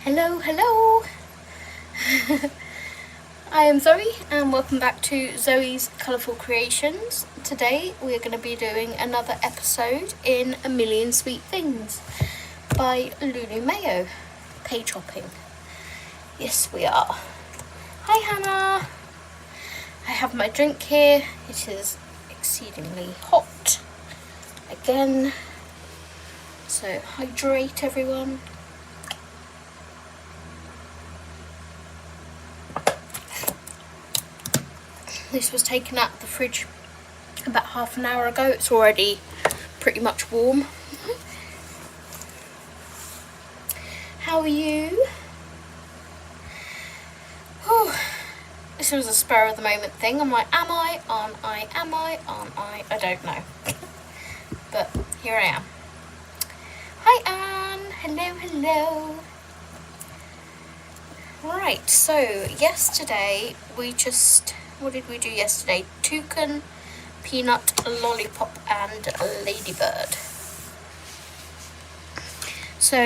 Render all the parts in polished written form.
Hello, hello. I am Zoe and welcome back to Zoe's Colourful Creations. Today we are going to be doing another episode in A Million Sweet Things by Lulu Mayo. Page hopping. Yes, we are. Hi, Hannah. I have my drink here. It is exceedingly hot again. So hydrate, everyone. This was taken out of the fridge about half an hour ago. It's already pretty much warm. How are you? Oh, this was a spur of the moment thing. I'm like, am I? Aren't I? Am I? Aren't I? I don't know. But here I am. Hi, Anne. Hello, hello. Right, so yesterday what did we do yesterday? Toucan, peanut, lollipop and ladybird. So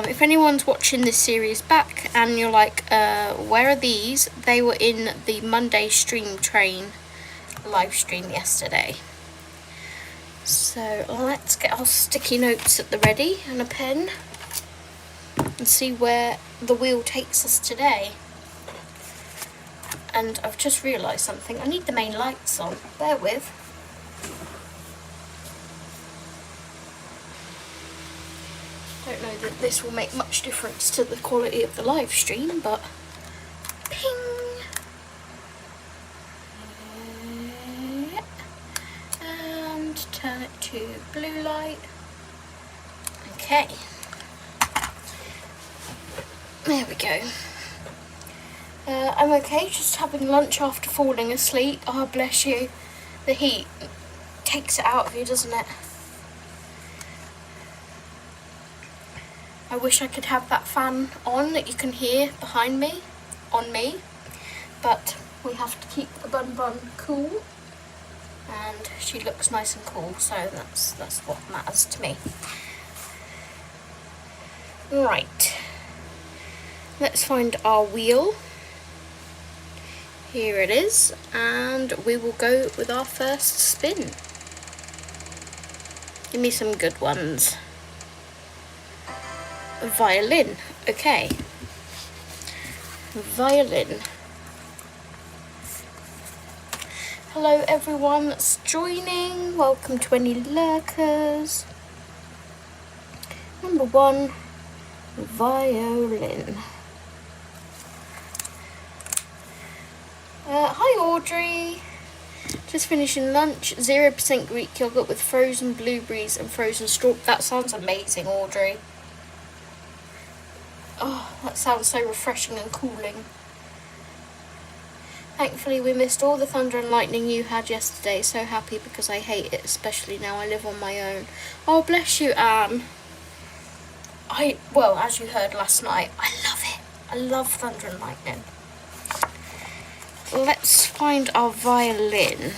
if anyone's watching this series back and you're like, where are these? They were in the Monday Stream Train live stream yesterday. So let's get our sticky notes at the ready and a pen and see where the wheel takes us today. And I've just realised something. I need the main lights on. Bear with. Don't know that this will make much difference to the quality of the live stream, but ping. And turn it to blue light. Okay. There we go. I'm okay, just having lunch after falling asleep. Oh, bless you. The heat takes it out of you, doesn't it? I wish I could have that fan on that you can hear behind me, on me. But we have to keep the bun cool. And she looks nice and cool, so that's what matters to me. Right. Let's find our wheel. Here it is, and we will go with our first spin. Give me some good ones. A violin, okay. Violin. Hello everyone that's joining. Welcome to any lurkers. Number 1, violin. Hi Audrey, just finishing lunch, 0% Greek yogurt with frozen blueberries and frozen strawberries. That sounds amazing, Audrey. Oh, that sounds so refreshing and cooling. Thankfully we missed all the thunder and lightning you had yesterday. So happy because I hate it, especially now I live on my own. Oh, bless you, Anne. Well, as you heard last night, I love it. I love thunder and lightning. Let's find our violin.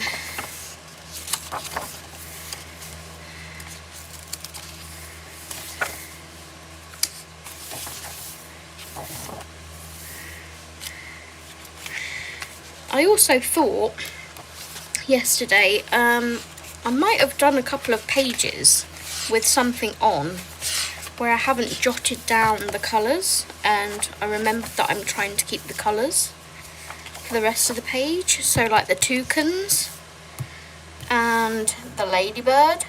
I also thought yesterday I might have done a couple of pages with something on where I haven't jotted down the colours, and I remembered that I'm trying to keep the colours for the rest of the page. So like the toucans and the ladybird,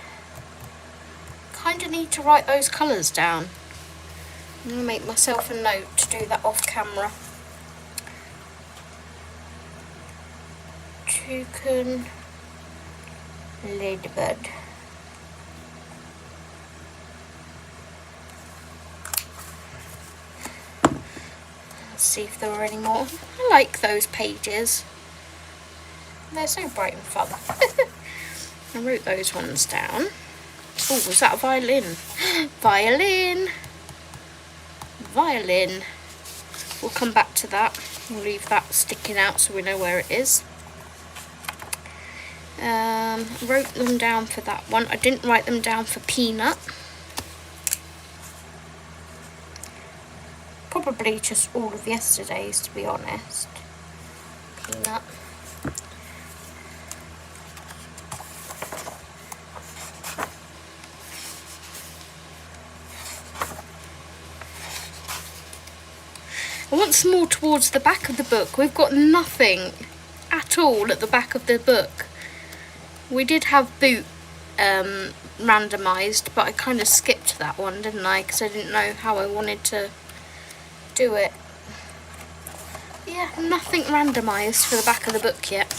kind of need to write those colours down. I'm going to make myself a note to do that off camera. Toucan, ladybird. Let's see if there were any more. I like those pages. They're so bright and fun. I wrote those ones down. Oh, was that a violin? Violin. Violin. We'll come back to that. We'll leave that sticking out so we know where it is. Wrote them down for that one. I didn't write them down for peanut. Probably just all of yesterday's, to be honest. Peanut. I want some more towards the back of the book. We've got nothing at all at the back of the book. We did have boot randomised, but I kind of skipped that one, didn't I? Because I didn't know how I wanted to do it. Yeah, nothing randomised for the back of the book yet.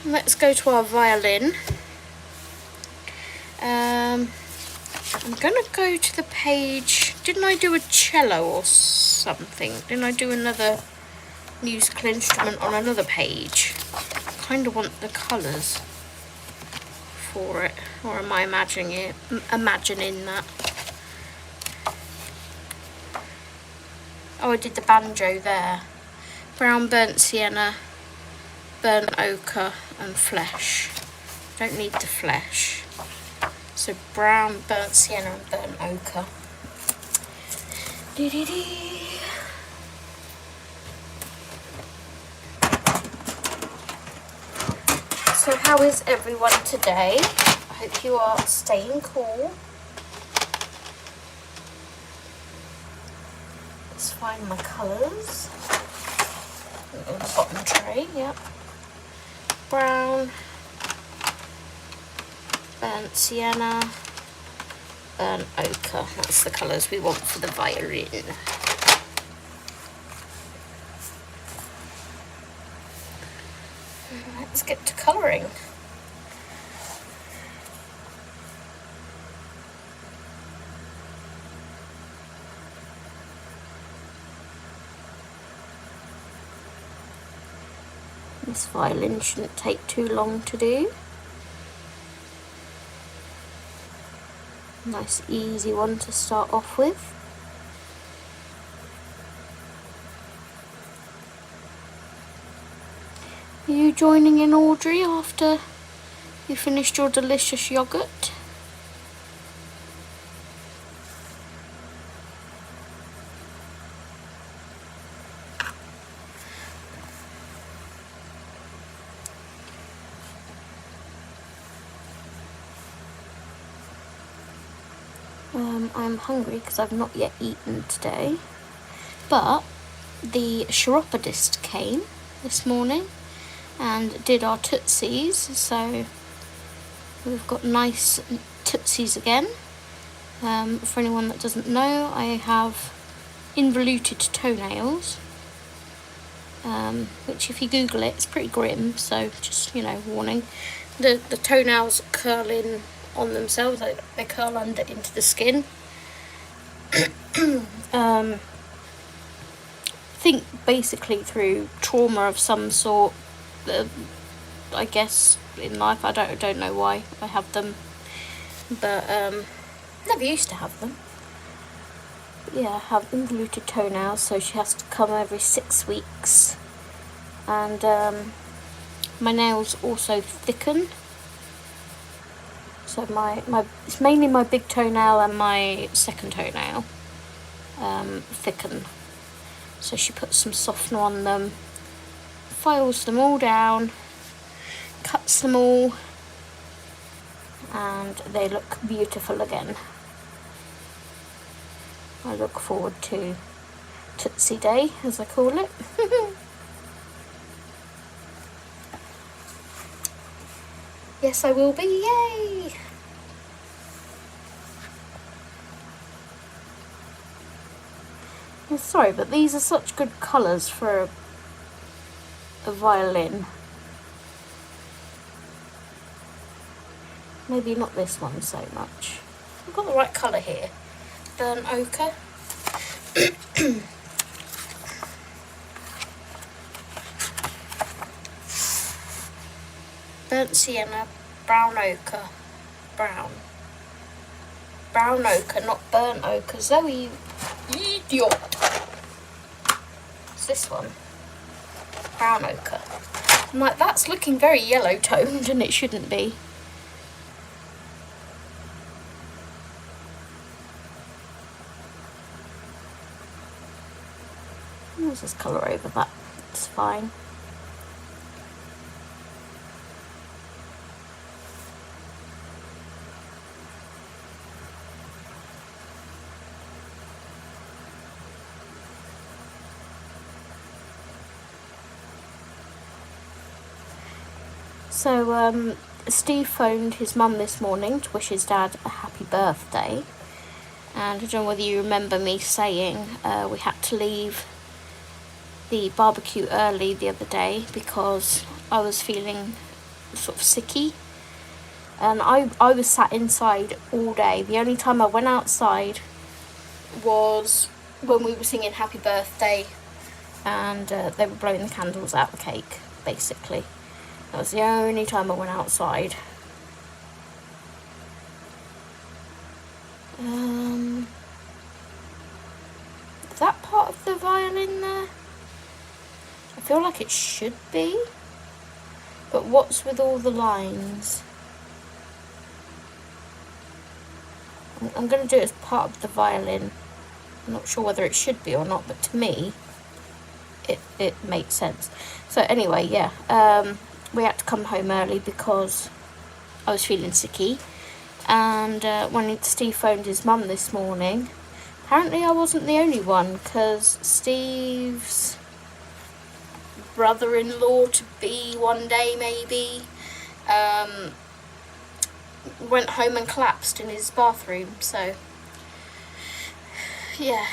Let's go to our violin. I'm gonna go to the page. Didn't I do a cello or something? Didn't I do another musical instrument on another page? I kind of want the colours for it, or am I imagining that? Oh, I did the banjo there. Brown, burnt sienna, burnt ochre and flesh. Don't need the flesh. So brown, burnt sienna and burnt ochre. So how is everyone today? I hope you are staying cool. Let's find my colours. On the bottom tray, yep. Brown, burnt sienna, burnt ochre. That's the colours we want for the violin. Let's get to colouring. This violin shouldn't take too long to do. Nice easy one to start off with. Are you joining in, Audrey, after you finished your delicious yoghurt? I'm hungry because I've not yet eaten today, but the chiropodist came this morning and did our tootsies, so we've got nice tootsies again. For anyone that doesn't know, I have involuted toenails, which if you Google it, it's pretty grim, so just, you know, warning. The toenails curl in on themselves, they curl under into the skin. I think basically through trauma of some sort, I guess, in life. I don't know why I have them, but never used to have them. But yeah, I have involuted toenails, so she has to come every 6 weeks, and my nails also thicken. So it's mainly my big toenail and my second toenail thicken. So she puts some softener on them, files them all down, cuts them all, and they look beautiful again. I look forward to Tootsie Day, as I call it. Yes, I will be, yay! I'm sorry, but these are such good colours for a violin. Maybe not this one so much. I've got the right colour here. Burnt ochre. Burnt sienna, brown ochre, brown ochre, not burnt ochre. Zoe, idiot. It's this one, brown ochre. I'm like, that's looking very yellow toned, and it shouldn't be. Let's just colour over that, it's fine. So Steve phoned his mum this morning to wish his dad a happy birthday, and I don't know whether you remember me saying we had to leave the barbecue early the other day because I was feeling sort of sicky, and I was sat inside all day. The only time I went outside was when we were singing happy birthday and they were blowing the candles out the cake, basically. That was the only time I went outside. Is that part of the violin there? I feel like it should be. But what's with all the lines? I'm going to do it as part of the violin. I'm not sure whether it should be or not, but to me, it makes sense. So anyway, yeah, we had to come home early because I was feeling sicky. And when Steve phoned his mum this morning, apparently I wasn't the only one, because Steve's brother-in-law to be one day maybe went home and collapsed in his bathroom. So yeah,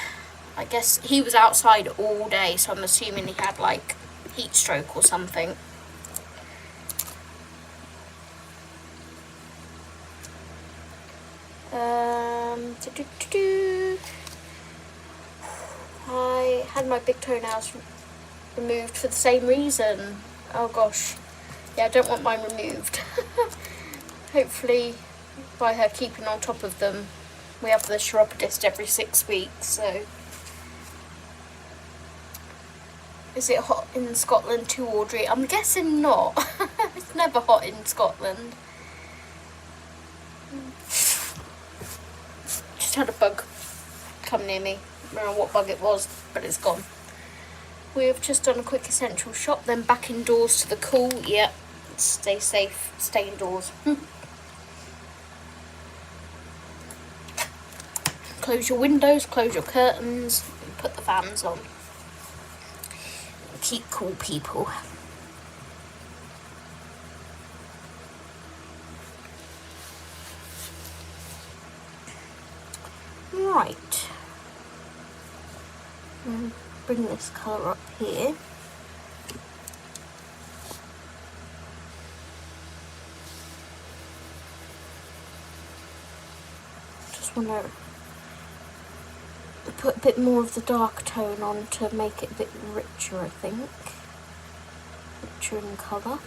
I guess he was outside all day, so I'm assuming he had like heat stroke or something. I had my big toenails removed for the same reason. Oh gosh, yeah, I don't want mine removed. Hopefully by her keeping on top of them. We have the chiropodist every 6 weeks, so. Is it hot in Scotland too, Audrey? I'm guessing not. It's never hot in Scotland. Just had a bug come near me. I don't know what bug it was, but it's gone. We've just done a quick essential shop, then back indoors to the cool. Yep, stay safe, stay indoors. Close your windows, close your curtains, and put the fans on. Keep cool, people. Right. Bring this colour up here. Just want to put a bit more of the dark tone on to make it a bit richer, I think. Richer in colour.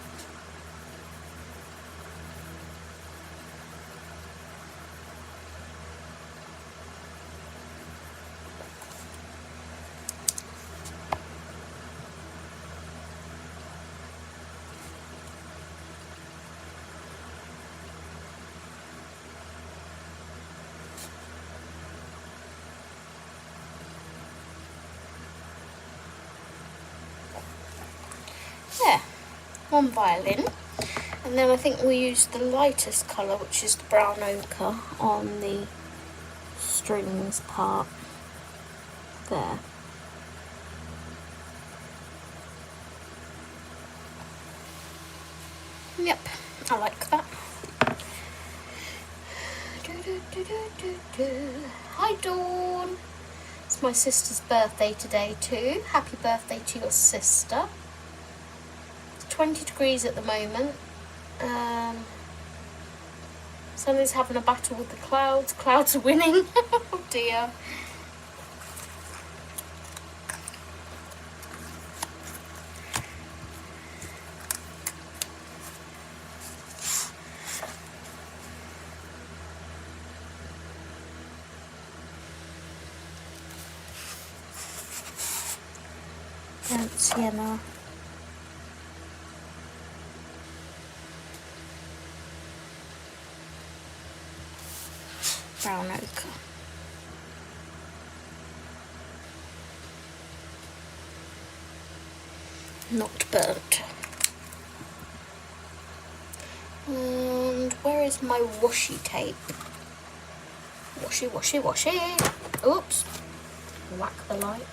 Yeah, one violin, and then I think we used the lightest colour, which is the brown ochre, on the strings part there. Yep, I like that. Hi Dawn! It's my sister's birthday today too. Happy birthday to your sister. 20 degrees at the moment. Sunny's having a battle with the clouds. Clouds are winning. Oh dear. Sienna. Brown ochre. not burnt. And where is my washi tape? Washi, washi, washi. Oops. Whack the light.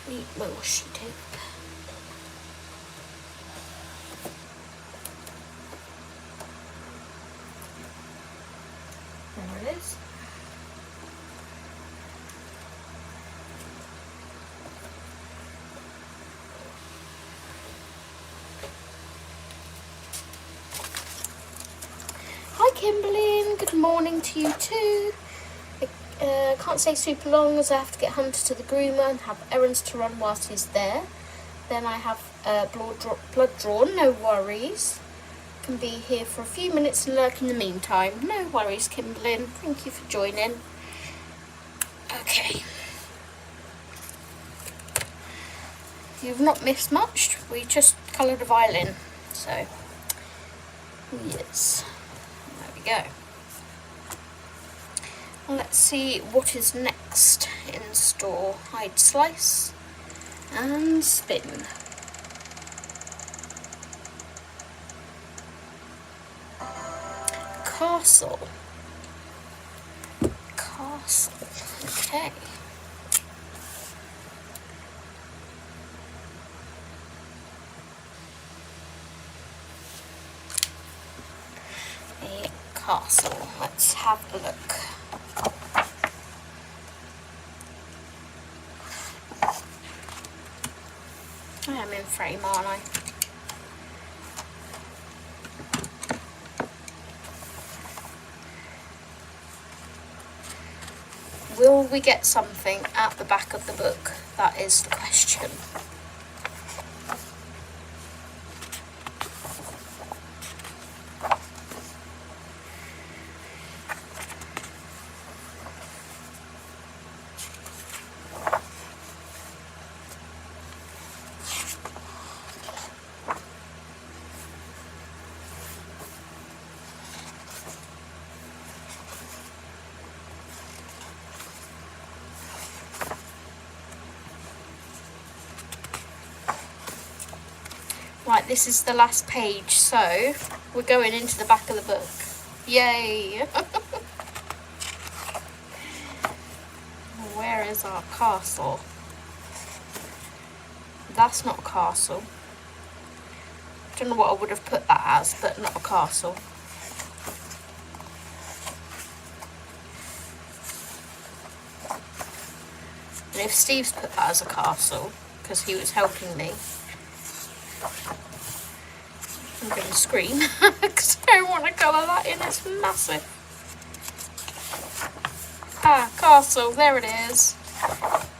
Need my washi tape. There it is. Hi Kimberly, good morning to you too. I can't stay super long as I have to get Hunter to the groomer and have errands to run whilst he's there. Then I have blood drawn, no worries. Can be here for a few minutes and lurk in the meantime. No worries Kimberly, thank you for joining. Okay. You've not missed much, we just coloured a violin, so yes. Go. Let's see what is next in store. Hide, slice and spin. Castle. Castle. Okay. Castle. Let's have a look. I am in frame, aren't I? Will we get something at the back of the book? That is the question. Right, this is the last page, so we're going into the back of the book. Yay! Where is our castle? That's not a castle. Don't know what I would have put that as, but not a castle. And if Steve's put that as a castle, because he was helping me, I'm going to scream because I don't want to colour that in. It's massive. Ah, castle, there it is.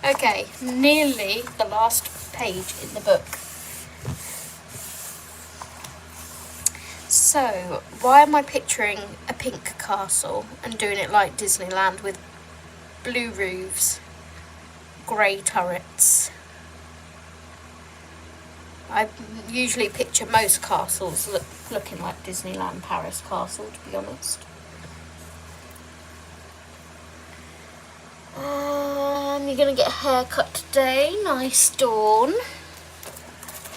Okay, nearly the last page in the book. So, why am I picturing a pink castle and doing it like Disneyland with blue roofs, grey turrets? I usually picture most castles looking like Disneyland Paris Castle, to be honest. You're going to get a haircut today. Nice, Dawn.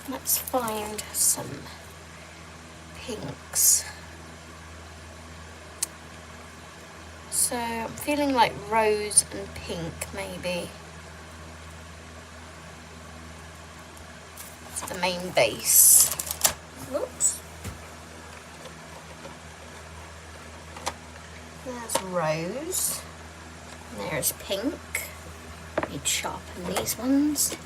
Let's find some pinks. So I'm feeling like rose and pink, maybe. It's the main base. Whoops. There's rose. And there's pink. Need to sharpen these ones.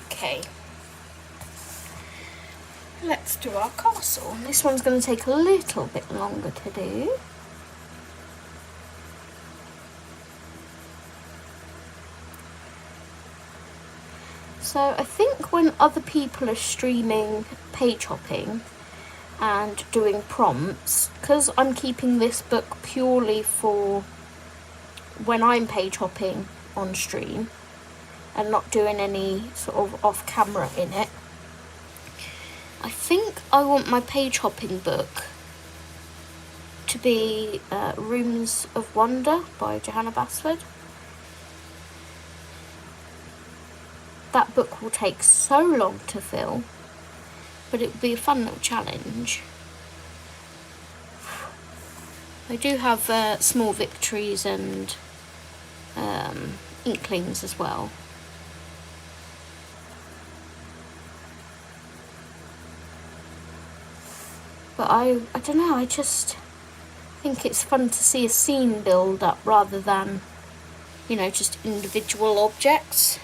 Okay. Let's do our castle. This one's going to take a little bit longer to do. So I think when other people are streaming page hopping and doing prompts, because I'm keeping this book purely for when I'm page hopping on stream and not doing any sort of off camera in it, I think I want my page hopping book to be Rooms of Wonder by Johanna Basford. That book will take so long to fill, but it will be a fun little challenge. I do have small victories and inklings as well. But I don't know, I just think it's fun to see a scene build up rather than, you know, just individual objects.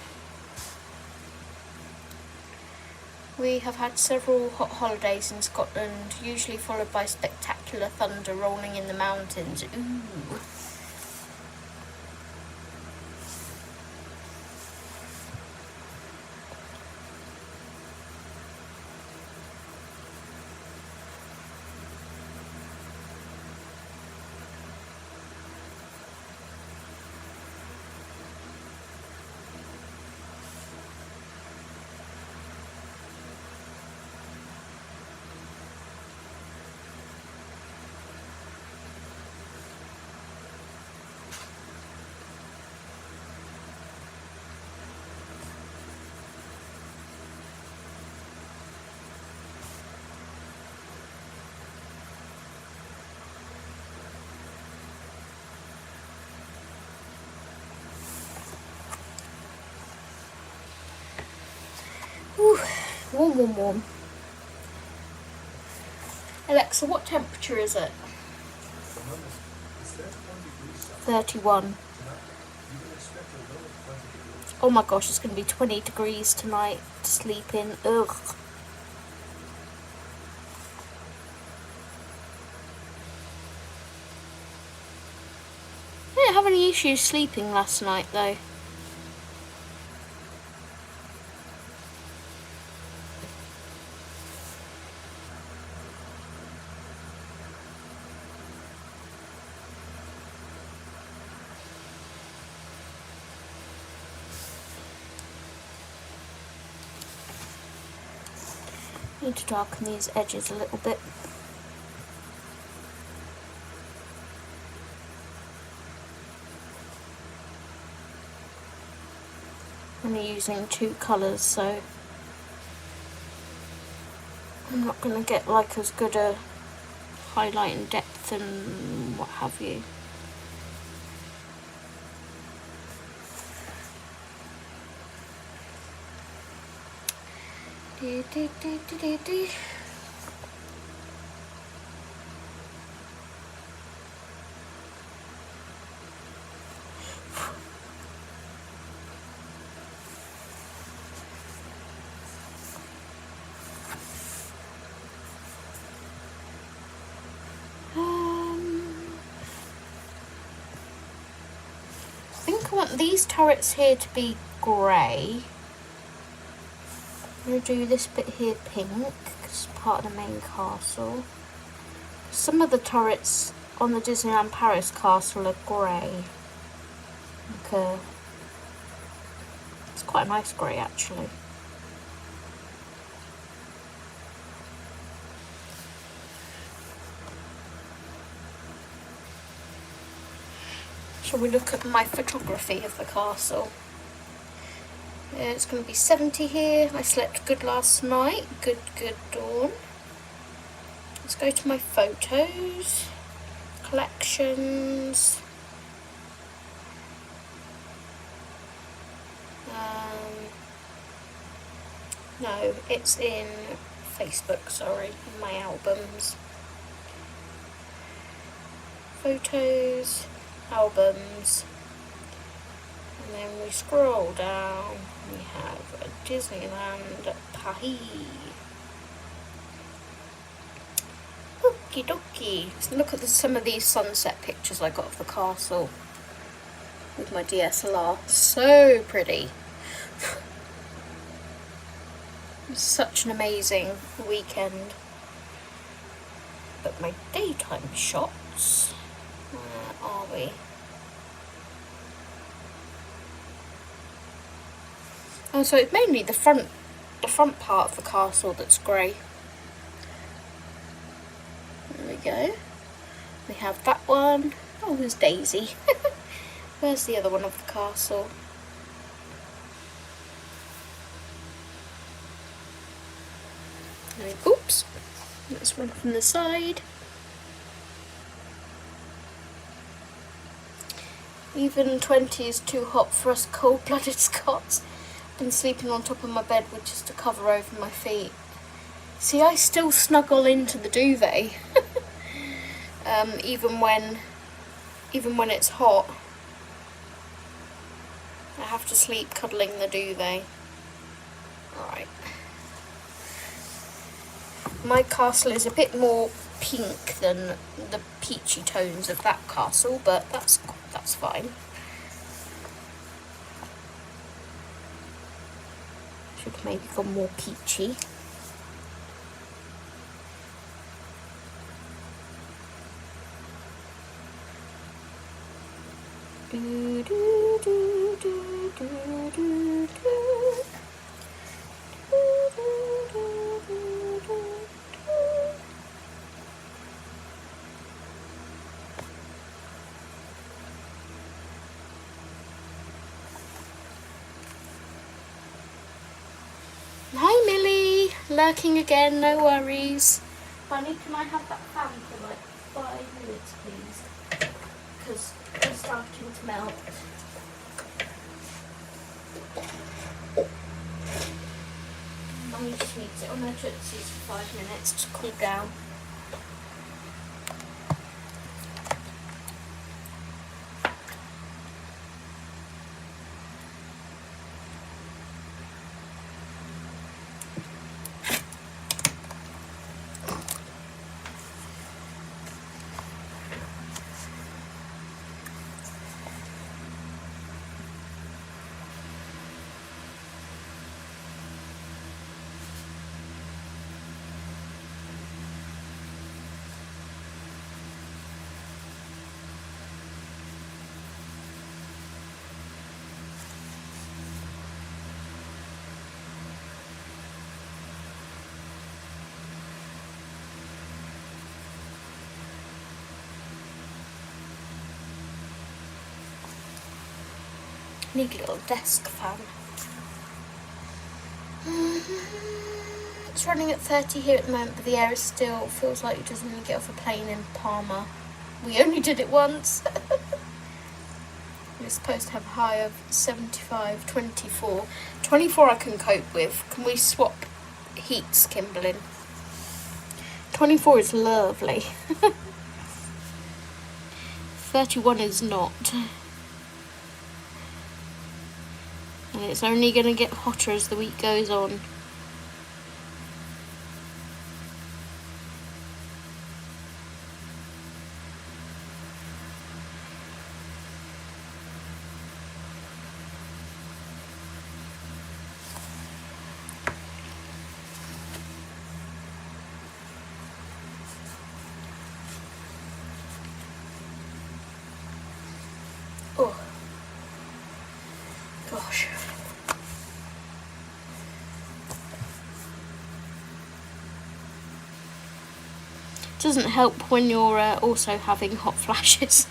We have had several hot holidays in Scotland, usually followed by spectacular thunder rolling in the mountains. Ooh. Ooh, warm, warm, warm. Alexa, what temperature is it? 31. Oh my gosh, it's going to be 20 degrees tonight to sleep in. Ugh. I didn't have any issues sleeping last night though. Need to darken these edges a little bit. I'm using 2 colours, so I'm not going to get like as good a highlight and depth and what have you. I think I want these turrets here to be grey. I'm going to do this bit here pink, because it's part of the main castle. Some of the turrets on the Disneyland Paris castle are grey. Like it's quite a nice grey actually. Shall we look at my photography of the castle? It's going to be 70 here. I slept good last night. Good dawn. Let's go to my photos. Collections. No, it's in Facebook, sorry, in my albums. Photos, albums, and then we scroll down, we have a Disneyland Paris. Okie dokie. Let's look at some of these sunset pictures I got of the castle with my DSLR. So pretty. It's such an amazing weekend. But my daytime shots, where are we? Oh, so it's mainly the front part of the castle that's grey. There we go. We have that one. Oh, there's Daisy. Where's the other one of the castle? Oops. That's one from the side. Even 20 is too hot for us cold-blooded Scots. Been sleeping on top of my bed with just a cover over my feet. See, I still snuggle into the duvet, even when it's hot. I have to sleep cuddling the duvet. Alright. My castle is a bit more pink than the peachy tones of that castle, but that's fine. Should maybe go more peachy. Do, do, do, do, do, do, do. Hi Millie, lurking again, no worries. Bunny, can I have that fan for like 5 minutes please? Because it's starting to melt. Mummy just needs it on her tootsies for 5 minutes to cool down. Need a little desk fan. It's running at 30 here at the moment, but the air is still feels like it doesn't even get off a plane in Palma. We only did it once. We're supposed to have a high of 75, 24. 24 I can cope with. Can we swap heats, Kimberlyn? 24 is lovely. 31 is not. And it's only going to get hotter as the week goes on. Oh, gosh. Doesn't help when you're also having hot flashes.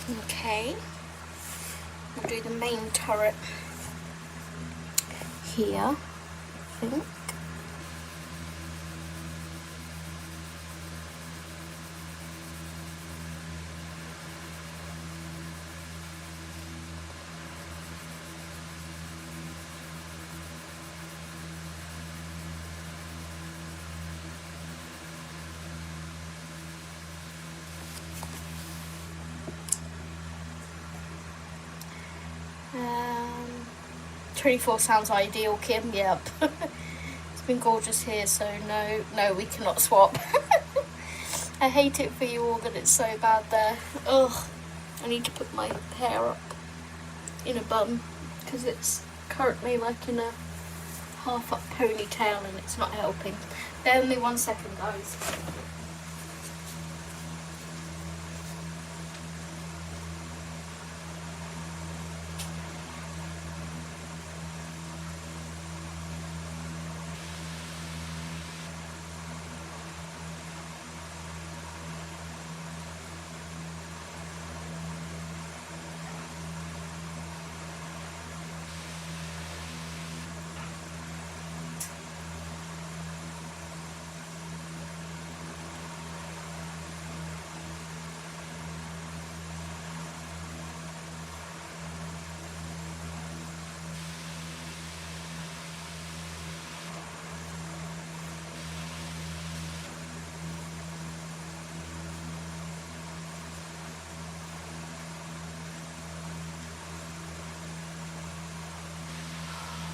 Okay, we'll do the main turret here, I think. Um, 24 sounds ideal, Kim. Yep. It's been gorgeous here, so no, we cannot swap. I hate it for you all that it's so bad there. Ugh. I need to put my hair up in a bun because it's currently like in a half up ponytail and it's not helping. Bear with me 1 second, guys.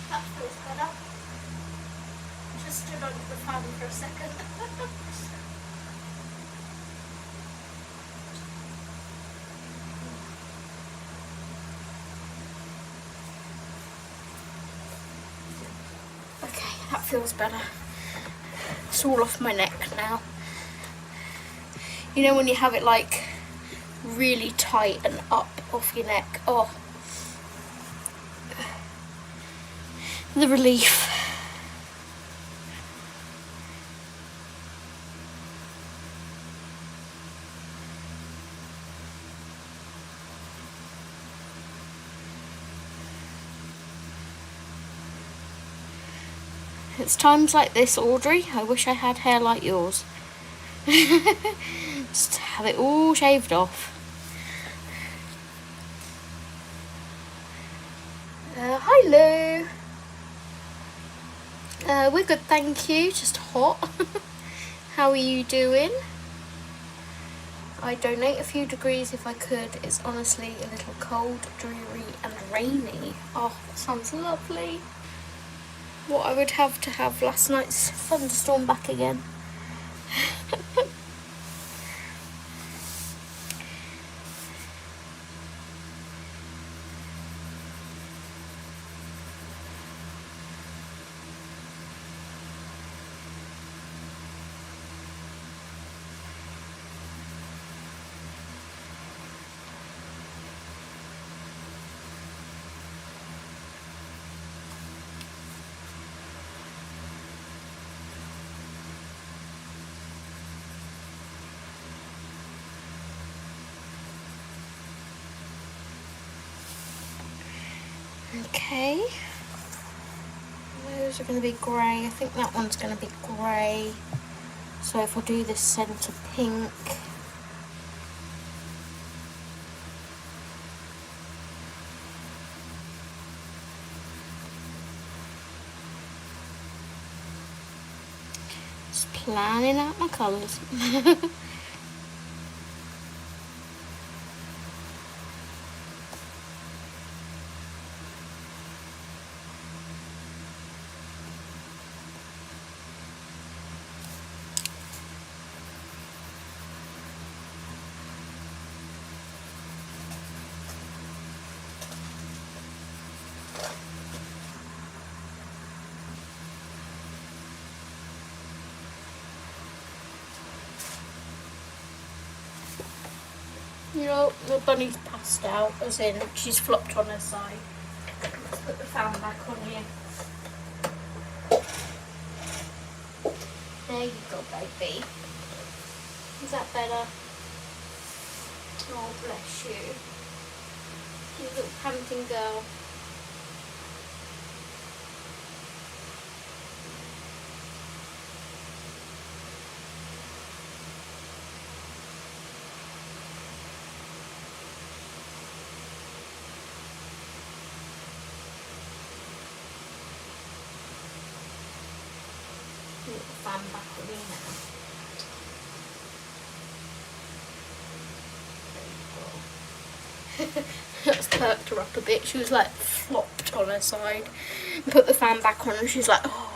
That feels better. Just stood under the fan for a second. Okay, that feels better. It's all off my neck now. You know when you have it like really tight and up off your neck? Oh, the relief. It's times like this, Audrey, I wish I had hair like yours. Just have it all shaved off. Hi Lou. We're good, thank you. Just hot. How are you doing? I'd donate a few degrees if I could. It's honestly a little cold, dreary and rainy. Oh, that sounds lovely. What I would have to have last night's thunderstorm back again. Okay, those are going to be grey. I think that one's going to be grey. So if I do this centre pink, just planning out my colours. You know, the bunny's passed out, as in she's flopped on her side. Let's put the fan back on you. There you go, baby. Is that better? Oh, bless you. You little panting girl. Put the fan back on me now. That's perked her up a bit. She was like flopped on her side. Put the fan back on and she's like, oh.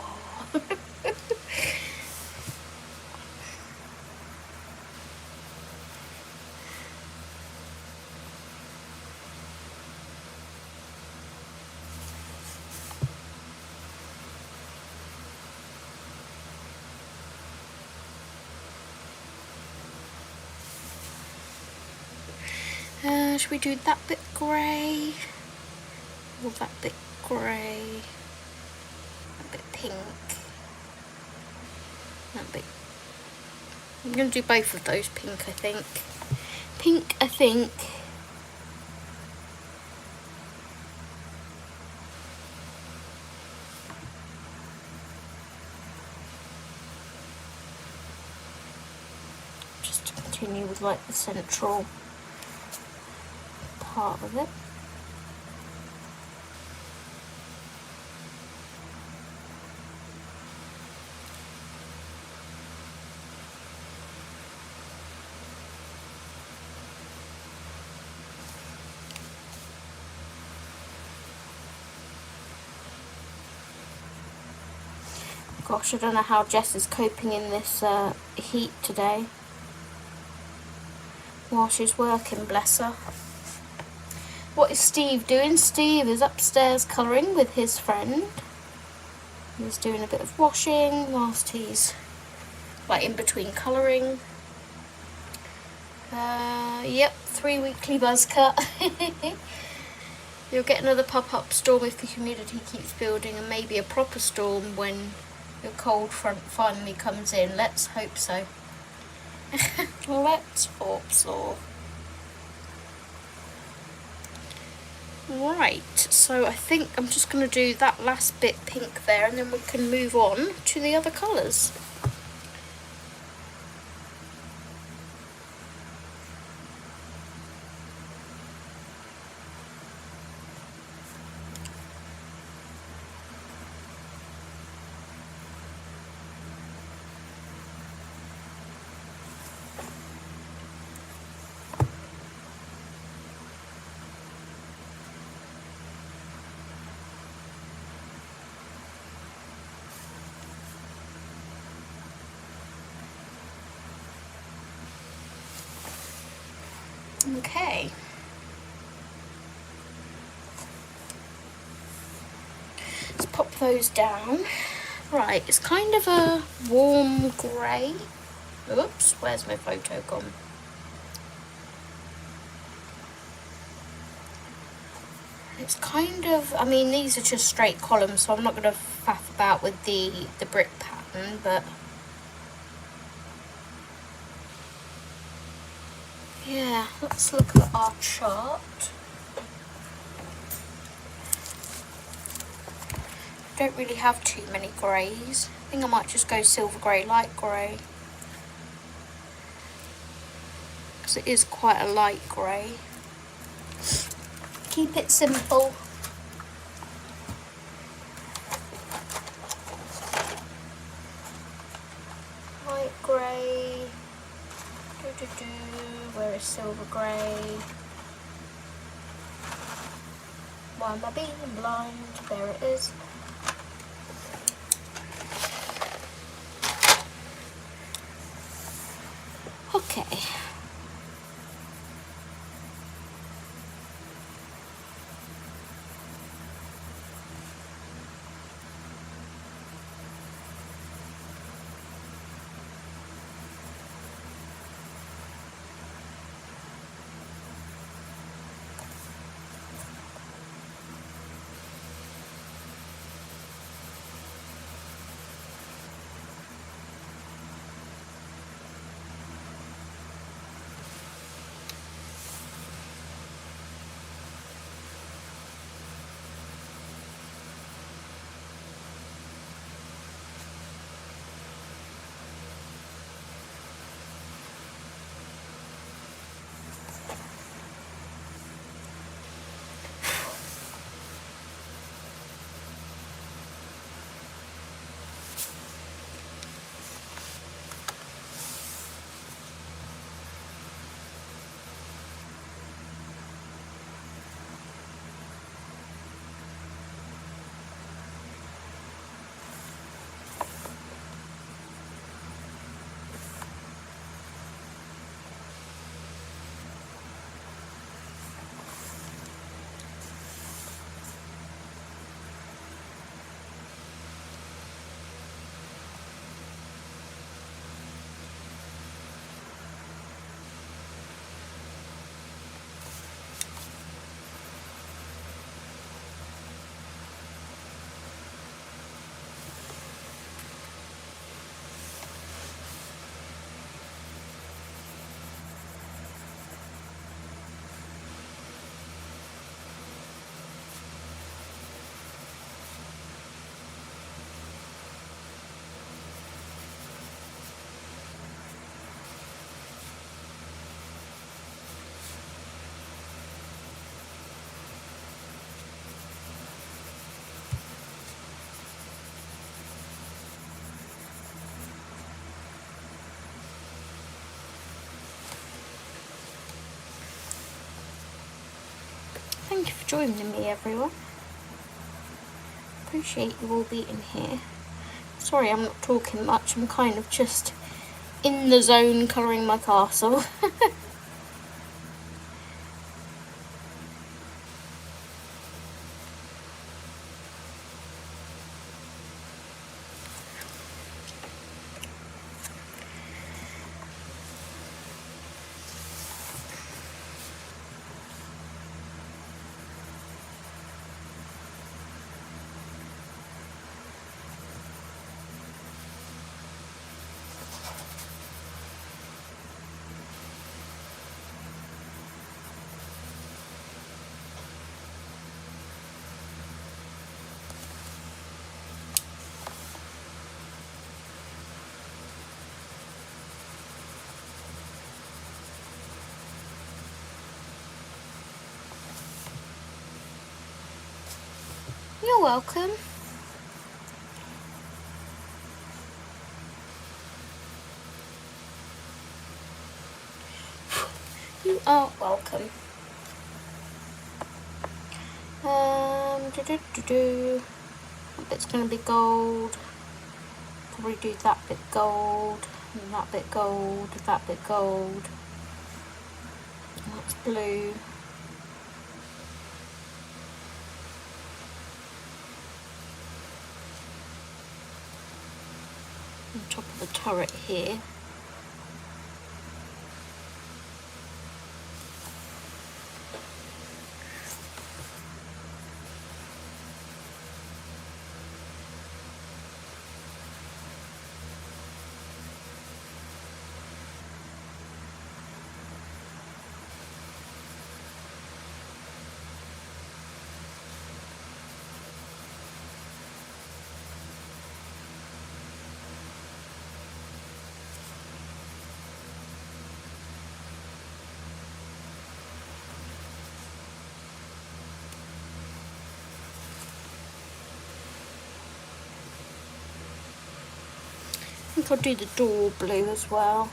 Should we do that bit grey? Or that bit grey? That bit pink? That bit... I'm going to do both of those pink, I think. Pink, I think. Just to continue with like the central part of it. Gosh, I don't know how Jess is coping in this heat today while she's working, bless her. What is Steve doing? Steve is upstairs colouring with his friend. He's doing a bit of washing whilst he's like in between colouring. Yep, 3 weekly buzz cut. You'll get another pop-up storm if the humidity keeps building, and maybe a proper storm when your cold front finally comes in. Let's hope so. Let's hope so. Right, so I think I'm just going to do that last bit pink there, and then we can move on to the other colours. Okay. Let's pop those down. Right, it's kind of a warm grey. Oops, where's my photo gone? It's kind of, I mean, these are just straight columns, so I'm not going to faff about with the brick pattern, but yeah, let's look at our chart. Don't really have too many greys. I think I might just go silver grey, light grey, because it is quite a light grey. Keep it simple. Light grey. Where is silver grey? Why am I being blind? There it is. Okay. Thank you for joining me, everyone. Appreciate you all being here. Sorry I'm not talking much, I'm kind of just in the zone colouring my castle. You're welcome. You are welcome. That bit's gonna be gold. Probably do that bit gold, and that bit gold, that bit gold. That's blue. On top of the turret here. I think I'll do the door blue as well.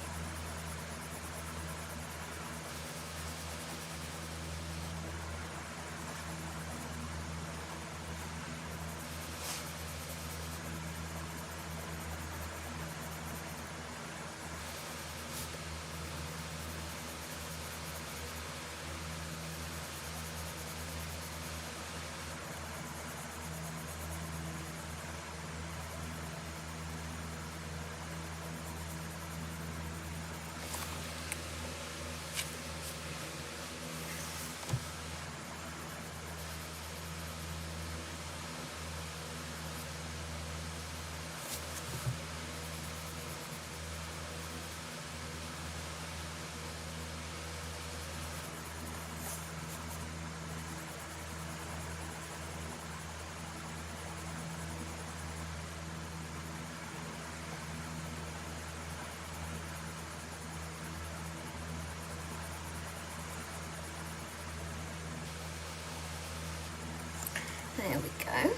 There we go.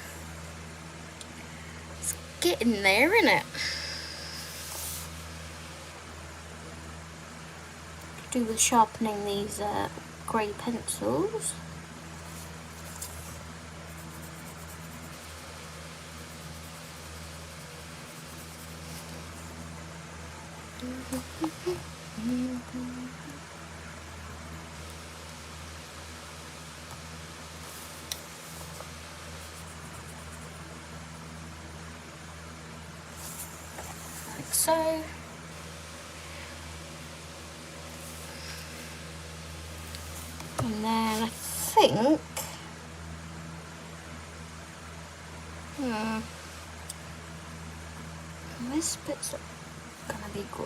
It's getting there, isn't it? To do with sharpening these grey pencils. Like so. And then I think this bit's gonna be grey.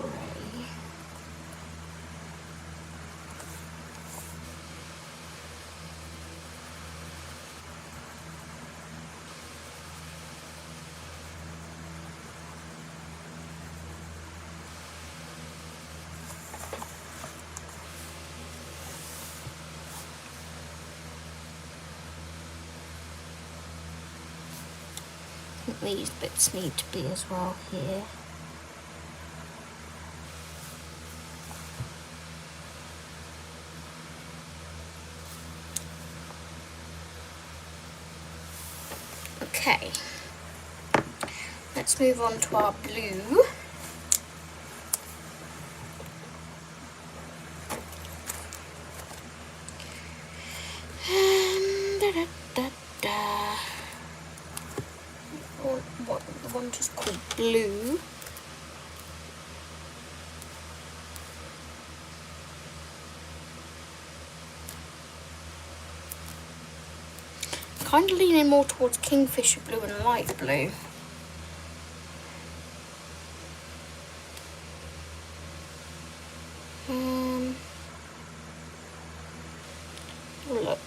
I think these bits need to be as well here. Okay, let's move on to our blue. What the one just called blue. Kind of leaning more towards kingfisher blue and light blue. Look.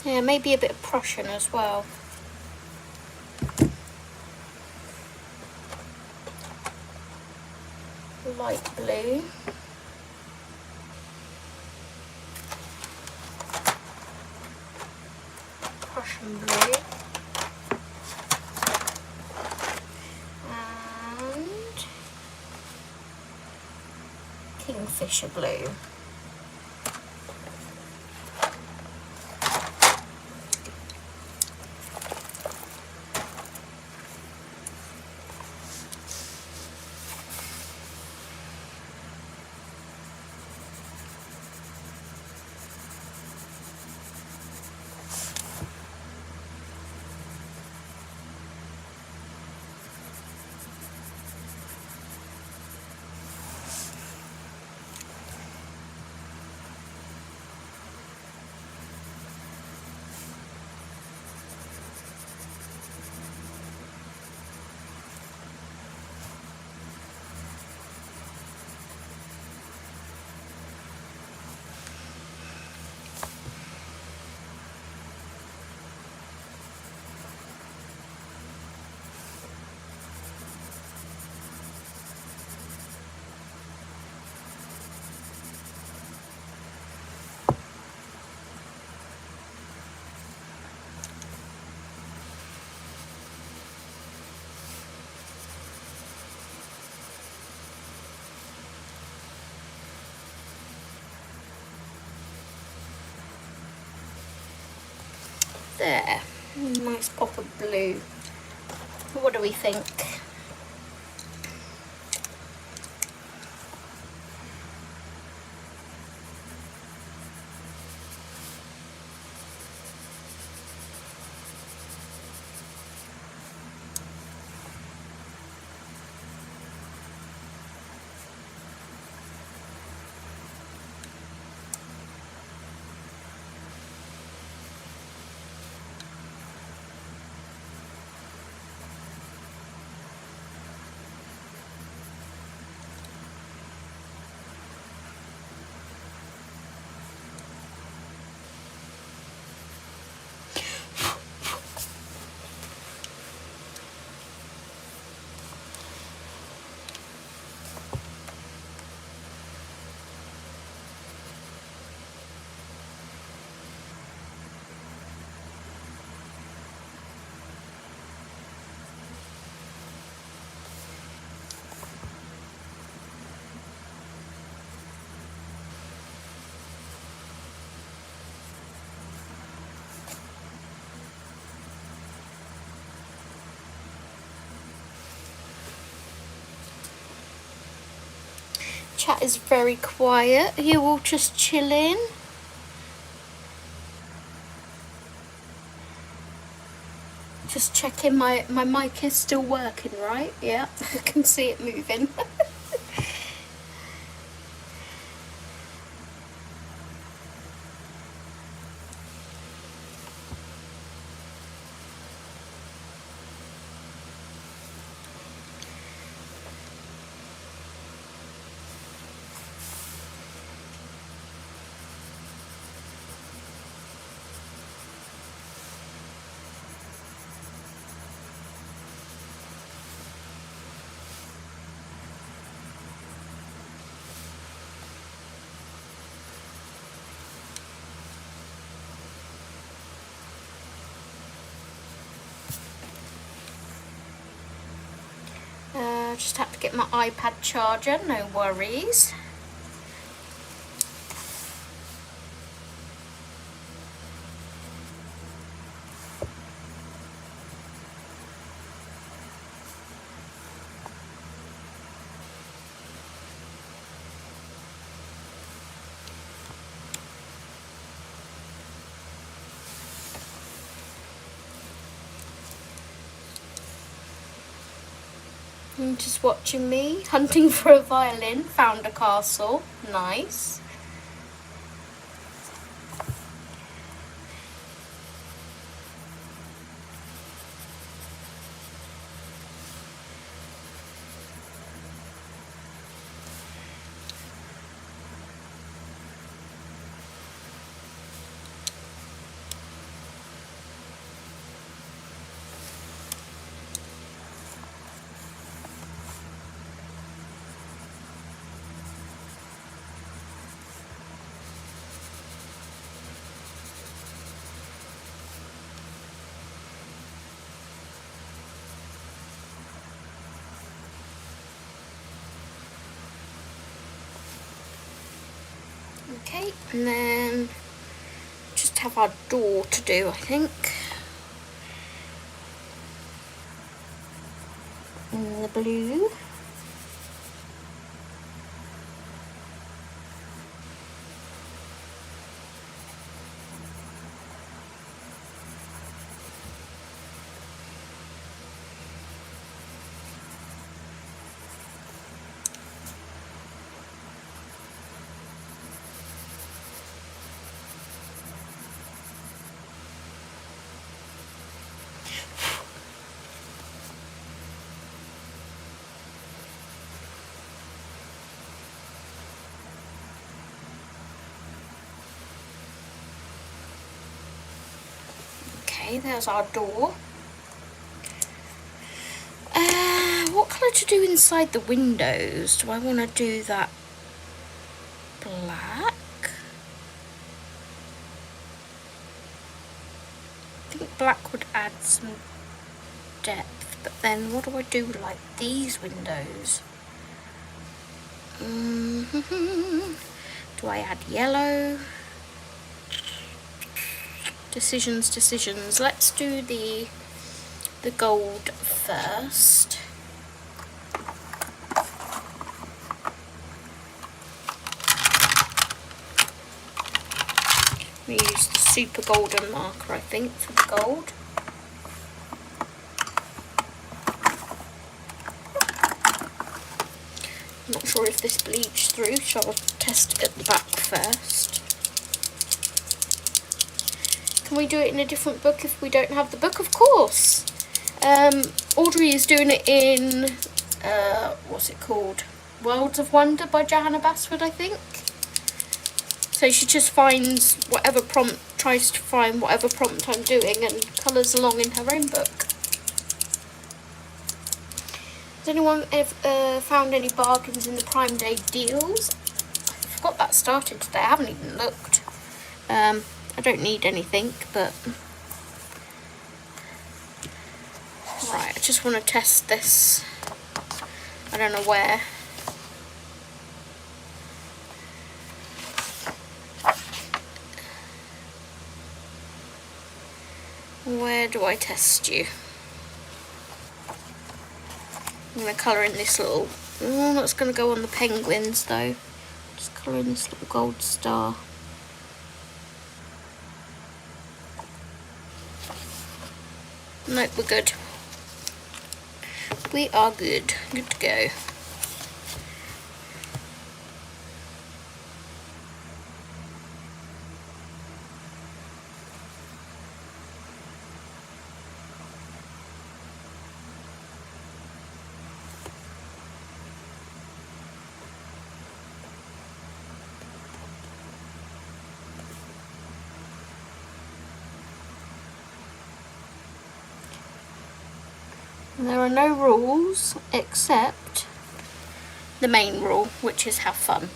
Yeah, maybe a bit of Prussian as well. Light blue. Prussian blue. And kingfisher blue. There, nice pop of blue. What do we think? Chat is very quiet. Are you all just chilling? Just checking my mic is still working, right? Yeah, I can see it moving. Just have to get my iPad charger, no worries. Just watching me hunting for a violin. Found a castle. Nice. Okay, and then just have our door to do, I think. In the blue. Okay, there's our door. What colour to do inside the windows? Do I want to do that black? I think black would add some depth, but then what do I do with like these windows? Do I add yellow? Decisions. Let's do the gold first. We use the super golden marker, I think, for the gold. I'm not sure if this bleached through, so I'll test it at the back first. Can we do it in a different book if we don't have the book? Of course. Audrey is doing it in, what's it called? Worlds of Wonder by Johanna Basford, I think. So she just finds whatever prompt, tries to find whatever prompt I'm doing and colours along in her own book. Has anyone ever found any bargains in the Prime Day deals? I forgot that started today. I haven't even looked. I don't need anything, but right, I just want to test this. I don't know where. Where do I test you? I'm going to colour in this little... Oh, that's going to go on the penguins though. Just colour in this little gold star. Nope, we're good. We are good. Good to go. There are no rules except the main rule, which is have fun.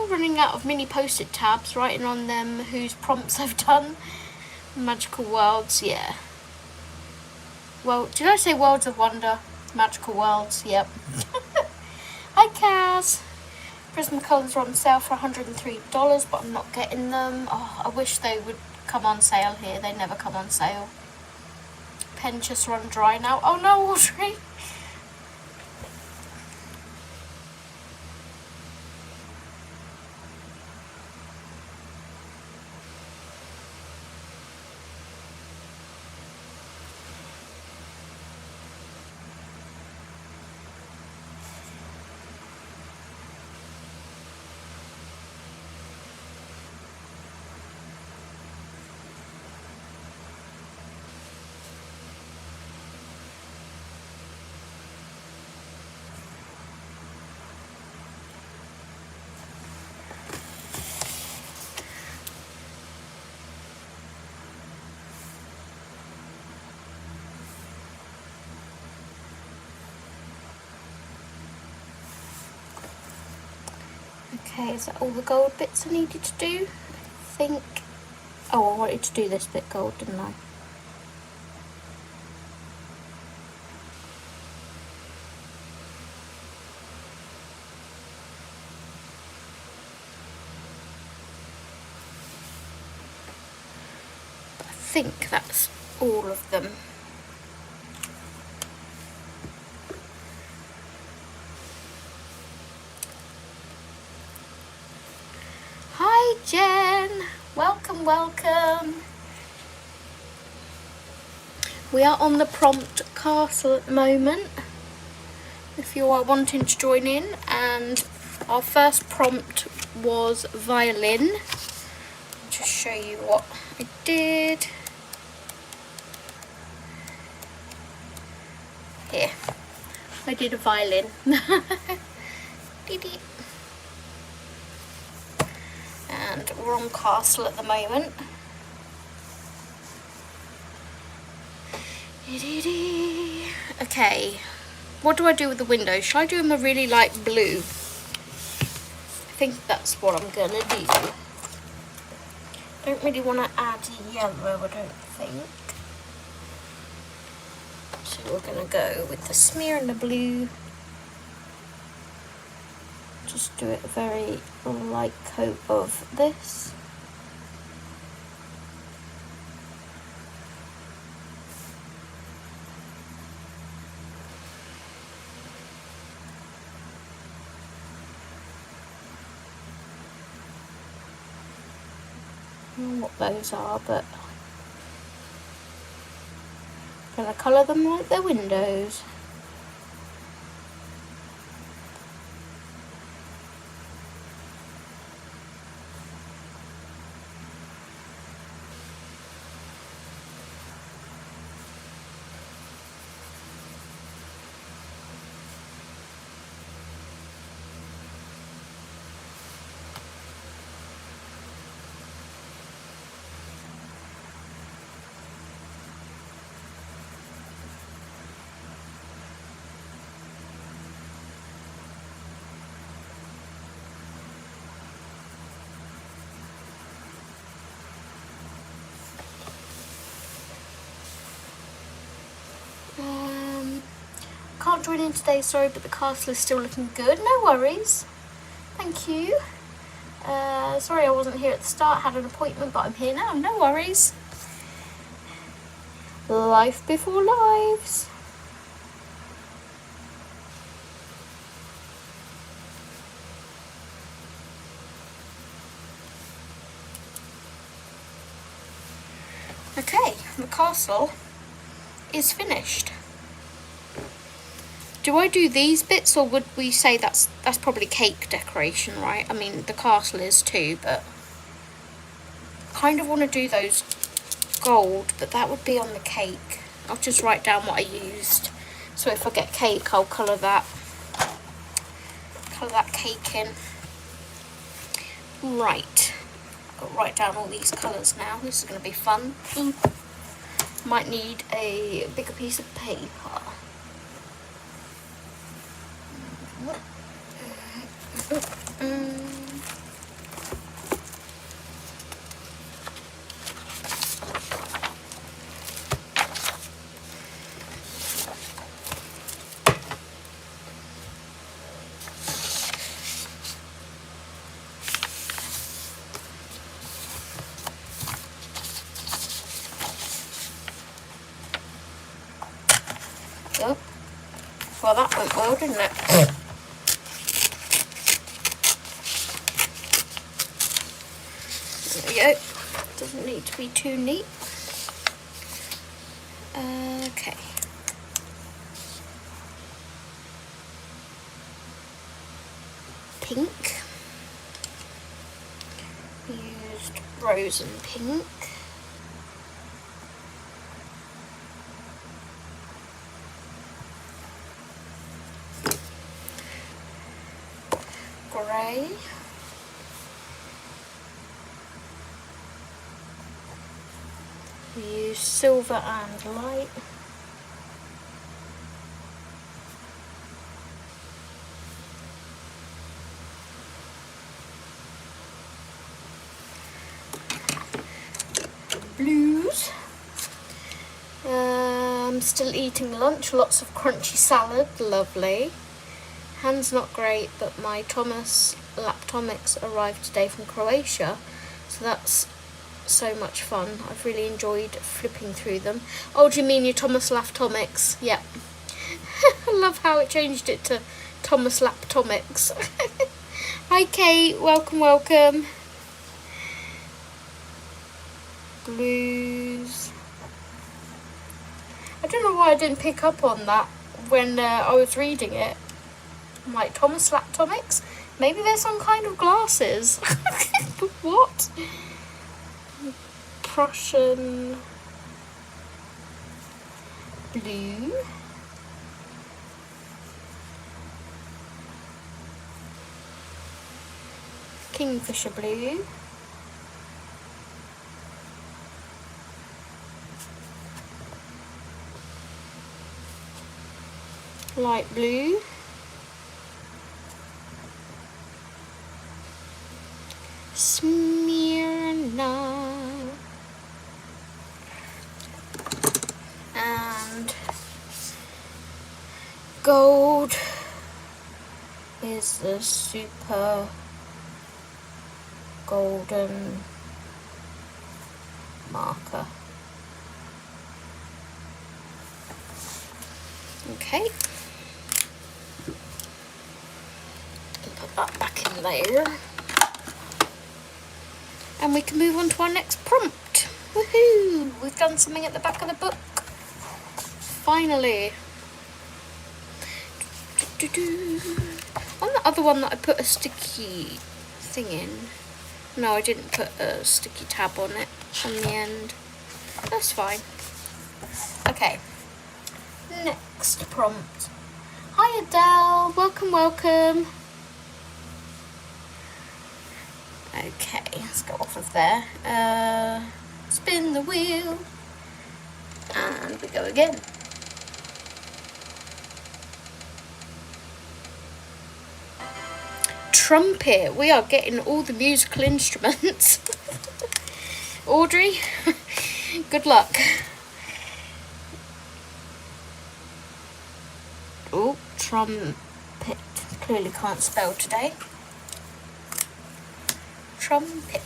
Running out of mini post-it tabs, writing on them whose prompts I've done. Magical Worlds, yeah. Well, did I say Worlds of Wonder? Magical Worlds, yep. Hi Kaz! Prism colours are on sale for $103, but I'm not getting them. Oh, I wish they would come on sale here. They never come on sale. Pen just run dry now. Oh no, Audrey! Okay, is that all the gold bits I needed to do? I think... Oh, I wanted to do this bit gold, didn't I? But I think that's all of them. Hi Jen, welcome, welcome. We are on the prompt castle at the moment, if you are wanting to join in, and our first prompt was violin. I'll just show you what I did. Here, I did a violin. And we're on castle at the moment. Okay, what do I do with the windows? Should I do them a really light blue? I think that's what I'm gonna do. Don't really want to add yellow, I don't think. So we're gonna go with the smear and the blue. Just do it a very light coat of this. I don't know what those are, but I'm gonna colour them like their windows. Can't join in today, sorry, but the castle is still looking good. No worries. Thank you. Sorry I wasn't here at the start, had an appointment, but I'm here now. No worries. Life before lives. Okay, the castle is finished. Do I do these bits, or would we say that's probably cake decoration, right? I mean, the castle is too, but I kind of want to do those gold, but that would be on the cake. I'll just write down what I used. So if I get cake, I'll colour that cake in. Right, I've got to write down all these colours now. This is going to be fun. Might need a bigger piece of paper. Oh, well, that went well, didn't it? There we go. Doesn't need to be too neat. Okay. Pink. Used rose and pink. Grey. We use silver and light. I'm still eating lunch, lots of crunchy salad, lovely. Hand's not great, but my Thomas Laptomics arrived today from Croatia, so that's so much fun. I've really enjoyed flipping through them. Oh, do you mean your Thomas Laptomics? Yep. I love how it changed it to Thomas Laptomics. Hi Kate, welcome, welcome. Blues. I don't know why I didn't pick up on that when I was reading it. I'm like, Thomas Laptomics? Maybe they're some kind of glasses. What? Prussian blue. Kingfisher blue. Light blue. Smyrna. And gold is the super golden marker. Okay. Put that back in there. And we can move on to our next prompt. Woohoo! We've done something at the back of the book. Finally. On the other one that I put a sticky thing in. No, I didn't put a sticky tab on it on the end. That's fine. Okay. Next prompt. Hi Adele, welcome, welcome. Okay, let's go off of there. Spin the wheel. And we go again. Trumpet. We are getting all the musical instruments. Audrey, good luck. Oh, trumpet. Clearly can't spell today. Trumpet.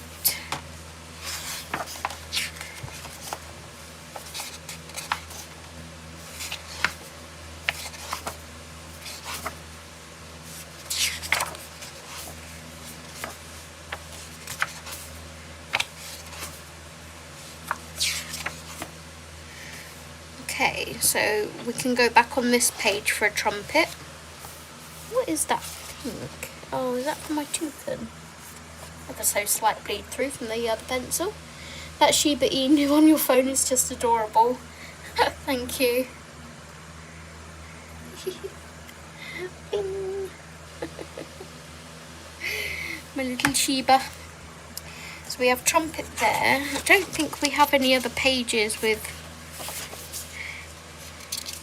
Okay, so we can go back on this page for a trumpet. What is that pink? Oh, is that for my toucan? Ever so slight bleed through from the other pencil. That Shiba Inu on your phone is just adorable. Thank you. My little Shiba. So we have trumpet there. I don't think we have any other pages with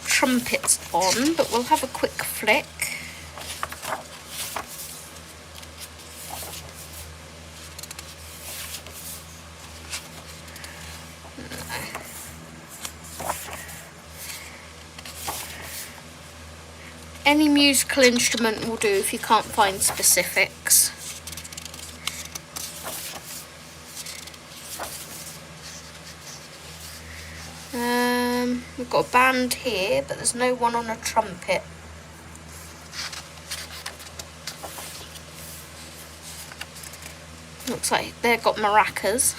trumpets on, but we'll have a quick flick. Any musical instrument will do if you can't find specifics. We've got a band here, but there's no one on a trumpet. Looks like they've got maracas.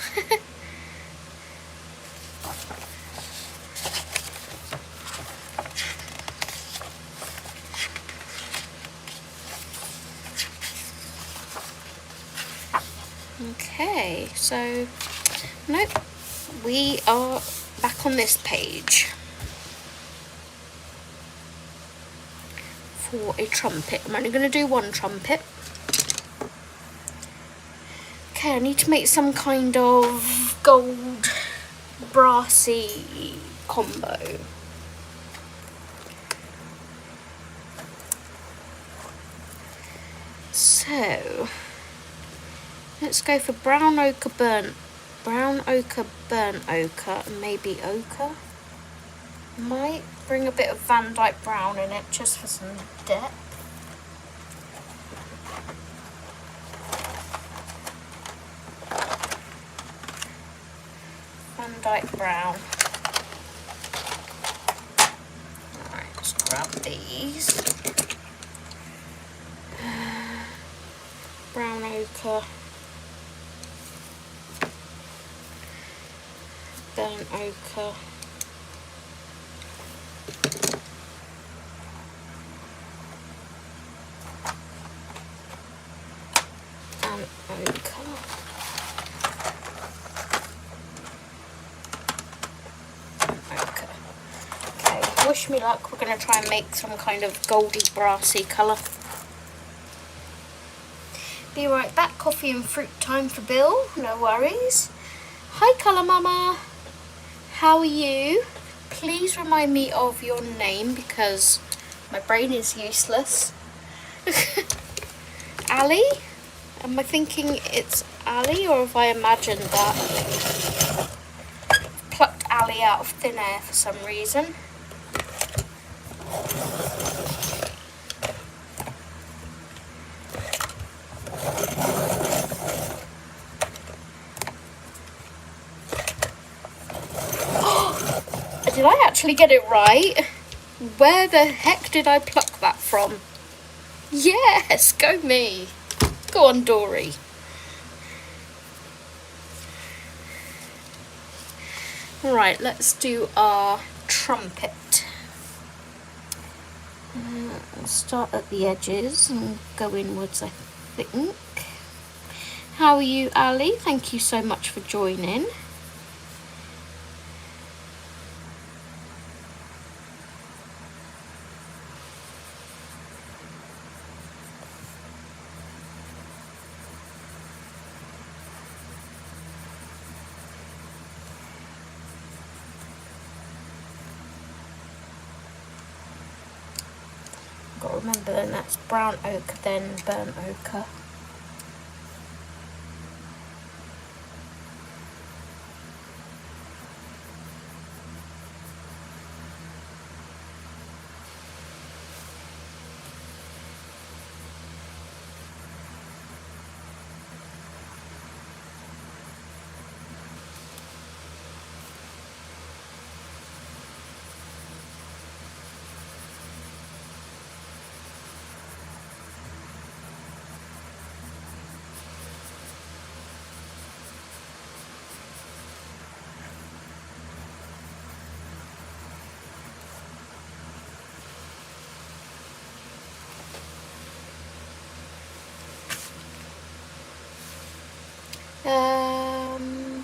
Okay, so nope, we are back on this page for a trumpet. I'm only going to do one trumpet. Okay, I need to make some kind of gold brassy combo. So let's go for brown ochre, burnt ochre, and maybe ochre. Might bring a bit of Van Dyke Brown in it just for some depth. Van Dyke Brown. Alright, let's grab these. Brown ochre. Burnt ochre. And ochre. Okay, wish me luck. We're going to try and make some kind of goldy brassy colour. Be right back. Coffee and fruit time for Bill. No worries. Hi, Colour Mama. How are you? Please remind me of your name because my brain is useless. Ali? Am I thinking it's Ali, or have I imagined that? Plucked Ali out of thin air for some reason. Did I actually get it right? Where the heck did I pluck that from? Yes, go me. Go on, Dory. Right, let's do our trumpet. We'll start at the edges and go inwards, I think. How are you, Ali? Thank you so much for joining. Got to remember then that's brown ochre, then burnt ochre.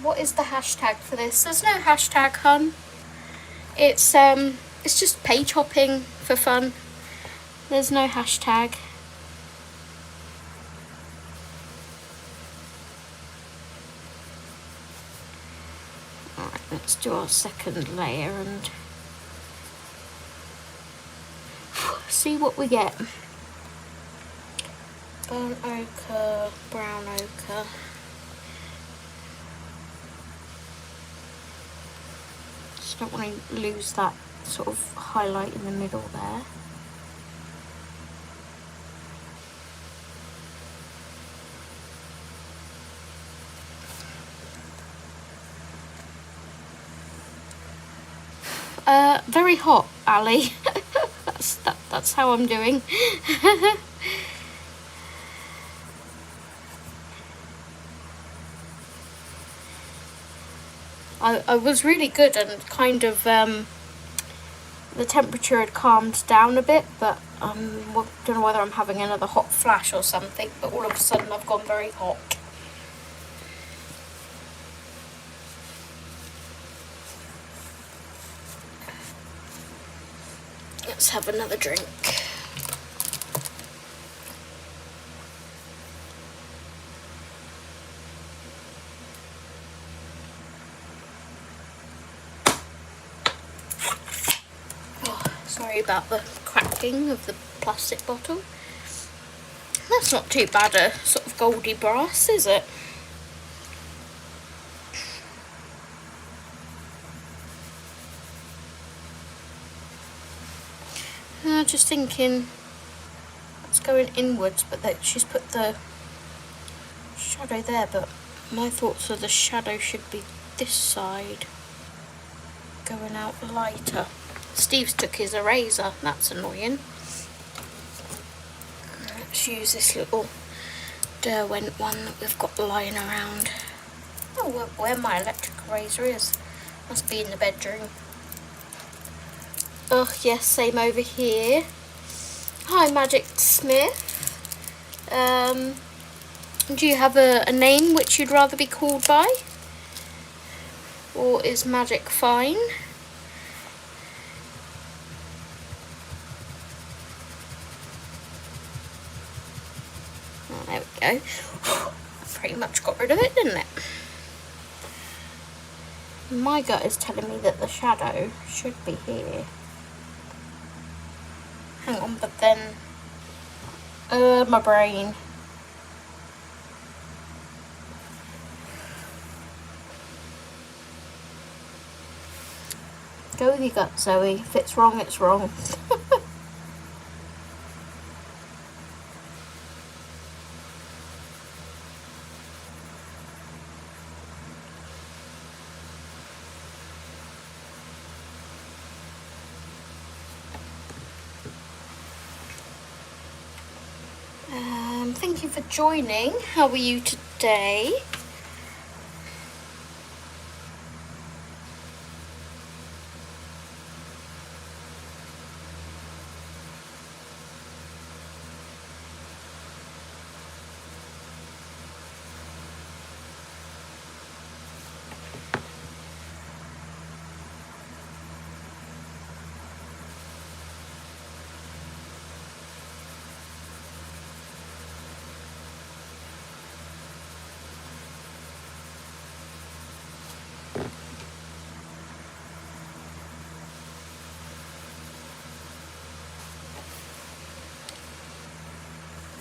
What is the hashtag for this? There's no hashtag, hun. It's just page hopping for fun. There's no hashtag. Alright, let's do our second layer and see what we get. Burnt ochre, brown ochre. Just don't want to lose that sort of highlight in the middle there. Very hot, Ali. That's how I'm doing. I was really good and kind of the temperature had calmed down a bit, but don't know whether I'm having another hot flash or something, but all of a sudden I've gone very hot. Let's have another drink. Sorry about the cracking of the plastic bottle. That's not too bad a sort of goldy brass, is it? Just thinking it's going inwards, but that she's put the shadow there, but my thoughts are the shadow should be this side, going out lighter. Steve's took his eraser, that's annoying. Let's use this little Derwent one that we've got lying around. Oh, where my electric eraser is. Must be in the bedroom. Oh yes, same over here. Hi Magic Smith. Do you have a name which you'd rather be called by? Or is Magic fine? Oh, there we go. Pretty much got rid of it, didn't it? My gut is telling me that the shadow should be here. Hang on, but then... my brain. Go with your gut, Zoe. If it's wrong, it's wrong. Thank you for joining. How are you today?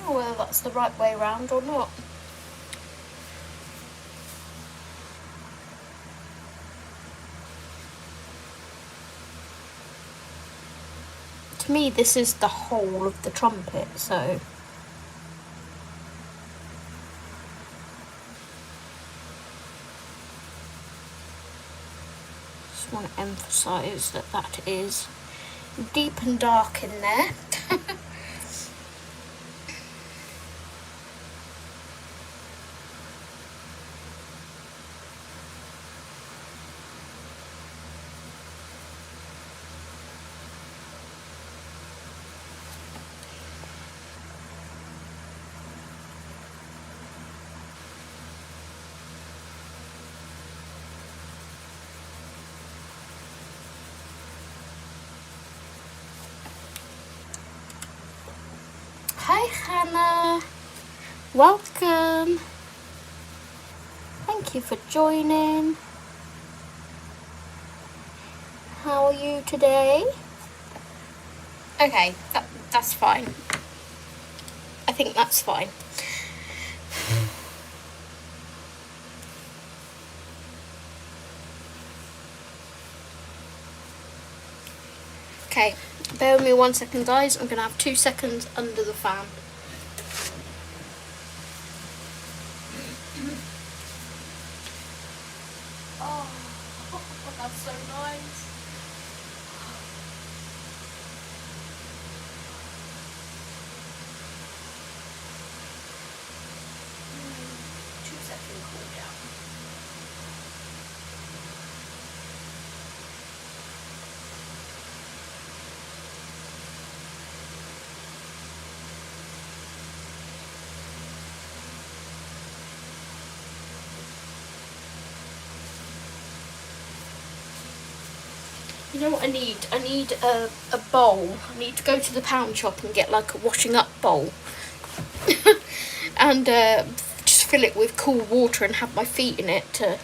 Whether that's the right way round or not. To me, this is the whole of the trumpet, so... Just want to emphasise that that is deep and dark in there. Hi Hannah, welcome. Thank you for joining. How are you today? Okay, that's fine. I think that's fine. Okay, bear with me 1 second, guys. I'm gonna have 2 seconds under the fan. Oh, that's so nice. Cool down. You know what I need? I need a bowl. I need to go to the pound shop and get like a washing up bowl. And just fill it with cool water and have my feet in it to,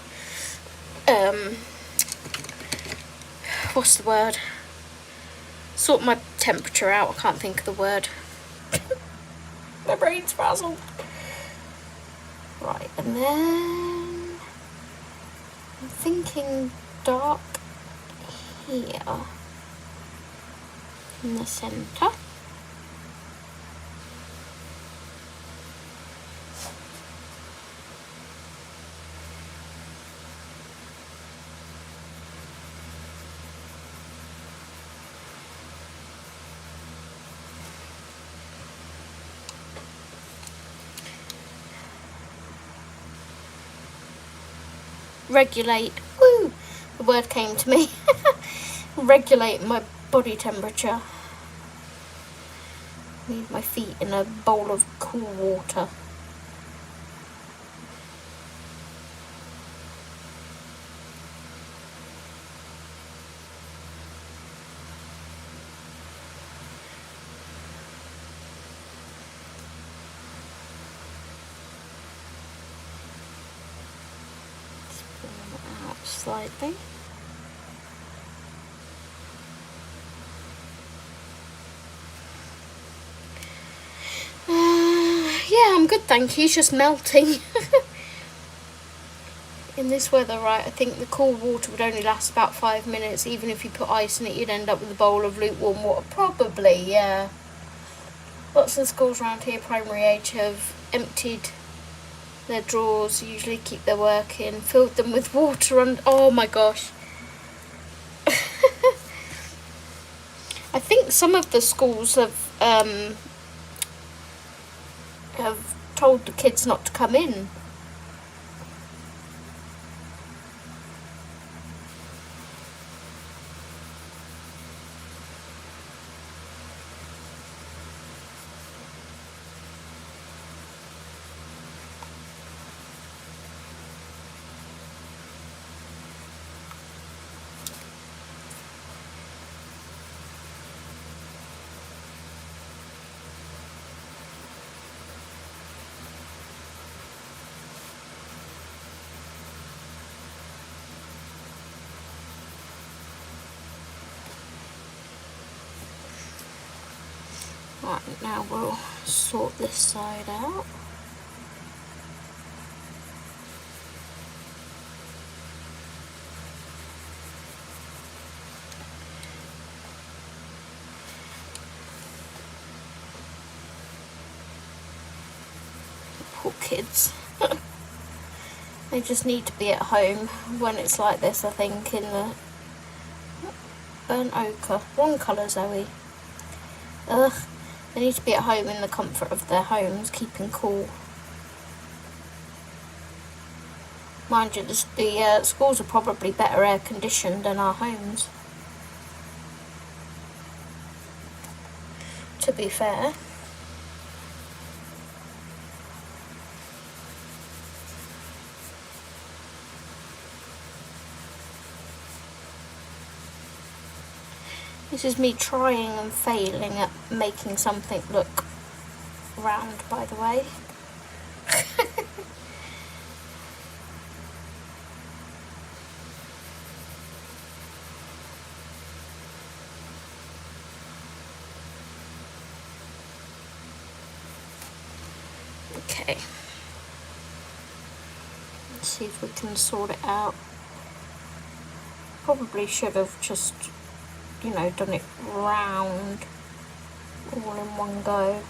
what's the word? Sort my temperature out. I can't think of the word. My brain's frazzled. Right, and then I'm thinking dark here. in the centre. Regulate, woo, the word came to me. Regulate my body temperature. Leave my feet in a bowl of cool water. Slightly. Yeah, I'm good, thank you. It's just melting. In this weather, right, I think the cool water would only last about 5 minutes. Even if you put ice in it, you'd end up with a bowl of lukewarm water. Probably, yeah. Lots of schools around here, primary age, have emptied their drawers, usually keep their work in, filled them with water, and oh my gosh. I think some of the schools have told the kids not to come in. Right, now we'll sort this side out. Poor kids. They just need to be at home when it's like this, I think, in the burnt ochre. Wrong colour, Zoe. Ugh. They need to be at home in the comfort of their homes, keeping cool. Mind you, the schools are probably better air conditioned than our homes, to be fair. This is me trying and failing at making something look round, by the way. Okay. Let's see if we can sort it out. Probably should have just, you know, done it round all in one go.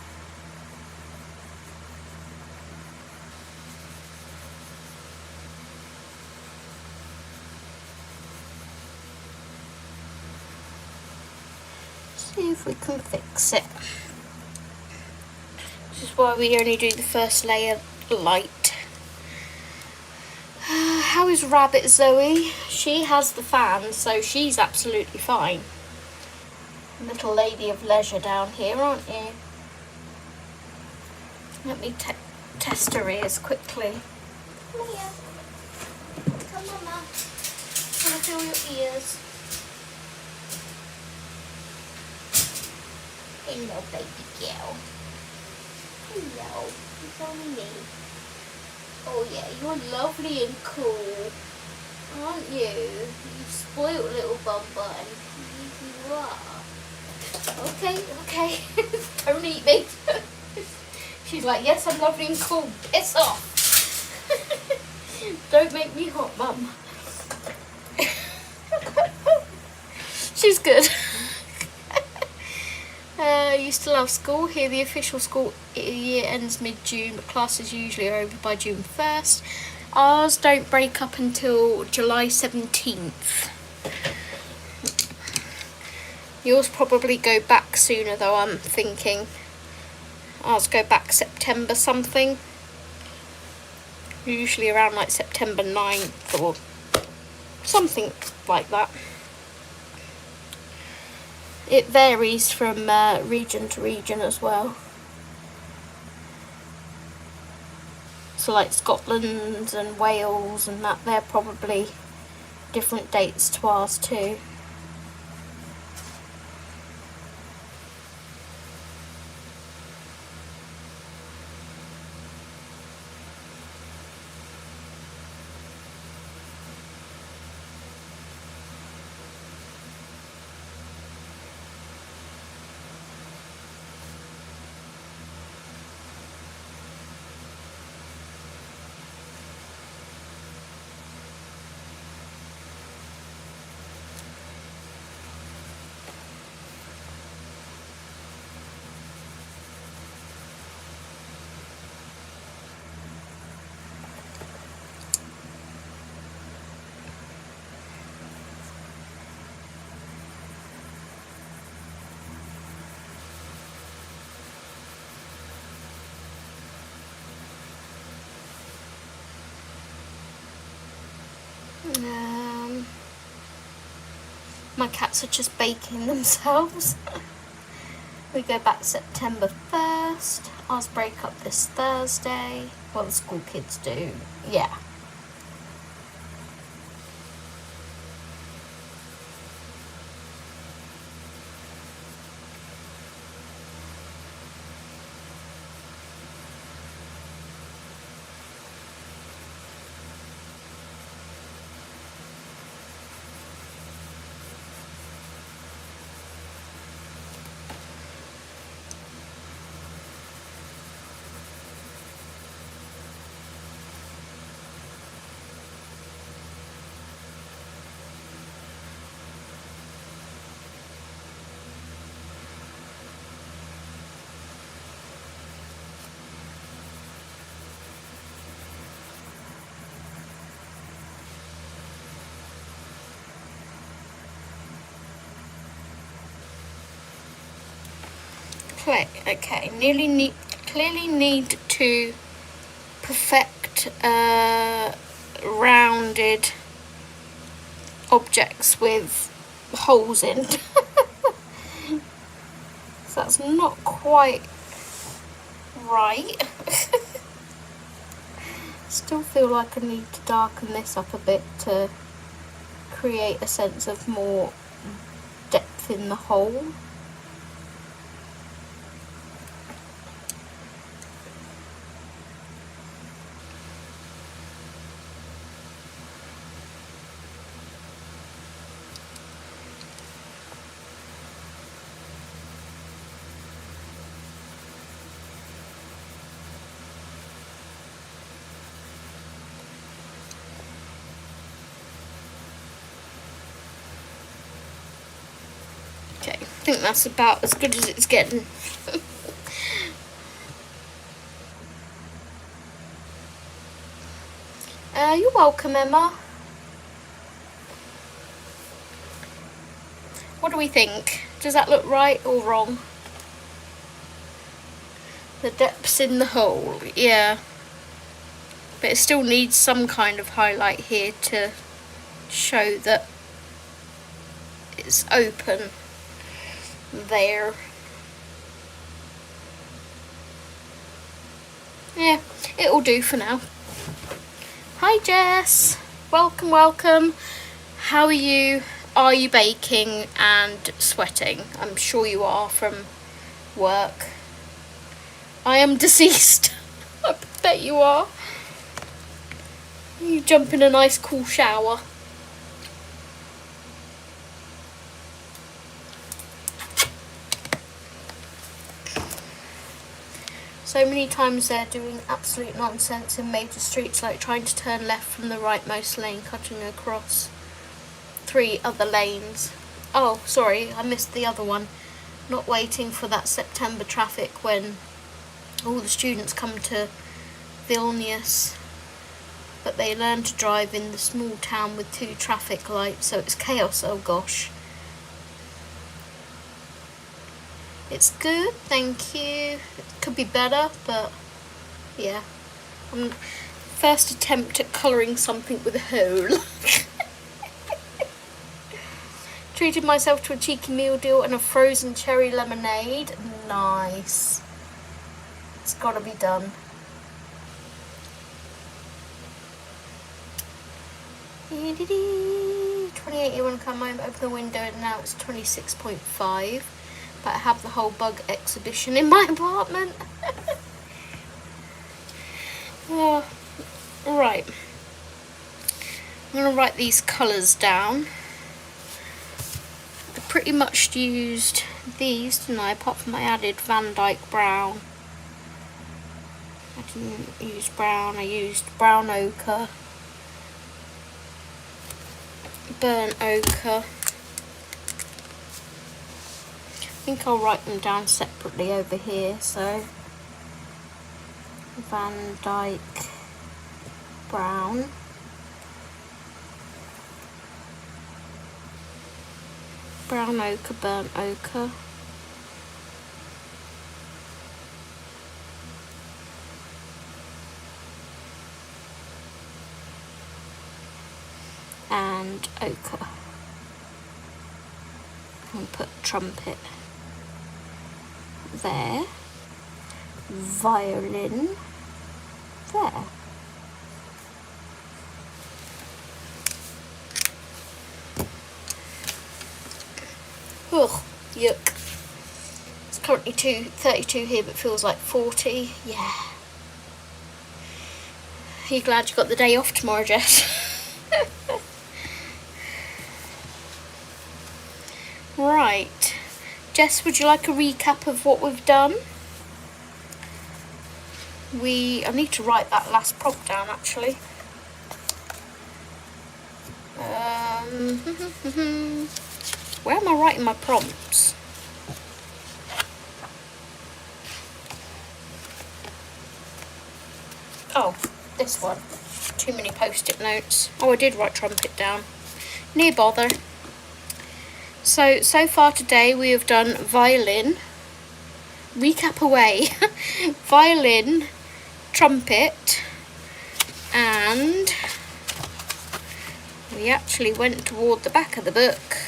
See if we can fix it. This is why we only do the first layer light. How is Rabbit, Zoe? She has the fan, so she's absolutely fine. Little lady of leisure down here, aren't you? Let me test her ears quickly. Come here. Come on, Mum. I want to feel your ears. Hello, baby girl. Hello. It's only me. Oh yeah, you're lovely and cool, aren't you? You spoiled little bum button. Yes, you are. Okay. Don't eat me. She's like, yes, I'm lovely and cool. Piss off. Don't make me hot, Mum. She's good. You still have school here. The official school year ends mid-June, but classes usually are over by June 1st. Ours don't break up until July 17th. Yours probably go back sooner though, I'm thinking. Ours go back September something. Usually around like September 9th or something like that. It varies from region to region as well. So like Scotland and Wales and that, they're probably different dates to ours too. My cats are just baking themselves. We go back September 1st. Ours break up this Thursday. Well, the school kids do. Yeah. Okay, clearly need to perfect rounded objects with holes in. So that's not quite right. Still feel like I need to darken this up a bit to create a sense of more depth in the hole. Okay, I think that's about as good as it's getting. You're welcome, Emma. What do we think? Does that look right or wrong? The depths in the hole, yeah. But it still needs some kind of highlight here to show that it's open there. Yeah, it'll do for now. Hi Jess, welcome, welcome. How are you? Are you baking and sweating? I'm sure you are from work. I am deceased. I bet you are. You jump in a nice cool shower. So many times they're doing absolute nonsense in major streets, like trying to turn left from the rightmost lane, cutting across 3 other lanes. Oh, sorry, I missed the other one. Not waiting for that September traffic when all the students come to Vilnius, but they learn to drive in the small town with 2 traffic lights, so it's chaos. Oh gosh. It's good, thank you. It could be better, but yeah. First attempt at colouring something with a hole. Treated myself to a cheeky meal deal and a frozen cherry lemonade. Nice. It's gotta be done. .28 when I come home, open the window, and now it's 26.5. But I have the whole bug exhibition in my apartment. Oh, right. I'm going to write these colours down. I pretty much used these, didn't I? Apart from I added Van Dyke Brown. I didn't use brown, I used brown ochre, burnt ochre. I think I'll write them down separately over here. So Van Dyke Brown, brown ochre, burnt ochre, and ochre, and put trumpet there, violin there. Ugh, yuck. It's currently 32 here, but feels like 40. Yeah. Are you glad you got the day off tomorrow, Jess? Right. Jess, would you like a recap of what we've done? I need to write that last prompt down, actually. Where am I writing my prompts? Oh, this one. Too many post-it notes. Oh, I did write trumpet down. Near bother. So far today we have done violin. Recap away. Violin, trumpet, and we actually went toward the back of the book.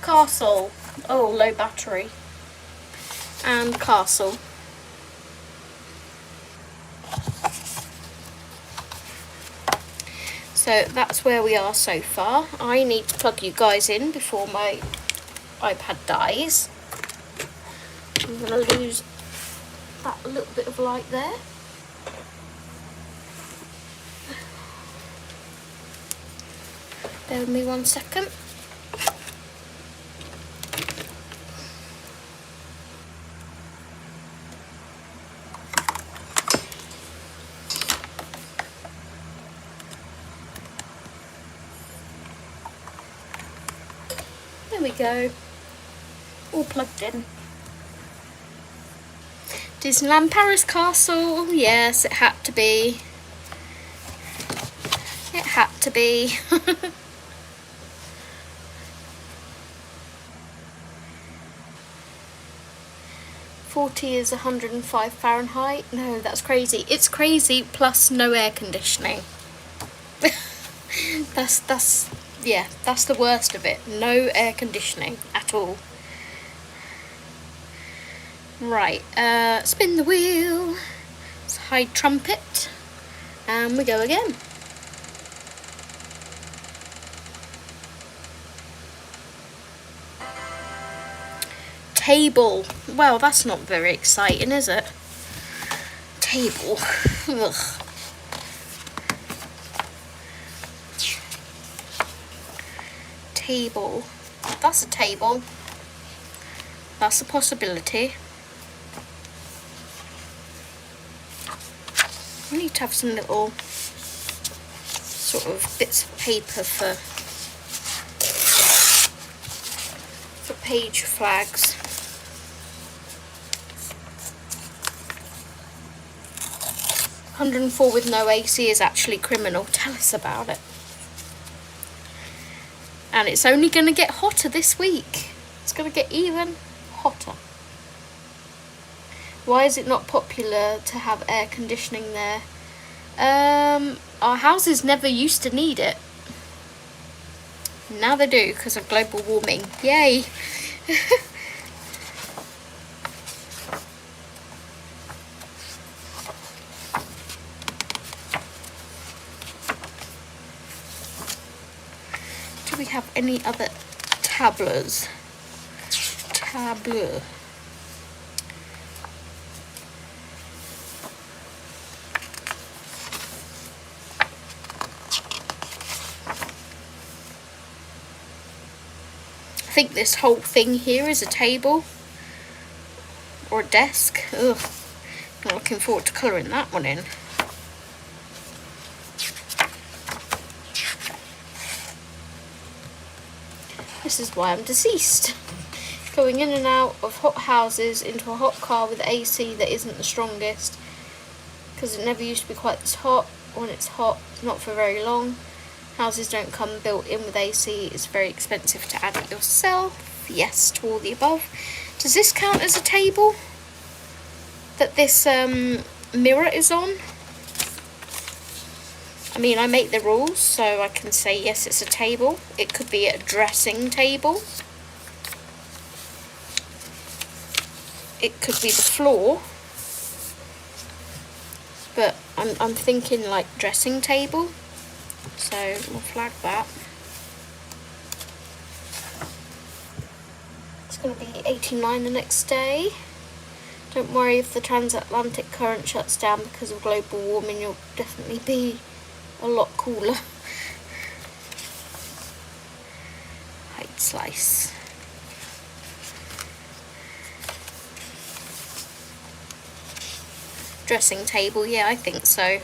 Castle. Oh, low battery. And castle. So that's where we are so far. I need to plug you guys in before my iPad dies. I'm going to lose that little bit of light there. Bear with me 1 second. There we go. All plugged in. Disneyland Paris Castle. Yes, it had to be. It had to be. .40 is 105 Fahrenheit. No, that's crazy. It's crazy plus no air conditioning. That's yeah, that's the worst of it. No air conditioning at all. Right, spin the wheel. Let's hide trumpet. And we go again. Table. Well, that's not very exciting, is it? Table. Ugh. Table. That's a table. That's a possibility. I need to have some little sort of bits of paper for page flags. "104 with no AC is actually criminal. Tell us about it." And it's only going to get hotter this week. It's going to get even hotter. Why is it not popular to have air conditioning there? Our houses never used to need it. Now they do because of global warming. Yay! Do we have any other tableaux? Tableau. I think this whole thing here is a table or a desk. Ugh, not looking forward to colouring that one in. This is why I'm deceased. Going in and out of hot houses into a hot car with AC that isn't the strongest, because it never used to be quite this hot. When it's hot, not for very long. Houses don't come built in with AC. It's very expensive to add it yourself. Yes to all the above. Does this count as a table that this mirror is on? I mean, I make the rules, so I can say yes, it's a table. It could be a dressing table. It could be the floor. But I'm thinking like dressing table. So we'll flag that. It's going to be 89 the next day. Don't worry if the transatlantic current shuts down because of global warming, you'll definitely be a lot cooler. Height slice. Dressing table, yeah, I think so.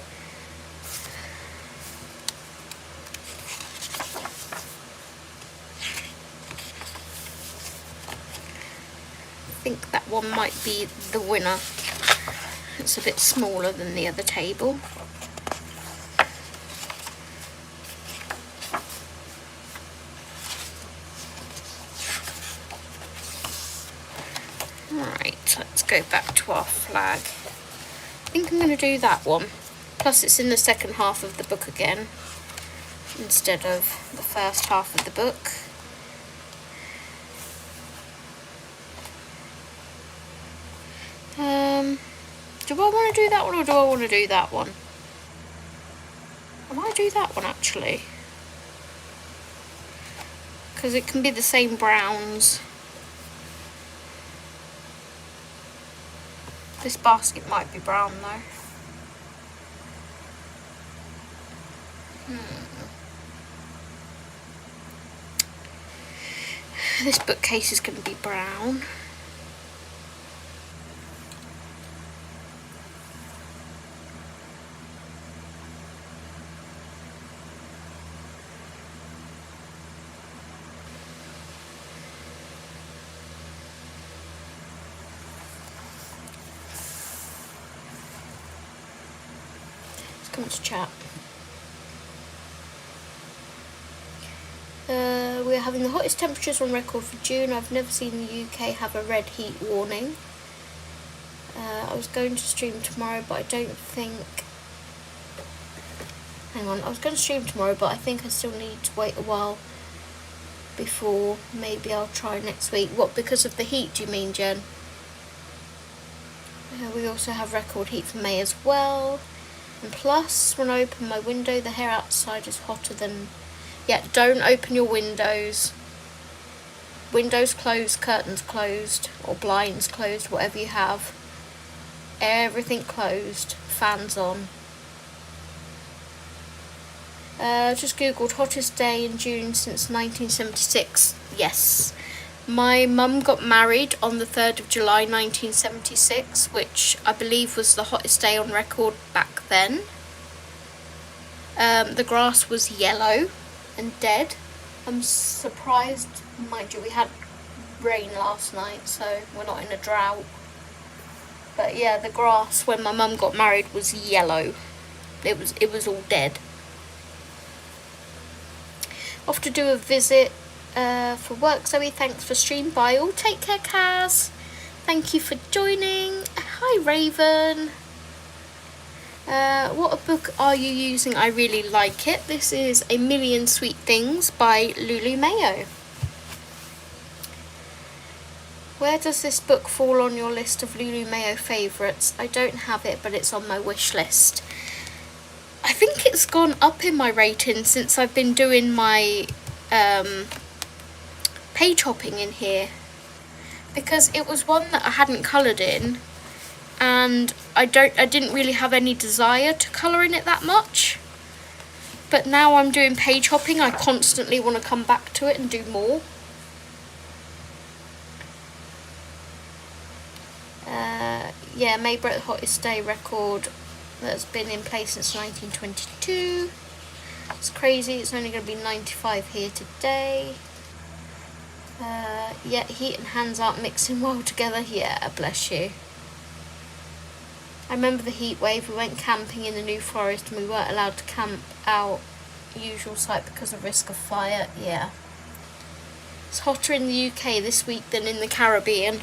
I think that one might be the winner. It's a bit smaller than the other table. Right, let's go back to our flag. I think I'm going to do that one. Plus it's in the second half of the book again, instead of the first half of the book. Do I want to do that one or do I want to do that one? I might do that one actually, because it can be the same browns. This basket might be brown though. This bookcase is going to be brown. Come to chat. We're having the hottest temperatures on record for June. I've never seen the UK have a red heat warning. I was going to stream tomorrow, but I don't think... Hang on, I was going to stream tomorrow, but I think I still need to wait a while before. Maybe I'll try next week. What, because of the heat, do you mean, Jen? We also have record heat for May as well. And plus, when I open my window, the hair outside is hotter than... Yeah, don't open your windows. Windows closed, curtains closed, or blinds closed, whatever you have. Everything closed, fans on. Just googled hottest day in June since 1976. Yes. My mum got married on the 3rd of July 1976, which I believe was the hottest day on record back then. The grass was yellow and dead. I'm surprised, mind you, we had rain last night, so we're not in a drought. But yeah, the grass when my mum got married was yellow. It was all dead. Off to do a visit for work, Zoe. Thanks for stream. Bye all. Take care, Kaz. Thank you for joining. Hi, Raven. What book are you using? I really like it. This is A Million Sweet Things by Lulu Mayo. Where does this book fall on your list of Lulu Mayo favourites? I don't have it, but it's on my wish list. I think it's gone up in my rating since I've been doing my page hopping in here, because it was one that I hadn't coloured in, and I didn't really have any desire to colour in it that much. But now I'm doing page hopping, I constantly want to come back to it and do more. Yeah, May broke the hottest day record that's been in place since 1922. It's crazy, it's only going to be 95 here today. Yeah, heat and hands aren't mixing well together. Yeah, bless you. I remember the heat wave. We went camping in the New Forest and we weren't allowed to camp our usual site because of risk of fire. Yeah. It's hotter in the UK this week than in the Caribbean.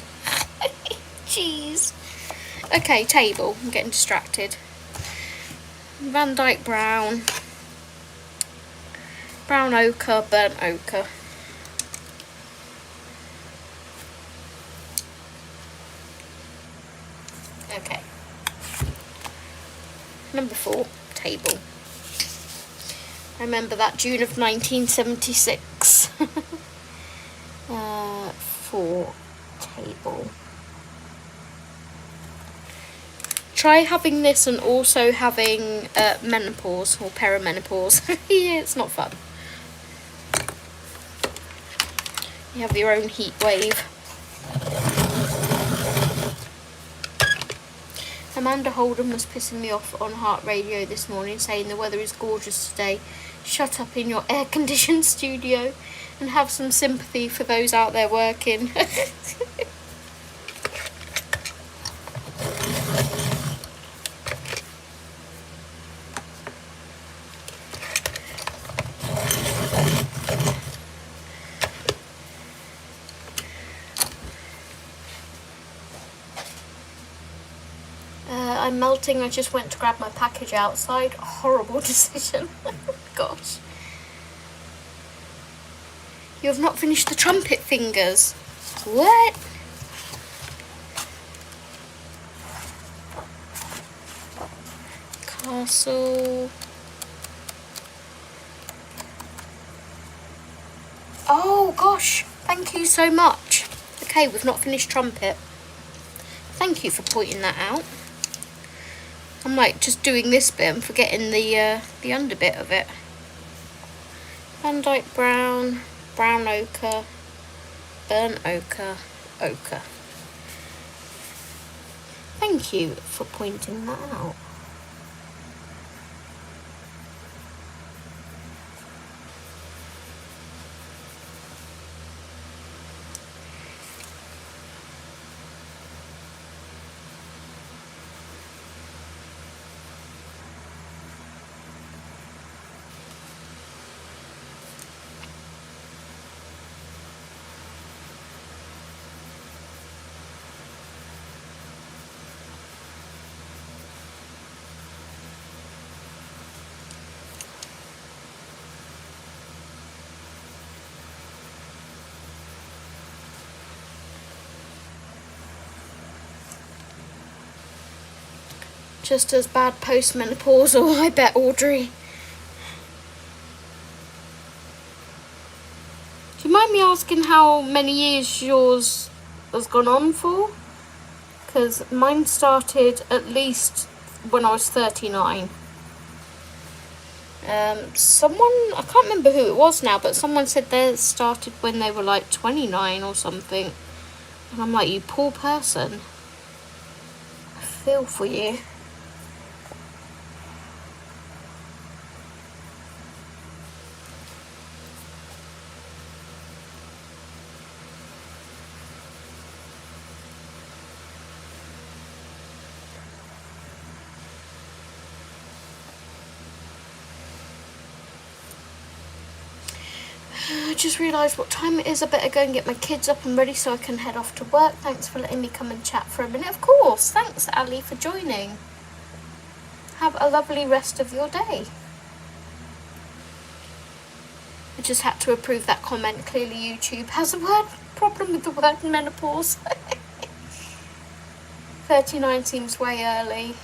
Jeez. Okay, table. I'm getting distracted. Van Dyke Brown. Brown ochre, burnt ochre. Okay. Number 4, table. I remember that June of 1976. 4, table. Try having this and also having menopause or perimenopause. Yeah, it's not fun. You have your own heat wave. Amanda Holden was pissing me off on Heart Radio this morning, saying the weather is gorgeous today. Shut up in your air-conditioned studio and have some sympathy for those out there working. I'm melting. I just went to grab my package outside. Horrible decision. Gosh. You have not finished the trumpet fingers. What? Castle. Oh gosh. Thank you so much. Okay, we've not finished trumpet. Thank you for pointing that out. I'm like just doing this bit and forgetting the under bit of it. Van Dyke Brown, brown ochre, burnt ochre, ochre. Thank you for pointing that out. Just as bad postmenopausal, I bet, Audrey. Do you mind me asking how many years yours has gone on for? Because mine started at least when I was 39. Someone, I can't remember who it was now, but someone said theirs started when they were like 29 or something. And I'm like, you poor person. I feel for you. I just realised what time it is. I better go and get my kids up and ready so I can head off to work. Thanks for letting me come and chat for a minute. Of course. Thanks, Ali, for joining. Have a lovely rest of your day. I just had to approve that comment. Clearly YouTube has a word problem with the word menopause. 39 seems way early.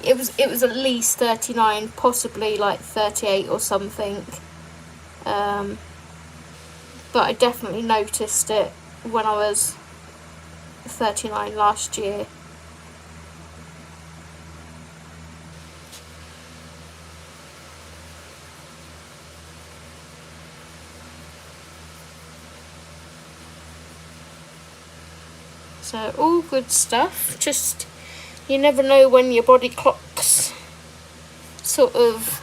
It was at least 39, possibly like 38 or something. But I definitely noticed it when I was 39 last year. So all good stuff. Just, you never know when your body clock's sort of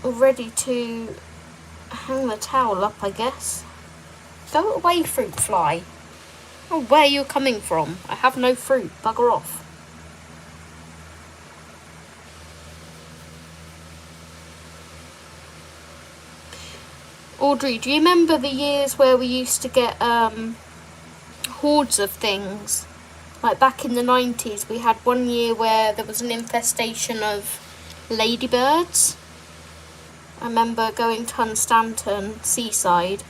ready to hang the towel up, I guess. Go away, fruit fly. Oh, where are you coming from? I have no fruit. Bugger off. Audrey, do you remember the years where we used to get hordes of things? Like back in the 90s, we had one year where there was an infestation of ladybirds. I remember going to Hunstanton seaside,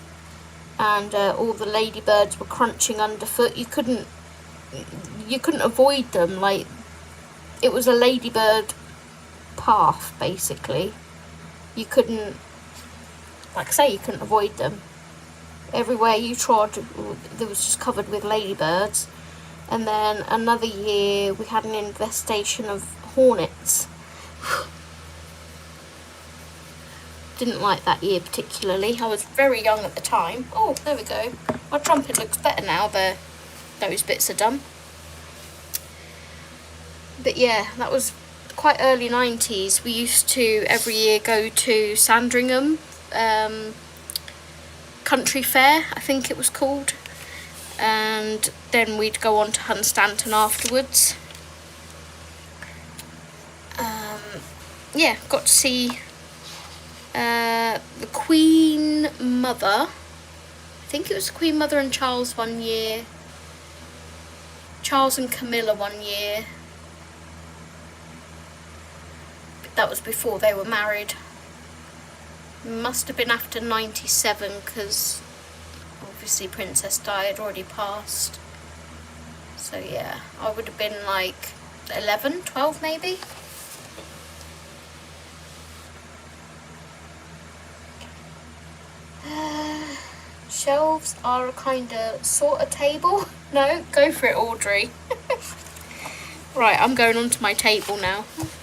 and all the ladybirds were crunching underfoot. You couldn't avoid them. Like, it was a ladybird path, basically. You couldn't, like I say, you couldn't avoid them. Everywhere you trod, there was just covered with ladybirds. And then another year, we had an infestation of hornets. Didn't like that year particularly. I was very young at the time. Oh, there we go. My trumpet looks better now. Those bits are done. But yeah, that was quite early 90s. We used to every year go to Sandringham Country Fair, I think it was called. And then we'd go on to Hunstanton afterwards. Yeah, got to see the Queen Mother. I think it was Queen Mother and Charles one year. Charles and Camilla one year. But that was before they were married. Must have been after 97, because obviously Princess Di had already passed. So yeah, I would have been like 11, 12 maybe. Shelves are a kind of sort of table. No, go for it, Audrey. Right, I'm going on to my table now.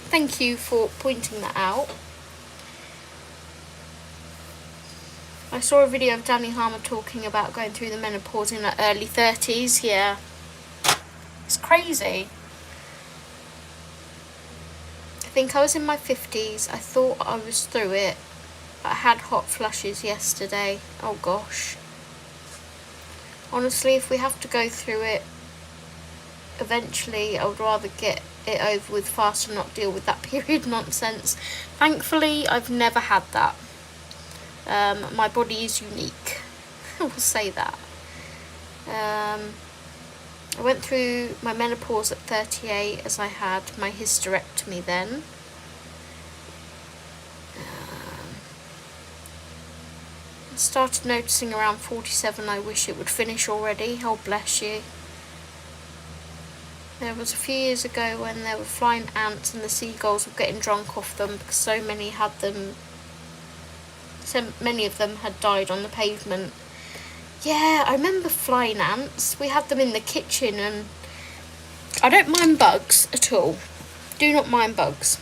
Thank you for pointing that out. I saw a video of Danny Harmer talking about going through the menopause in the early 30s. Yeah, it's crazy. I think I was in my 50s. I thought I was through it. I had hot flushes yesterday. Oh gosh. Honestly, if we have to go through it eventually, I would rather get it over with fast and not deal with that period nonsense. Thankfully, I've never had that. My body is unique. I will say that. I went through my menopause at 38 as I had my hysterectomy then. Started noticing around 47 I wish it would finish already. Oh, bless you. There was a few years ago when there were flying ants and the seagulls were getting drunk off them because so many of them had died on the pavement. Yeah, I remember flying ants. We had them in the kitchen, and I don't mind bugs at all. Do not mind bugs.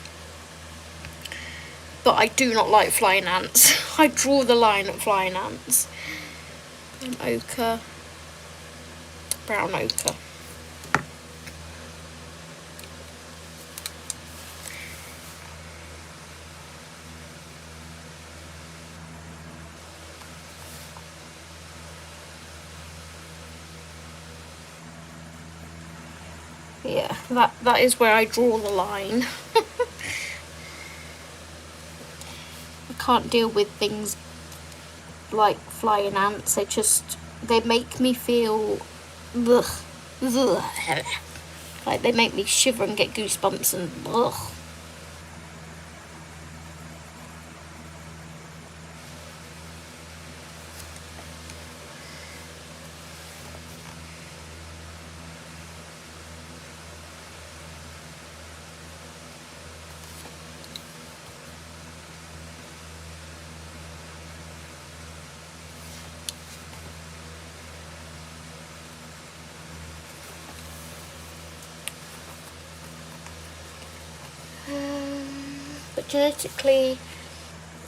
But I do not like flying ants. I draw the line at flying ants. Ochre. Brown ochre. Yeah, that is where I draw the line. I can't deal with things like flying ants. They make me feel ugh, ugh. Like they make me shiver and get goosebumps and ugh. But genetically,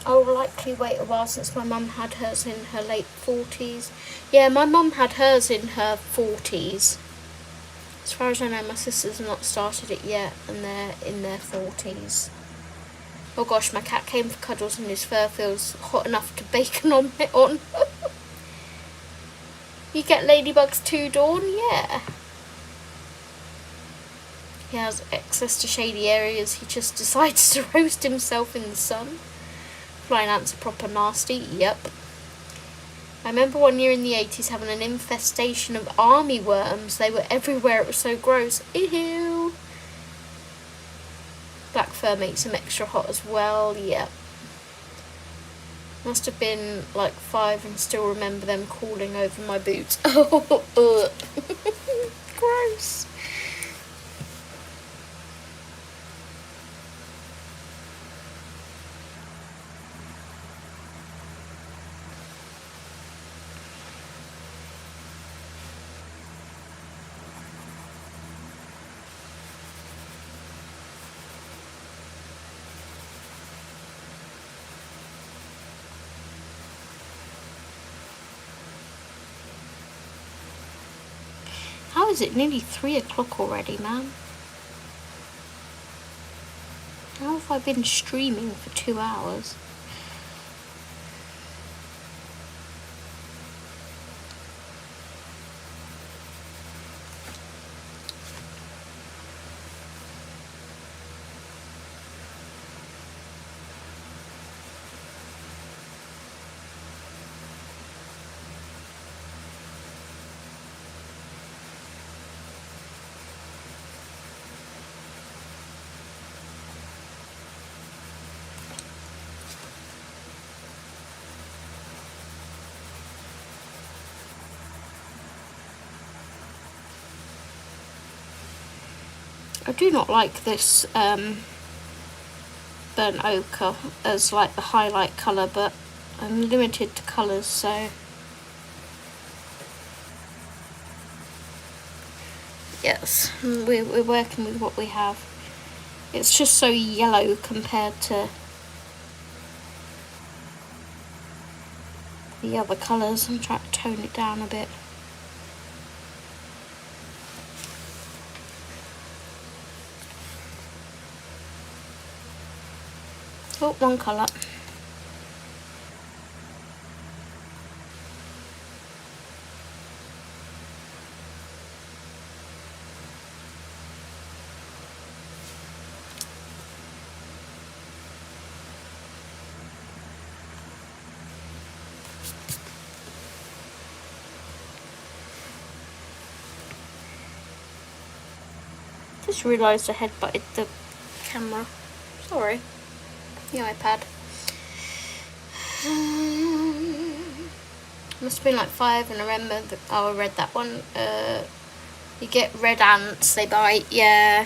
I will likely wait a while since my mum had hers in her late 40s. Yeah, my mum had hers in her 40s. As far as I know, my sisters have not started it yet, and they're in their 40s. Oh gosh, my cat came for cuddles and his fur feels hot enough to bake an omelette on. You get ladybugs too, Dawn? Yeah. He has access to shady areas. He just decides to roast himself in the sun. Flying ants are proper nasty. Yep. I remember one year in the 80s having an infestation of army worms. They were everywhere. It was so gross. Ew. Black fur makes him extra hot as well. Yep. Must have been like 5 and still remember them crawling over my boots. Oh, gross. How is it nearly 3 o'clock already, man? How have I been streaming for 2 hours? I do not like this burnt ochre as like the highlight colour, but I'm limited to colours, so yes, we're working with what we have. It's just so yellow compared to the other colours. I'm trying to tone it down a bit. Oh, one colour. Just realised I headbutted the camera. Sorry. The iPad. Must have been like 5, and I remember that I read that one. You get red ants, they bite, yeah.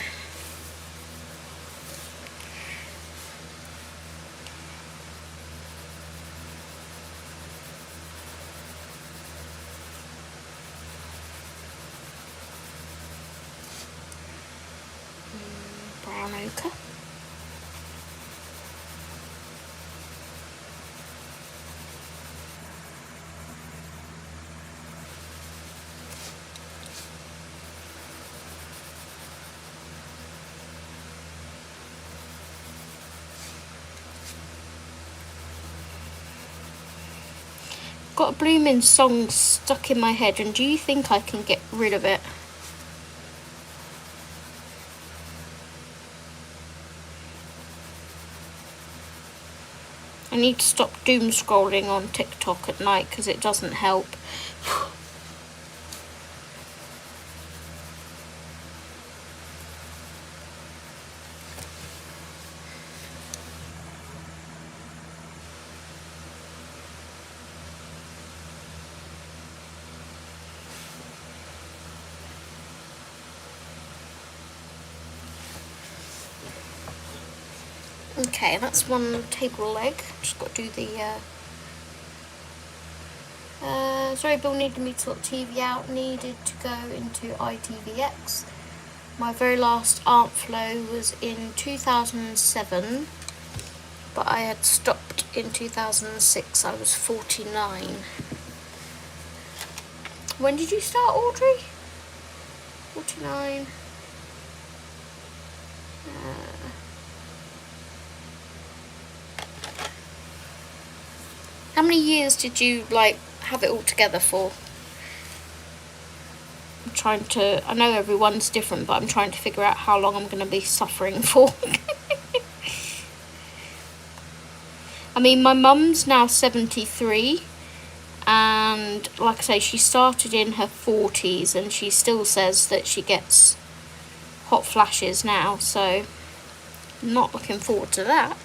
Brown ochre. Got a blooming song stuck in my head, and do you think I can get rid of it? I need to stop doom scrolling on TikTok at night because it doesn't help. Okay, that's one table leg. Just got to do the sorry, Bill needed me to sort TV out, needed to go into ITVX. My very last art flow was in 2007, but I had stopped in 2006. I was 49. When did you start, Audrey? 49. How many years did you like have it all together for? I'm trying to, I know everyone's different, but I'm trying to figure out how long I'm going to be suffering for. I mean, my mum's now 73, and like I say, she started in her 40s, and she still says that she gets hot flashes now, so I'm not looking forward to that.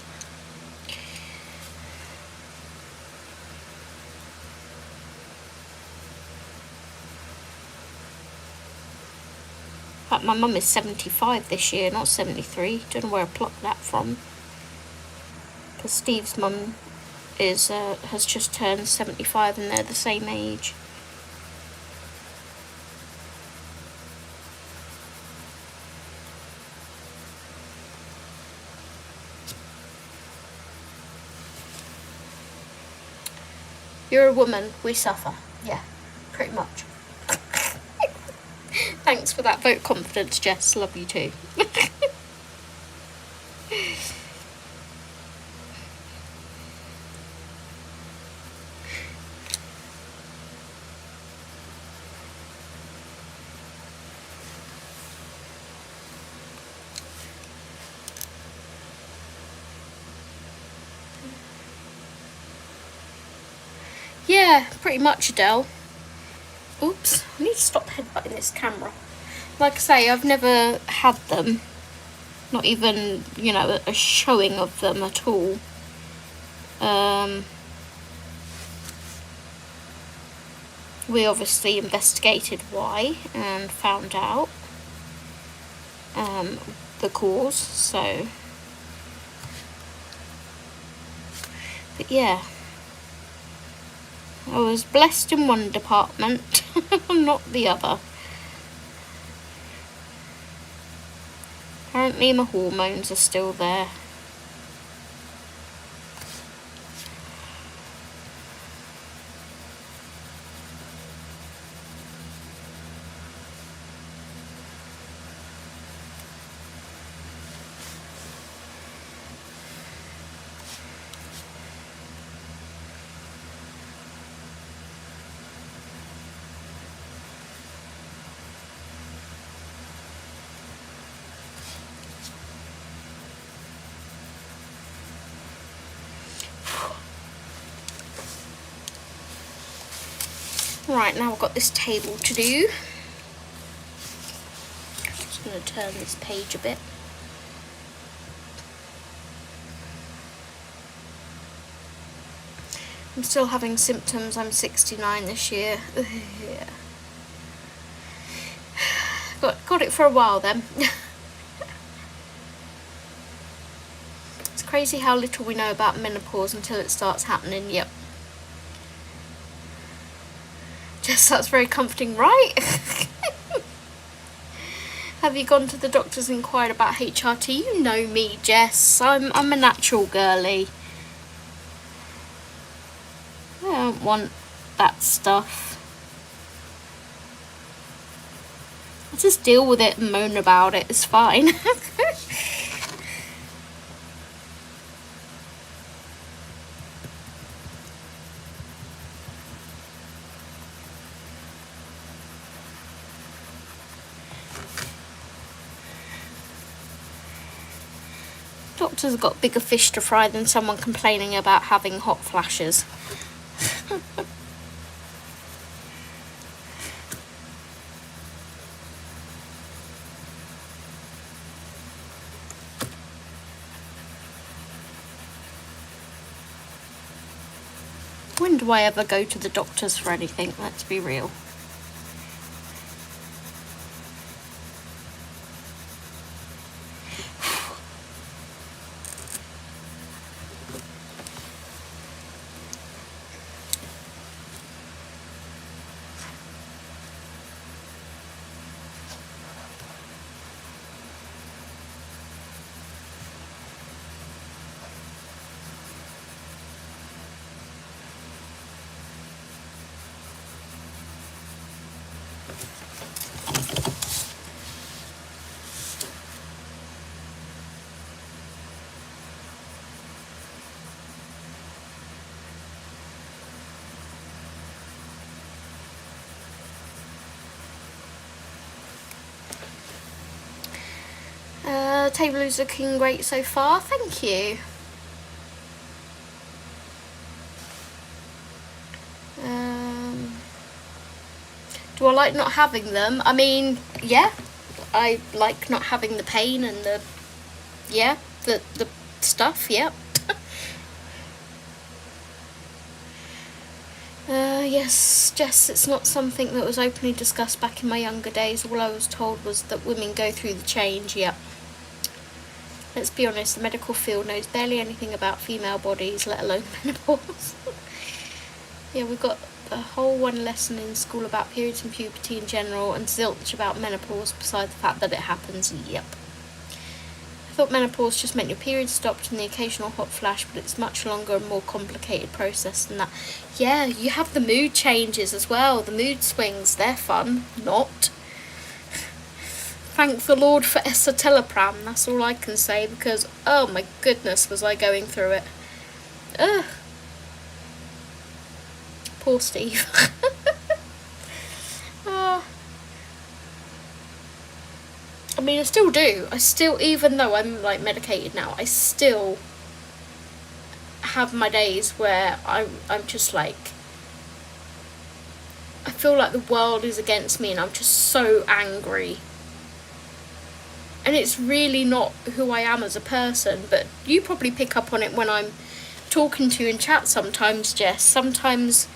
In fact, my mum is 75 this year, not 73. Don't know where I plucked that from. Because Steve's mum is has just turned 75, and they're the same age. You're a woman, we suffer. Yeah, pretty much. Thanks for that vote of confidence, Jess. Love you too. Yeah, pretty much, Adele. Oops, I need to stop headbutting this camera. Like I say, I've never had them. Not even, you know, a showing of them at all. We obviously investigated why and found out the cause, so. But yeah. I was blessed in one department, not the other. Apparently my hormones are still there. Right, now I've got this table to do. Just going to turn this page a bit. I'm still having symptoms. I'm 69 this year. Yeah. Got it for a while then. It's crazy how little we know about menopause until it starts happening. Yep. Jess, that's very comforting, right? Have you gone to the doctors and inquired about HRT? You know me, Jess. I'm a natural girly. I don't want that stuff. I just deal with it and moan about it. It's fine. Doctors have got bigger fish to fry than someone complaining about having hot flashes. When do I ever go to the doctors for anything? Let's be real. Table is looking great so far, thank you. Do I like not having them? I mean, yeah, I like not having the pain and the stuff, yeah. Yes, Jess, it's not something that was openly discussed back in my younger days. All I was told was that women go through the change, yeah. Let's be honest, the medical field knows barely anything about female bodies, let alone menopause. Yeah, we've got a whole one lesson in school about periods and puberty in general, and zilch about menopause, besides the fact that it happens, yep. I thought menopause just meant your period stopped and the occasional hot flash, but it's much longer and more complicated process than that. Yeah, you have the mood changes as well, the mood swings, they're fun, not. Thank the Lord for escitalopram, that's all I can say, because, oh my goodness, was I going through it. Ugh. Poor Steve. I mean, I still do. I still, even though I'm, like, medicated now, I still have my days where I'm just, like, I feel like the world is against me and I'm just so angry. And it's really not who I am as a person, but you probably pick up on it when I'm talking to you in chat sometimes, Jess. Sometimes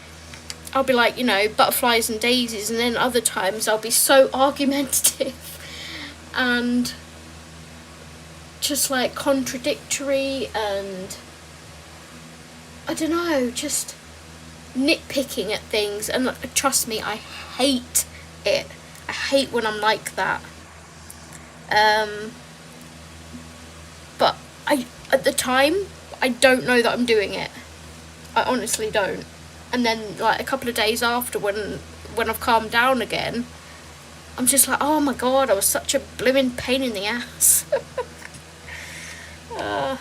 I'll be like, you know, butterflies and daisies, and then other times I'll be so argumentative and just like contradictory and I don't know, just nitpicking at things. And trust me, I hate it. I hate when I'm like that. But at the time, I don't know that I'm doing it. I honestly don't. And then, like, a couple of days after, when I've calmed down again, I'm just like, oh my god, I was such a blooming pain in the ass. I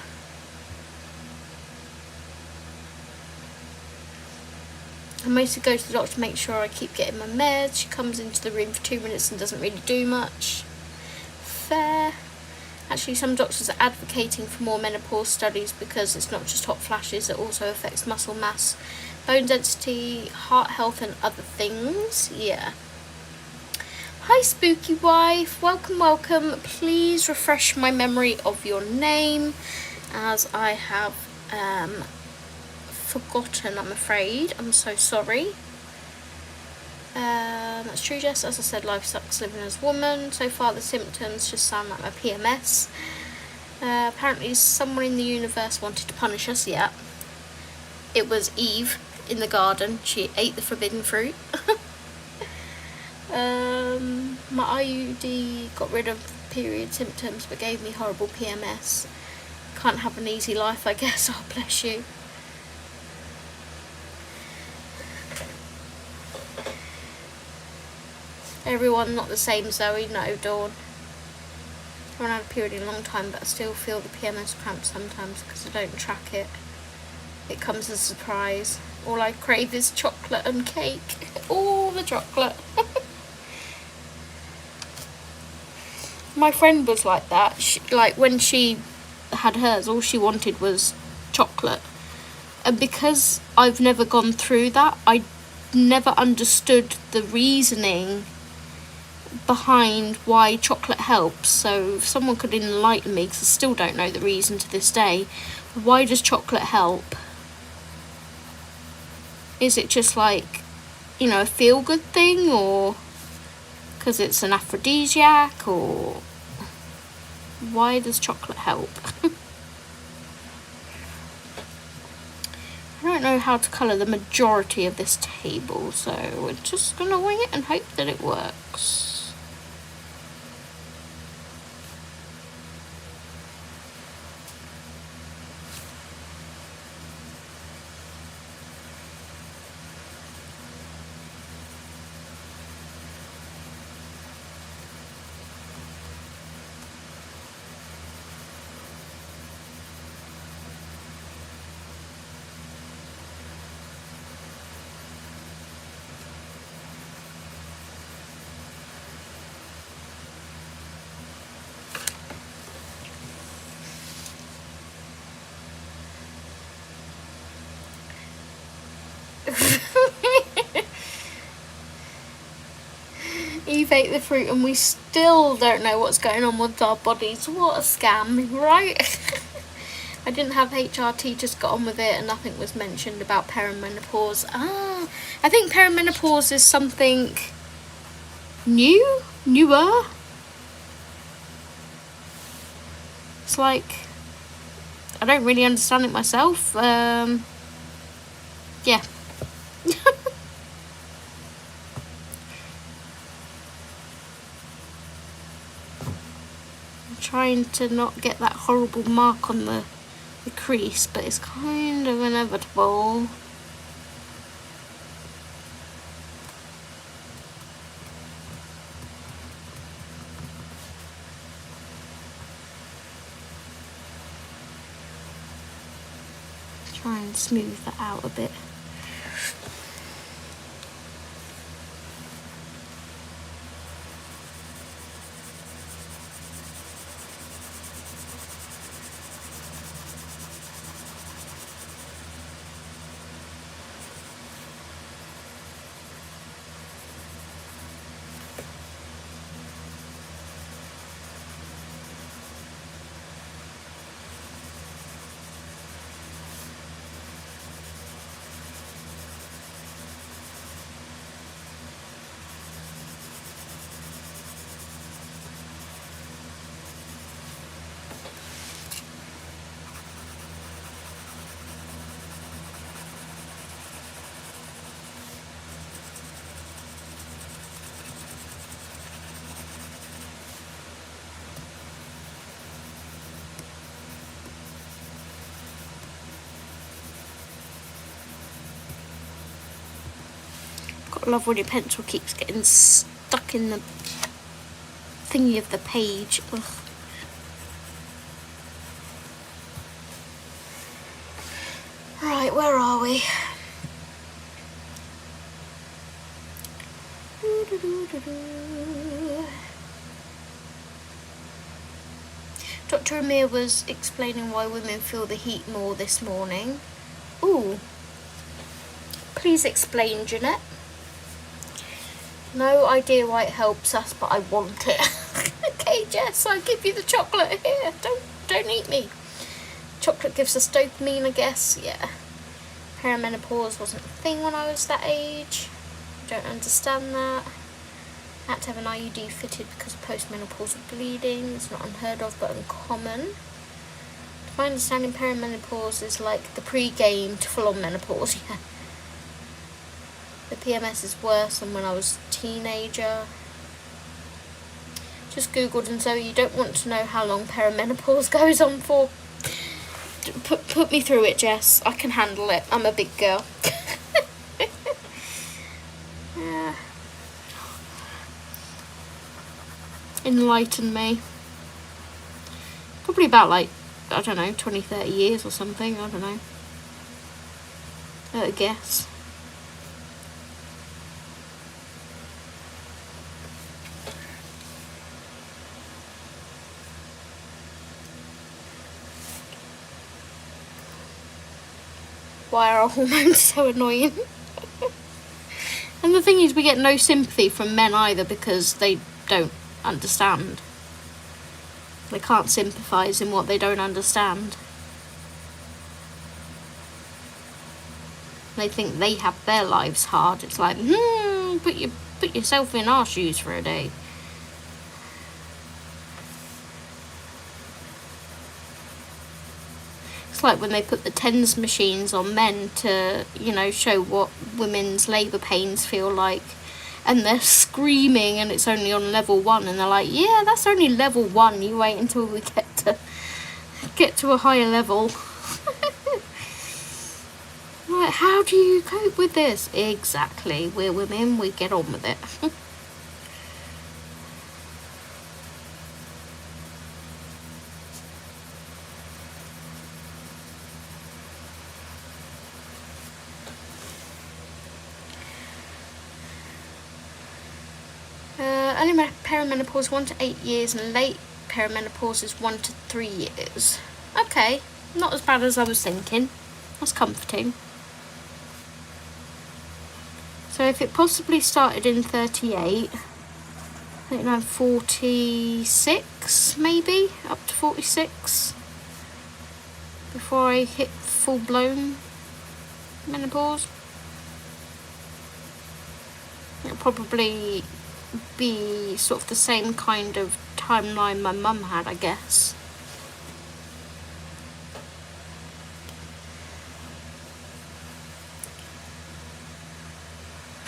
mostly go to the doctor to make sure I keep getting my meds. She comes into the room for 2 minutes and doesn't really do much. Fair. Actually, some doctors are advocating for more menopause studies because it's not just hot flashes, it also affects muscle mass, bone density, heart health and other things. Yeah. Hi spooky wife, welcome, welcome. Please refresh my memory of your name, as I have forgotten, I'm afraid. I'm so sorry. That's true, Jess. As I said, life sucks living as a woman. So far the symptoms just sound like my PMS. Apparently someone in the universe wanted to punish us. Yeah, it was Eve in the garden. She ate the forbidden fruit. My IUD got rid of period symptoms but gave me horrible PMS. Can't have an easy life, I guess. Oh, bless you. Everyone not the same, Zoe. No, Dawn. I haven't had a period in a long time, but I still feel the PMS cramps sometimes because I don't track it. It comes as a surprise. All I crave is chocolate and cake. All the chocolate. My friend was like that. Like when she had hers, all she wanted was chocolate. And because I've never gone through that, I never understood the reasoning behind why chocolate helps. So if someone could enlighten me, because I still don't know the reason to this day, why does chocolate help? Is it just like, you know, a feel-good thing, or because it's an aphrodisiac, or why does chocolate help? I don't know how to colour the majority of this table, so we're just going to wing it and hope that it works. Eve ate the fruit and we still don't know what's going on with our bodies. What a scam, right? I didn't have HRT, just got on with it, and nothing was mentioned about perimenopause. I think perimenopause is something newer. It's like, I don't really understand it myself. Yeah. I'm trying to not get that horrible mark on the crease, but it's kind of inevitable. Try and smooth that out a bit. I love when your pencil keeps getting stuck in the thingy of the page. Ugh. Right, where are we? Dr. Amir was explaining why women feel the heat more this morning. Ooh. Please explain, Jeanette. No idea why it helps us, but I want it. Okay, Jess, I'll give you the chocolate here. Don't eat me. Chocolate gives us dopamine, I guess. Yeah. Perimenopause wasn't a thing when I was that age. Don't understand that. I had to have an IUD fitted because of postmenopausal bleeding. It's not unheard of, but uncommon. To my understanding, perimenopause is like the pre-game to full-on menopause. Yeah. The PMS is worse than when I was a teenager. Just googled, and so you don't want to know how long perimenopause goes on for. Put me through it, Jess. I can handle it. I'm a big girl. Yeah. Enlighten me. Probably about, like, I don't know, 20-30 years or something. I don't know. I guess. why are our hormones so annoying. And the thing is, we get no sympathy from men either, because they don't understand. They can't sympathise in what they don't understand. They think they have their lives hard. It's like, put yourself in our shoes for a day. It's like when they put the TENS machines on men to, show what women's labour pains feel like. And they're screaming and it's only on level 1. And they're like, yeah, that's only level 1. You wait until we get to a higher level. Like, how do you cope with this? Exactly. We're women. We get on with it. Early perimenopause 1 to 8 years, and late perimenopause is 1 to 3 years. Okay, not as bad as I was thinking. That's comforting. So if it possibly started in 38, I think I'm 46, maybe up to 46, before I hit full-blown menopause. It'll probably be sort of the same kind of timeline my mum had, I guess.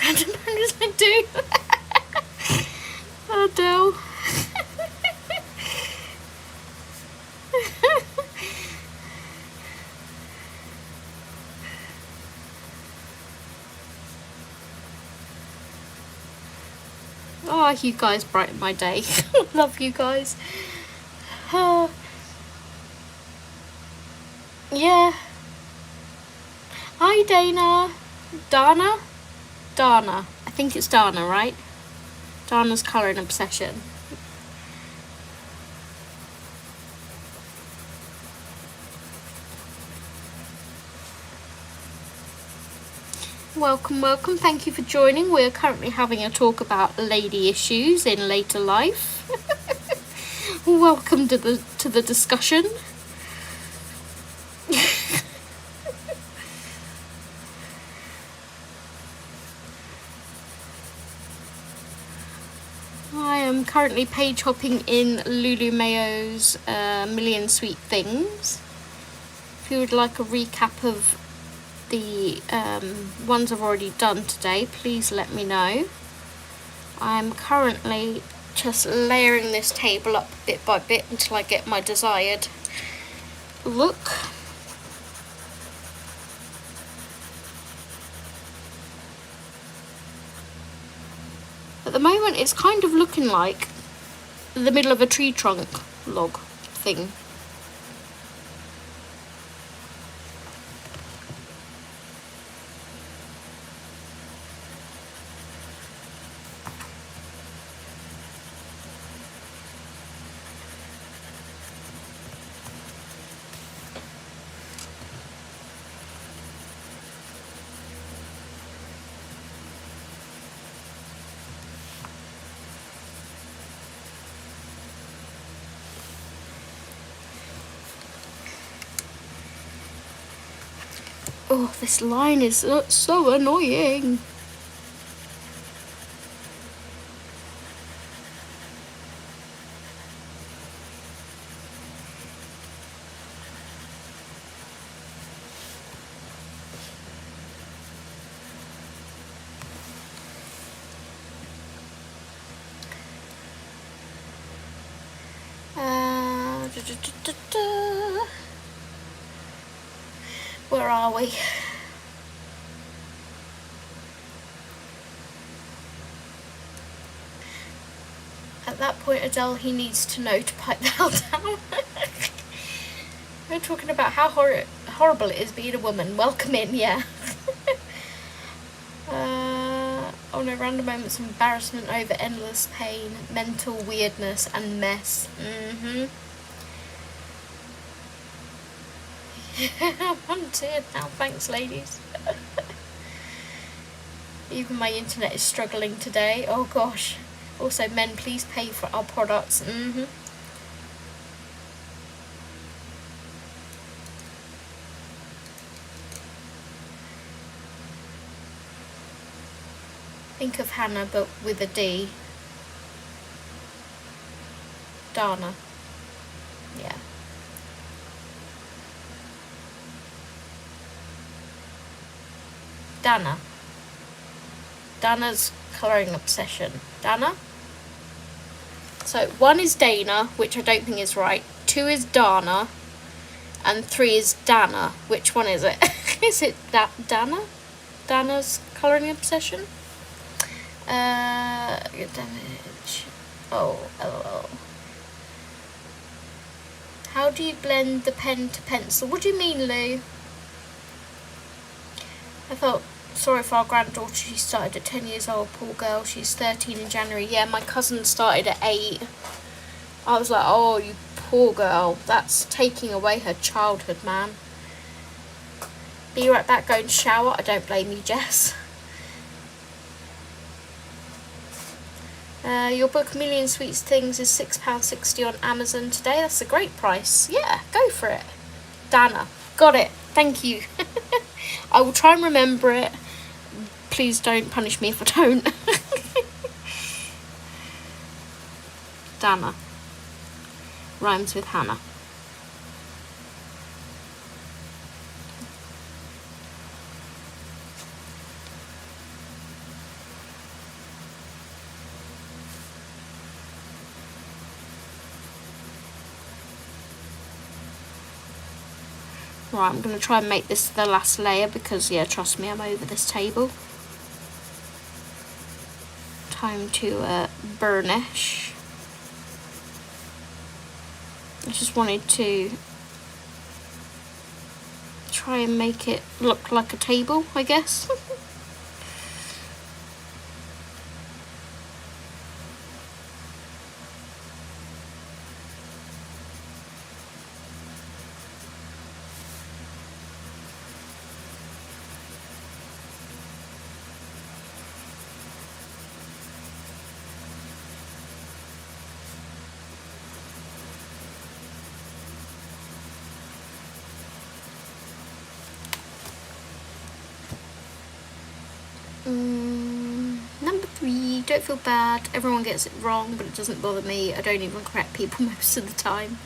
Random bonus I do. Oh, Dell. Oh, you guys brighten my day. Love you guys. Yeah. Hi, Dana. Dana? Dana. I think it's Dana, right? Dana's colouring obsession. Welcome, welcome. Thank you for joining. We're currently having a talk about lady issues in later life. Welcome to the discussion. I am currently page hopping in Lulu Mayo's Million Sweet Things. If you would like a recap of the ones I've already done today, please let me know. I'm currently just layering this table up bit by bit until I get my desired look. At the moment it's kind of looking like the middle of a tree trunk log thing. Oh, this line is so annoying. Where are we? At that point, Adele, he needs to know to pipe the hell down. We're talking about how horrible it is being a woman. Welcome in, yeah. Oh no, random moments of embarrassment over endless pain, mental weirdness and mess. I'm teared now, thanks ladies. Even my internet is struggling today, oh gosh. Also, men, please pay for our products. Think of Hannah, but with a D. Dana. Yeah. Dana. Dana's colouring obsession. Dana? So 1 is Dana, which I don't think is right. 2 is Dana. And 3 is Dana. Which one is it? Is it Dana? Dana's colouring obsession? Damage. Oh, LOL. How do you blend the pen to pencil? What do you mean, Lou? I felt sorry for our granddaughter. She started at 10 years old. Poor girl. She's 13 in January. Yeah, my cousin started at 8. I was like, oh, you poor girl. That's taking away her childhood, man. Be right back. Go and shower. I don't blame you, Jess. Your book Million Sweets Things is £6.60 on Amazon today. That's a great price. Yeah, go for it. Dana. Got it. Thank you. I will try and remember it. Please don't punish me if I don't. Dana. Rhymes with Hannah. Right, I'm going to try and make this the last layer because, yeah, trust me, I'm over this table. Time to burnish. I just wanted to try and make it look like a table, I guess. Number 3, don't feel bad. Everyone gets it wrong, but it doesn't bother me. I don't even correct people most of the time.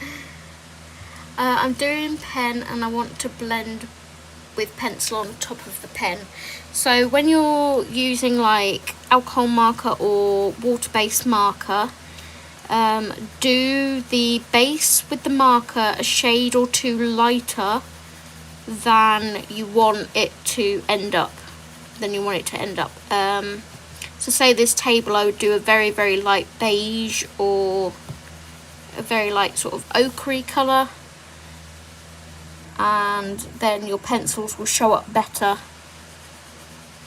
I'm doing pen and I want to blend with pencil on top of the pen. So when you're using like alcohol marker or water-based marker, do the base with the marker a shade or 2 lighter than you want it to end up. So say this table, I would do a very, very light beige or a very light sort of ochre colour, and then your pencils will show up better.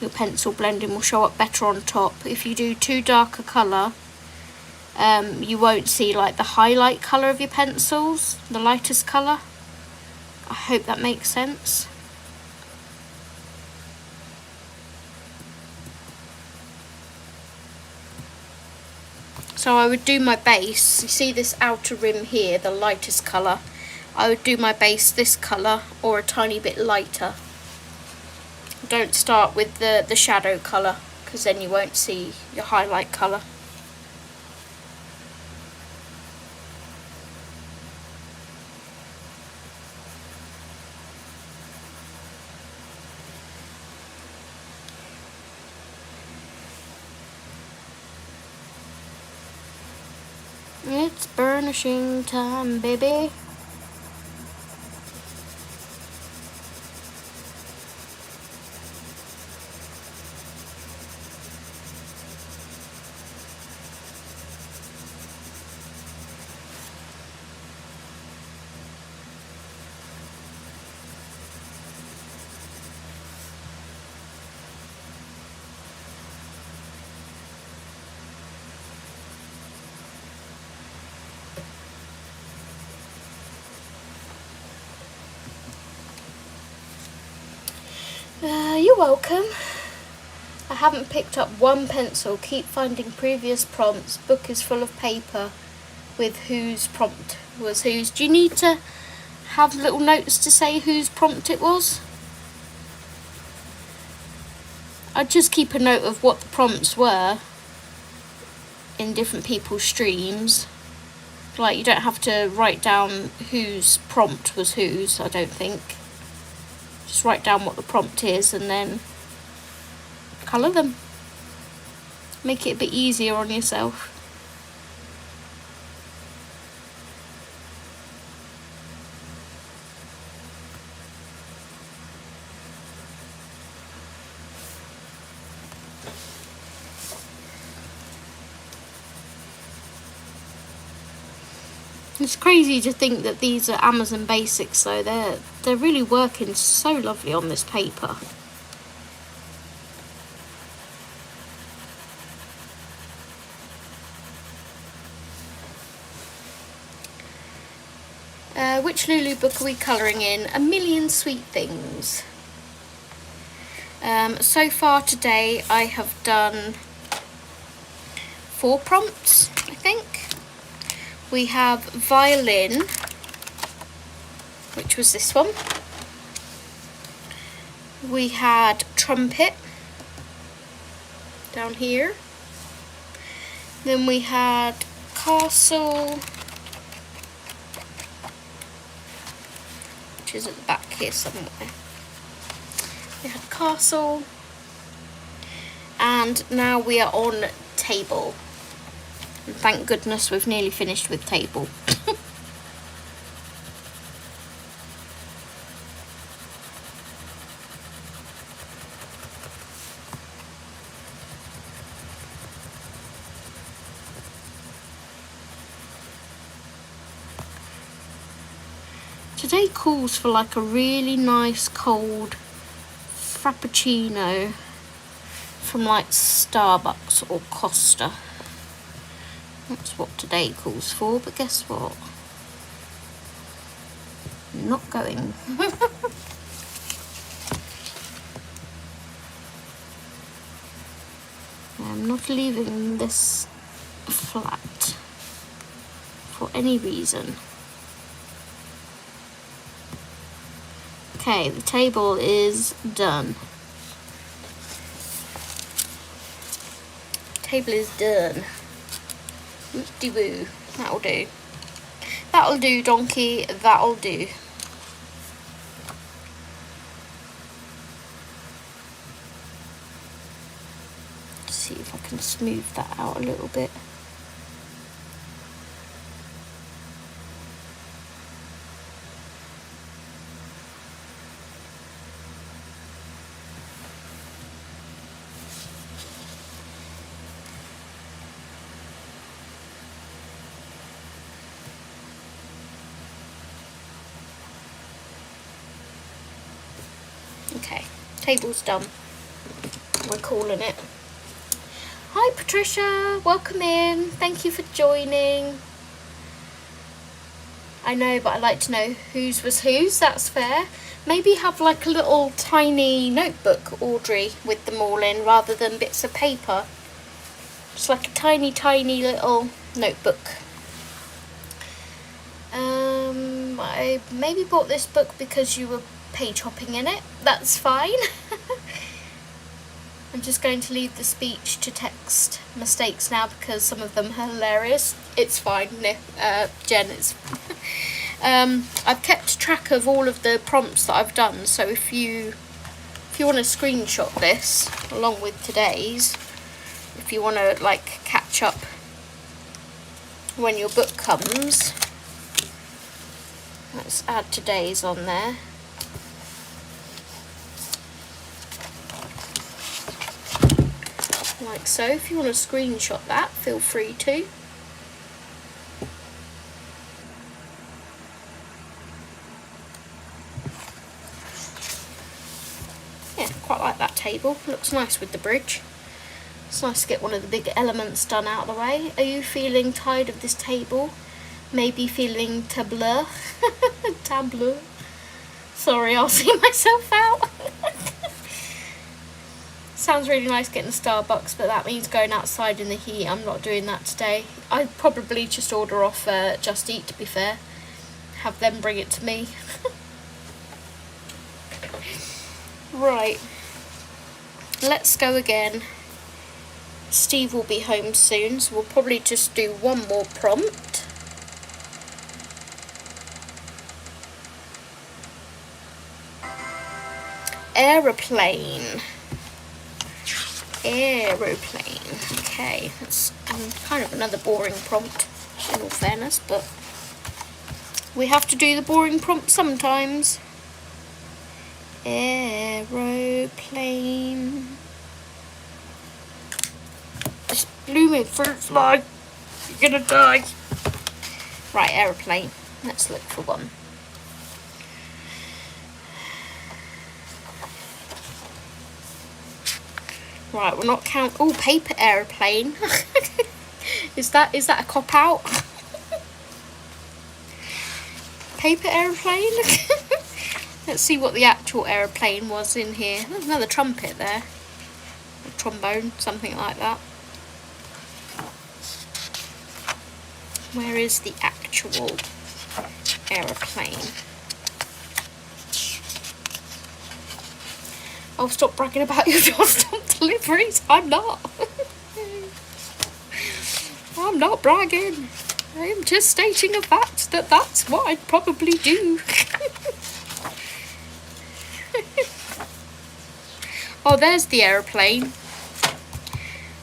Your pencil blending will show up better on top. If you do too dark a colour, you won't see like the highlight colour of your pencils, the lightest colour. I hope that makes sense. So I would do my base, you see this outer rim here, the lightest colour. I would do my base this colour or a tiny bit lighter. Don't start with the shadow colour, because then you won't see your highlight colour. It's burnishing time, baby. You're welcome. I haven't picked up one pencil. Keep finding previous prompts. Book is full of paper with whose prompt was whose. Do you need to have little notes to say whose prompt it was? I'd just keep a note of what the prompts were in different people's streams. Like, you don't have to write down whose prompt was whose, I don't think. Just write down what the prompt is and then colour them. Make it a bit easier on yourself. It's crazy to think that these are Amazon basics, though. They're really working so lovely on this paper. Which Lulu book are we colouring in? A Million Sweet Things. So far today I have done 4 prompts, I think. We have violin, which was this one. We had trumpet, down here. Then we had castle, which is at the back here somewhere. We had castle, and now we are on table. And thank goodness we've nearly finished with table. Today calls for like a really nice cold frappuccino from like Starbucks or Costa. That's what today calls for, but guess what? Not going. I'm not leaving this flat for any reason. Okay, the table is done. Table is done. Whoop-de-woo. That'll do. That'll do, donkey. That'll do. Let's see if I can smooth that out a little bit. Okay, table's done. We're calling it. Hi Patricia, welcome in. Thank you for joining. I know, but I like to know whose was whose. That's fair. Maybe have like a little tiny notebook, Audrey, with them all in rather than bits of paper. Just like a tiny little notebook. I maybe bought this book because you were page hopping in it. That's fine. I'm just going to leave the speech to text mistakes now because some of them are hilarious. It's fine, Jen. It's I've kept track of all of the prompts that I've done, so if you want to screenshot this along with today's, if you want to like catch up when your book comes, let's add today's on there. Like so. If you want to screenshot that, feel free to. Yeah, quite like that table. Looks nice with the bridge. It's nice to get one of the big elements done out of the way. Are you feeling tired of this table? Maybe feeling tableau? Tableau. Sorry, I'll see myself out. Sounds really nice getting the Starbucks, but that means going outside in the heat. I'm not doing that today. I'd probably just order off Just Eat, to be fair. Have them bring it to me. Right. Let's go again. Steve will be home soon, so we'll probably just do one more prompt. Aeroplane. Aeroplane. Okay, that's kind of another boring prompt, in all fairness, but we have to do the boring prompt sometimes. Aeroplane. This blooming fruit fly. You're gonna die. Right, aeroplane. Let's look for one. Right, we'll not count. Oh, paper aeroplane. Is that a cop out? Paper aeroplane. Let's see what the actual aeroplane was in here. There's another trumpet there. A trombone, something like that. Where is the actual aeroplane? Oh, stop bragging about your doorstep deliveries. I'm not. I'm not bragging. I'm just stating a fact that that's what I'd probably do. Oh, there's the aeroplane.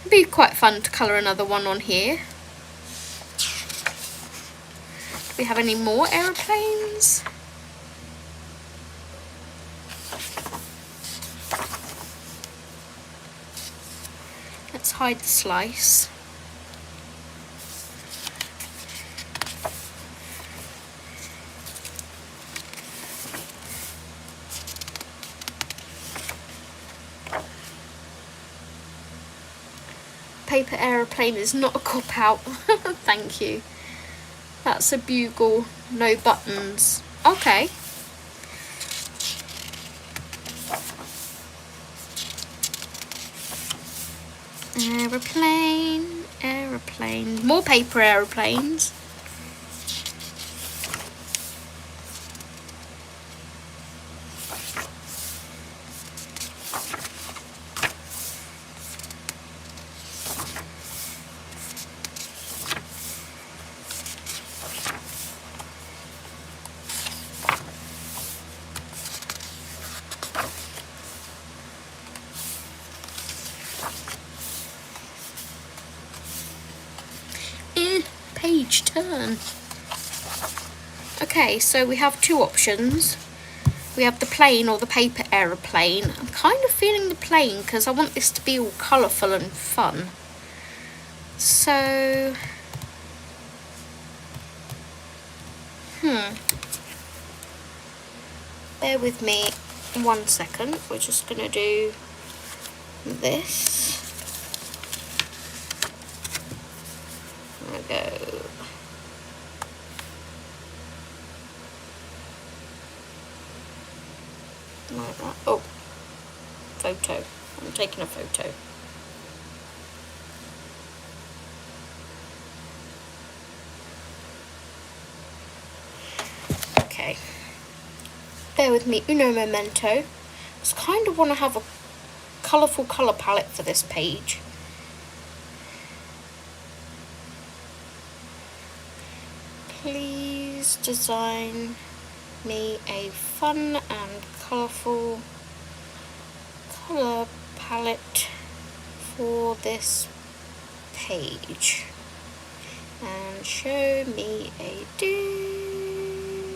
It'd be quite fun to colour another one on here. Do we have any more aeroplanes? Let's hide the slice. Paper aeroplane is not a cop out. Thank you. That's a bugle, no buttons. Okay. Aeroplane, aeroplane. More paper aeroplanes. Page turn. Okay, so we have two options. We have the plain or the paper aeroplane. I'm kind of feeling the plain because I want this to be all colourful and fun. So, bear with me 1 second. We're just going to do this. There we go. Like that. Oh, photo. I'm taking a photo. Okay. Bear with me, uno momento. Just kind of want to have a colourful colour palette for this page. Please design me a fun and colourful colour palette for this page and show me a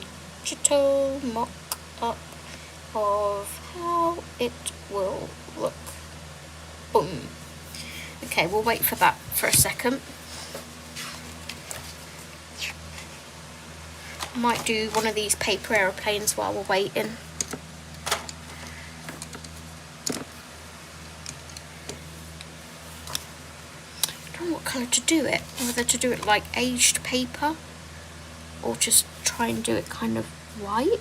digital mock-up of how it will look. Boom. Okay, we'll wait for that for a second. Might do one of these paper aeroplanes while we're waiting. I don't know what colour to do it. Whether to do it like aged paper or just try and do it kind of white.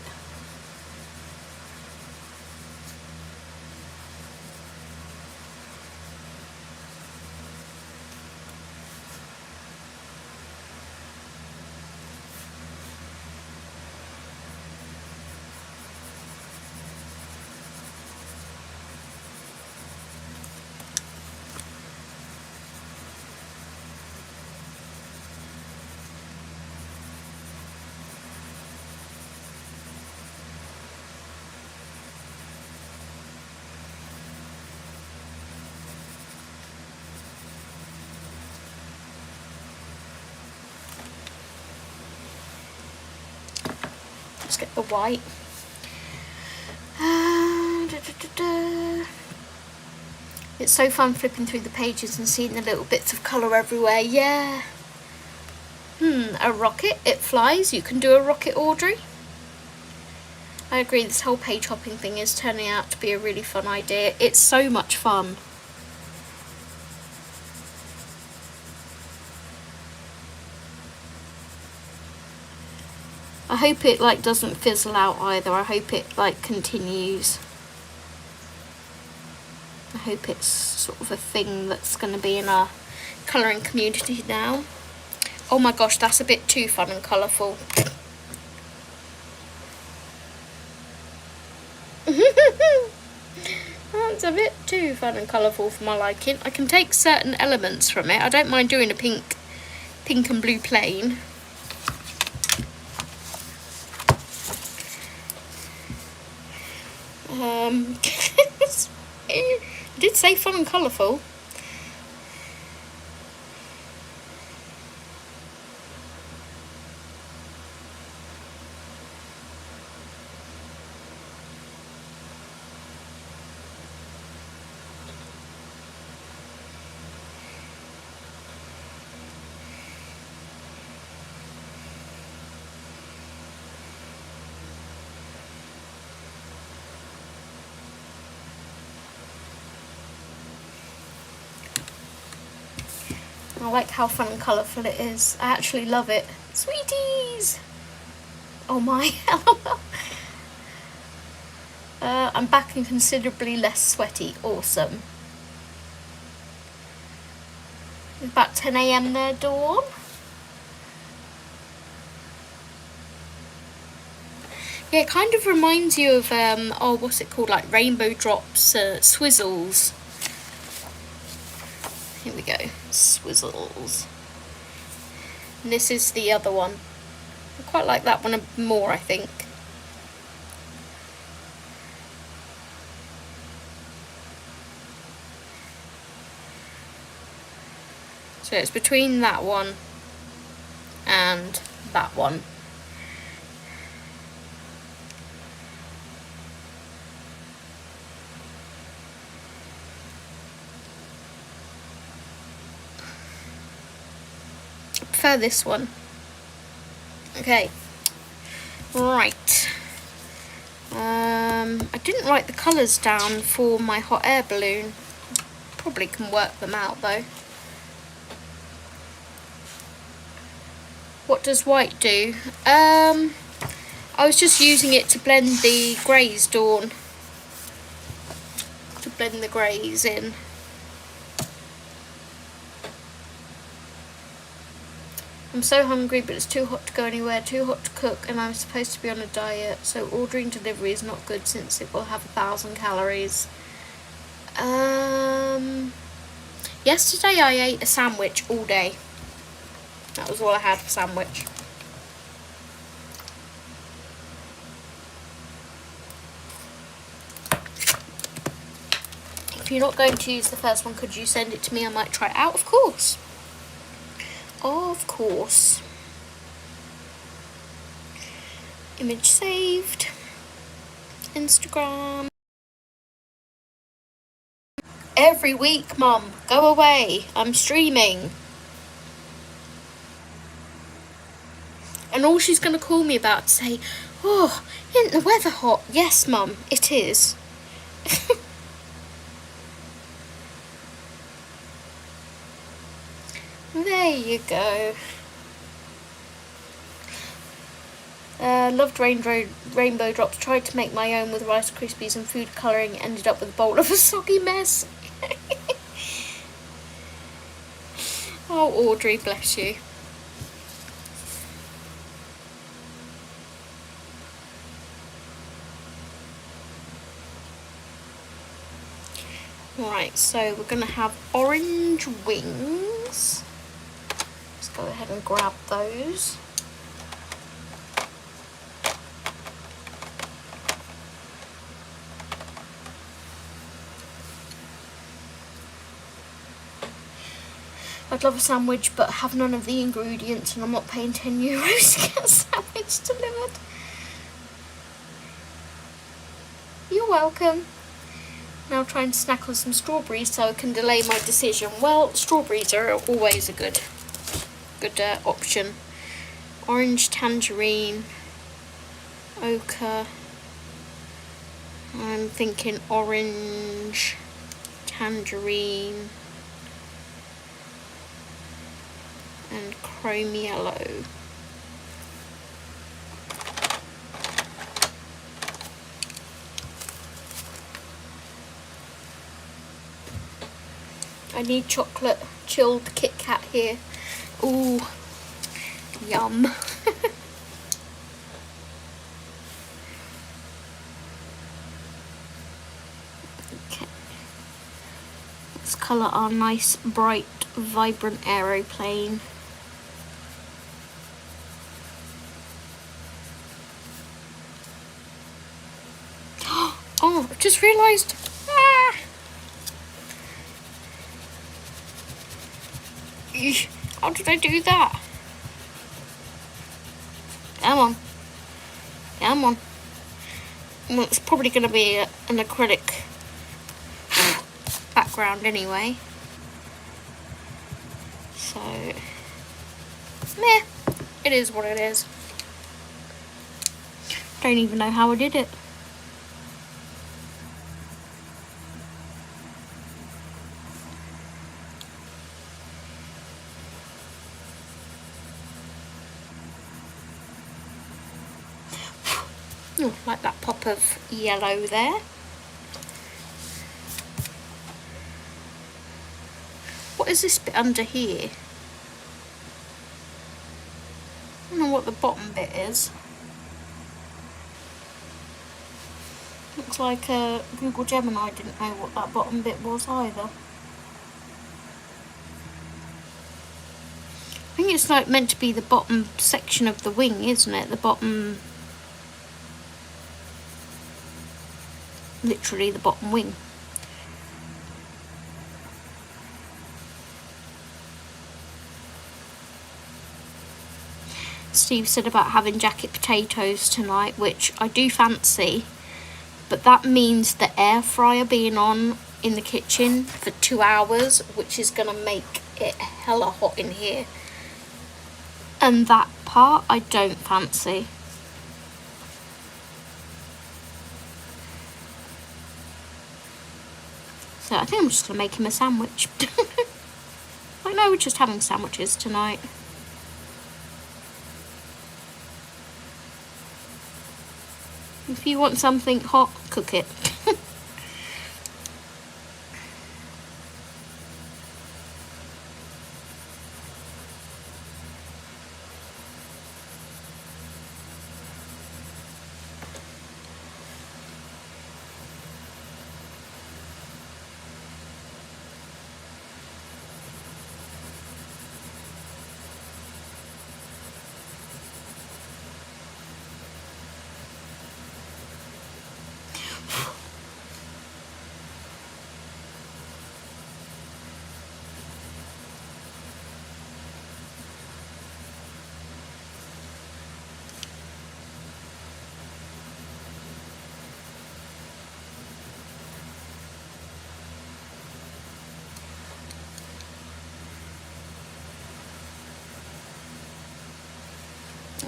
Get the white. It's so fun flipping through the pages and seeing the little bits of colour everywhere. Yeah. A rocket. It flies. You can do a rocket, Audrey. I agree, this whole page hopping thing is turning out to be a really fun idea. It's so much fun. I hope it like doesn't fizzle out either. I hope it like continues. I hope it's sort of a thing that's going to be in our colouring community now. Oh my gosh, that's a bit too fun and colourful. That's a bit too fun and colourful for my liking. I can take certain elements from it. I don't mind doing a pink and blue plain. I did say fun and colourful. I like how fun and colourful it is. I actually love it. Sweeties! Oh my. I'm back and considerably less sweaty. Awesome. It's about 10 AM there, Dawn. Yeah, it kind of reminds you of, oh, what's it called? Like Rainbow Drops Swizzles. Here we go, Swizzles. And this is the other one. I quite like that one more, I think. So it's between that one and that one. I prefer this one. Okay, right. I didn't write the colours down for my hot air balloon. Probably can work them out though. What does white do? I was just using it to blend the greys, Dawn. To blend the greys in. I'm so hungry, but it's too hot to go anywhere, too hot to cook, and I'm supposed to be on a diet, so ordering delivery is not good since it will have 1,000 calories. Yesterday I ate a sandwich all day. That was all I had for sandwich. If you're not going to use the first one, could you send it to me? I might try it out, of course. Of course. Image saved. Instagram. Every week, Mum. Go away. I'm streaming. And all she's going to call me about to say, oh, isn't the weather hot? Yes, Mum, it is. There you go. Loved rainbow drops. Tried to make my own with Rice Krispies and food colouring. Ended up with a bowl of a soggy mess. Oh, Audrey, bless you. Right, so we're going to have orange wings. Let's go ahead and grab those. I'd love a sandwich, but have none of the ingredients, and I'm not paying €10 to get a sandwich delivered. You're welcome. Now I'll try and snack on some strawberries so I can delay my decision. Well, strawberries are always a good option. Orange, tangerine, ochre. I'm thinking orange, tangerine, and chrome yellow. I need chocolate chilled Kit Kat here. Ooh, yum. Okay. Let's colour our nice, bright, vibrant aeroplane. Oh, I've just realised. Ah! How did I do that? Come on. Come on. Well, it's probably going to be an acrylic background anyway. So, meh. It is what it is. Don't even know how I did it. Oh, like that pop of yellow there. What is this bit under here? I don't know what the bottom bit is. Looks like Google Gemini didn't know what that bottom bit was either. I think it's like meant to be the bottom section of the wing, isn't it? The bottom... literally the bottom wing. Steve said about having jacket potatoes tonight, which I do fancy, but that means the air fryer being on in the kitchen for 2 hours, which is gonna make it hella hot in here, and that part I don't fancy. So I think I'm just going to make him a sandwich. I know we're just having sandwiches tonight. If you want something hot, cook it.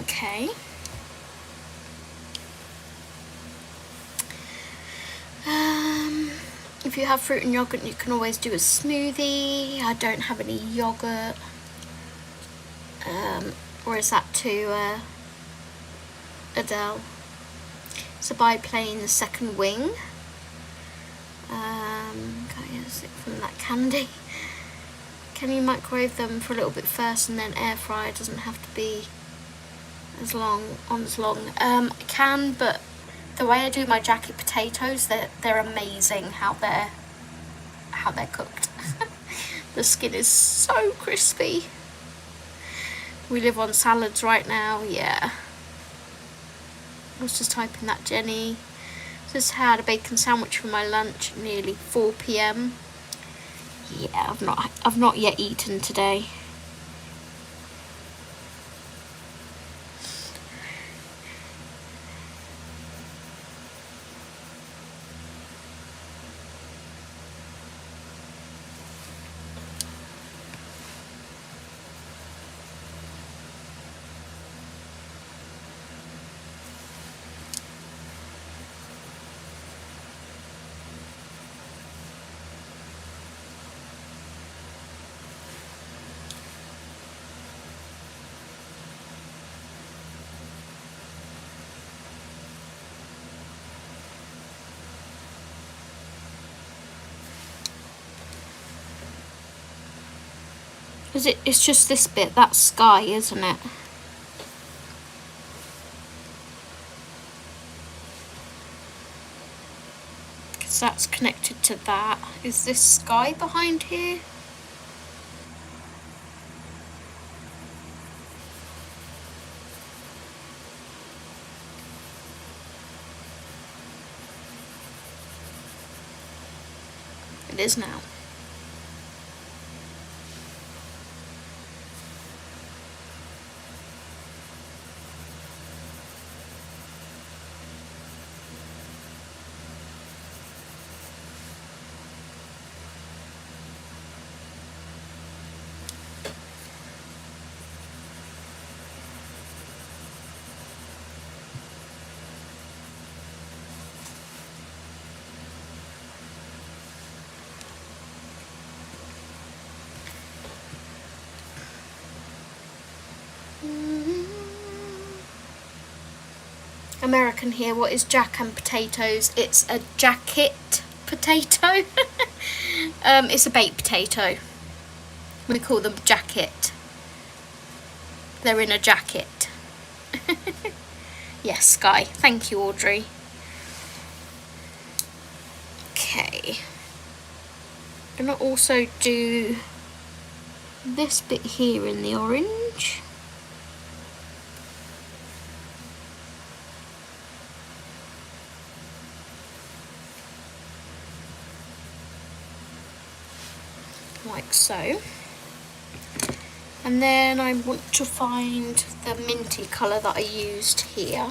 Okay. If you have fruit and yogurt, you can always do a smoothie. I don't have any yogurt. Or is that to Adele? So biplane, the second wing. Can't get sick from that candy. Can you microwave them for a little bit first and then air fry? It doesn't have to be as long. I can, but the way I do my jacket potatoes, they're amazing how they're cooked. The skin is so crispy. We live on salads right now, yeah. I was just typing that, Jenny. Just had a bacon sandwich for my lunch at nearly 4 p.m. Yeah, I've not yet eaten today. Because it's just this bit, that's sky, isn't it? Because that's connected to that. Is this sky behind here? It is now. American here, what is jack and potatoes? It's a jacket potato. It's a baked potato. We call them jacket. They're in a jacket. Yes, Sky. Thank you, Audrey. Okay. I'm gonna also do this bit here in the orange. Like so. And then I want to find the minty colour that I used here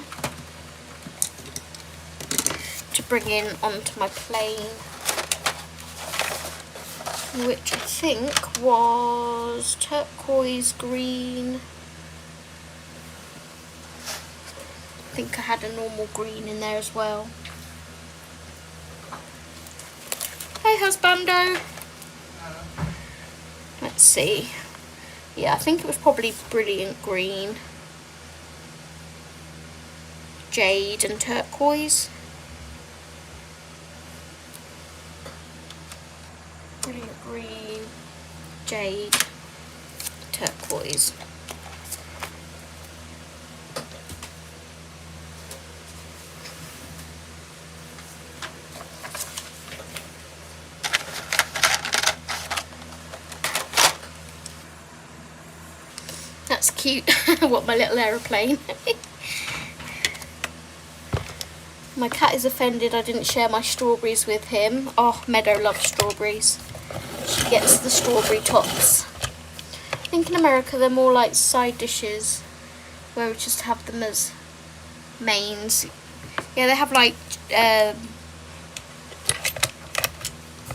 to bring in onto my plane, which I think was turquoise green. I think I had a normal green in there as well. Hey, husbando. Let's see. Yeah, I think it was probably brilliant green, jade and turquoise. Brilliant green, jade, turquoise. That's cute. What, my little aeroplane? My cat is offended I didn't share my strawberries with him. Oh, Meadow loves strawberries. She gets the strawberry tops. I think in America they're more like side dishes, where we just have them as mains. Yeah, they have like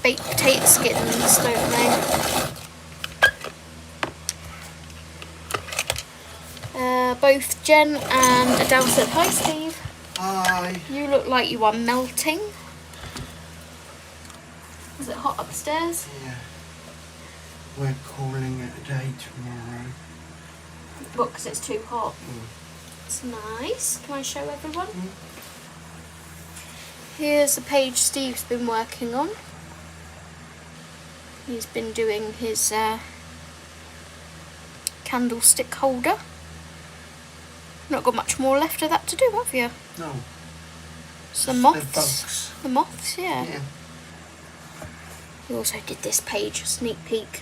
baked potato skins, don't they? Both Jen and Adele said hi, Steve. Hi. You look like you are melting. Is it hot upstairs? Yeah. We're calling it a day tomorrow. What, because it's too hot? Mm. It's nice. Can I show everyone? Mm. Here's the page Steve's been working on. He's been doing his candlestick holder. Not got much more left of that to do, have you? No. It's the moths. The bugs. The moths, yeah. Yeah. We also did this page, sneak peek.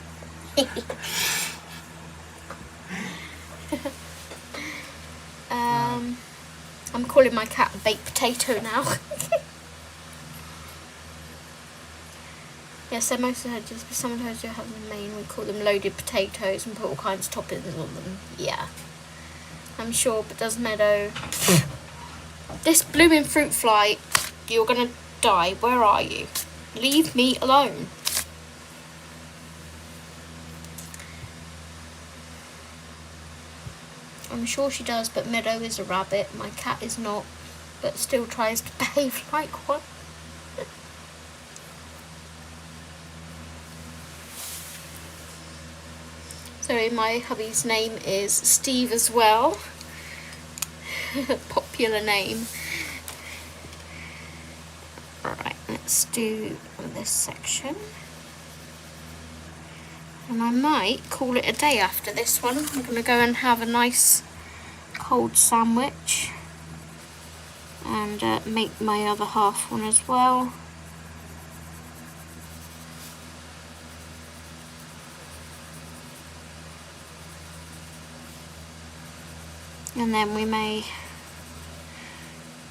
I'm calling my cat a baked potato now. Yeah, so most of the just sometimes you have them main, we call them loaded potatoes and put all kinds of toppings on them. Yeah. I'm sure, but does Meadow. This blooming fruit fly, you're gonna die. Where are you? Leave me alone. I'm sure she does, but Meadow is a rabbit. My cat is not, but still tries to behave like one. So my hubby's name is Steve as well. Popular name. Alright, let's do this section. And I might call it a day after this one. I'm going to go and have a nice cold sandwich and make my other half one as well. And then we may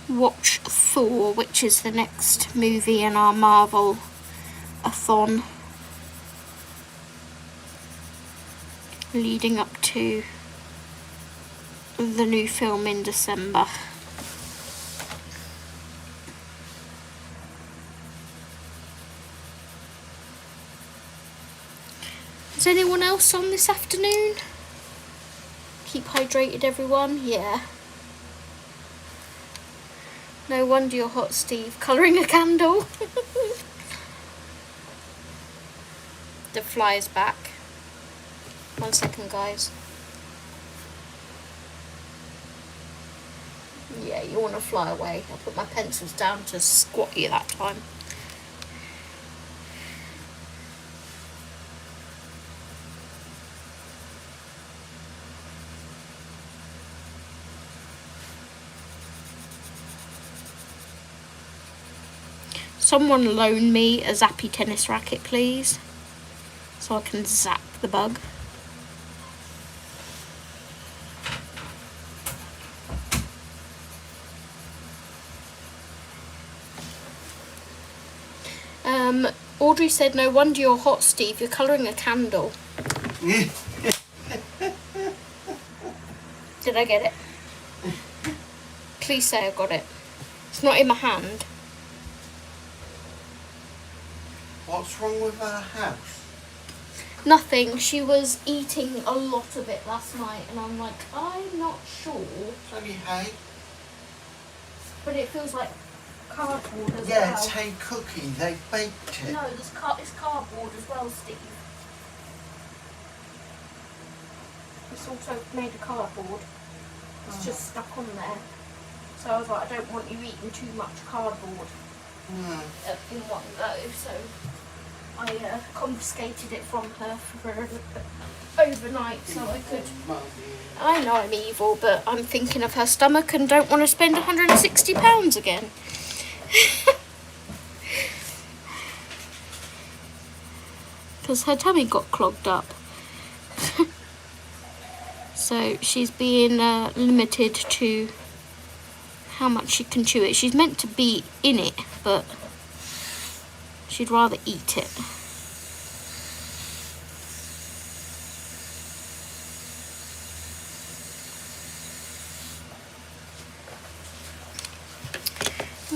watch Thor, which is the next movie in our Marvel-a-thon leading up to the new film in December. Is anyone else on this afternoon? Keep hydrated, everyone. Yeah. No wonder you're hot, Steve. Colouring a candle. The fly is back. 1 second, guys. Yeah, you want to fly away. I put my pencils down to squat you that time. Someone loan me a zappy tennis racket, please, so I can zap the bug. Audrey said, no wonder you're hot, Steve. You're colouring a candle. Did I get it? Please say I got it. It's not in my hand. What's wrong with our house? Nothing. She was eating a lot of it last night, and I'm like, I'm not sure. It's only hay. But it feels like cardboard as well. Yeah, it's hay cookie. They baked it. No, it's cardboard as well, Steve. It's also made of cardboard. It's just stuck on there. So I was like, I don't want you eating too much cardboard in one go. So I confiscated it from her for overnight so I could... I know I'm evil, but I'm thinking of her stomach and don't want to spend £160 again. Because her tummy got clogged up. So she's being limited to how much she can chew it. She's meant to be in it, but she'd rather eat it.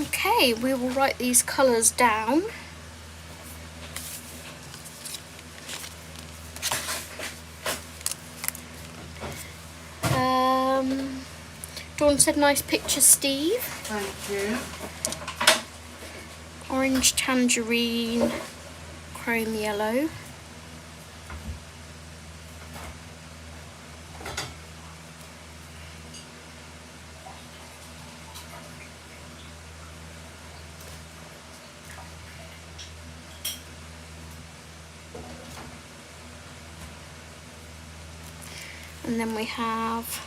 Okay, we will write these colours down. Dawn said, nice picture, Steve. Thank you. Orange, tangerine, chrome yellow. And then we have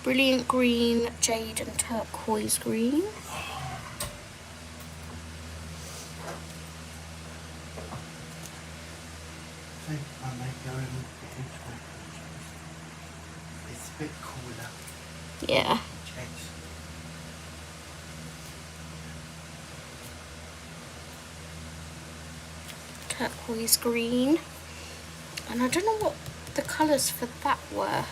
brilliant green, jade and turquoise green. I think I may go into it. It's a bit cooler. Yeah. Turquoise green. And I don't know what the colours for that were.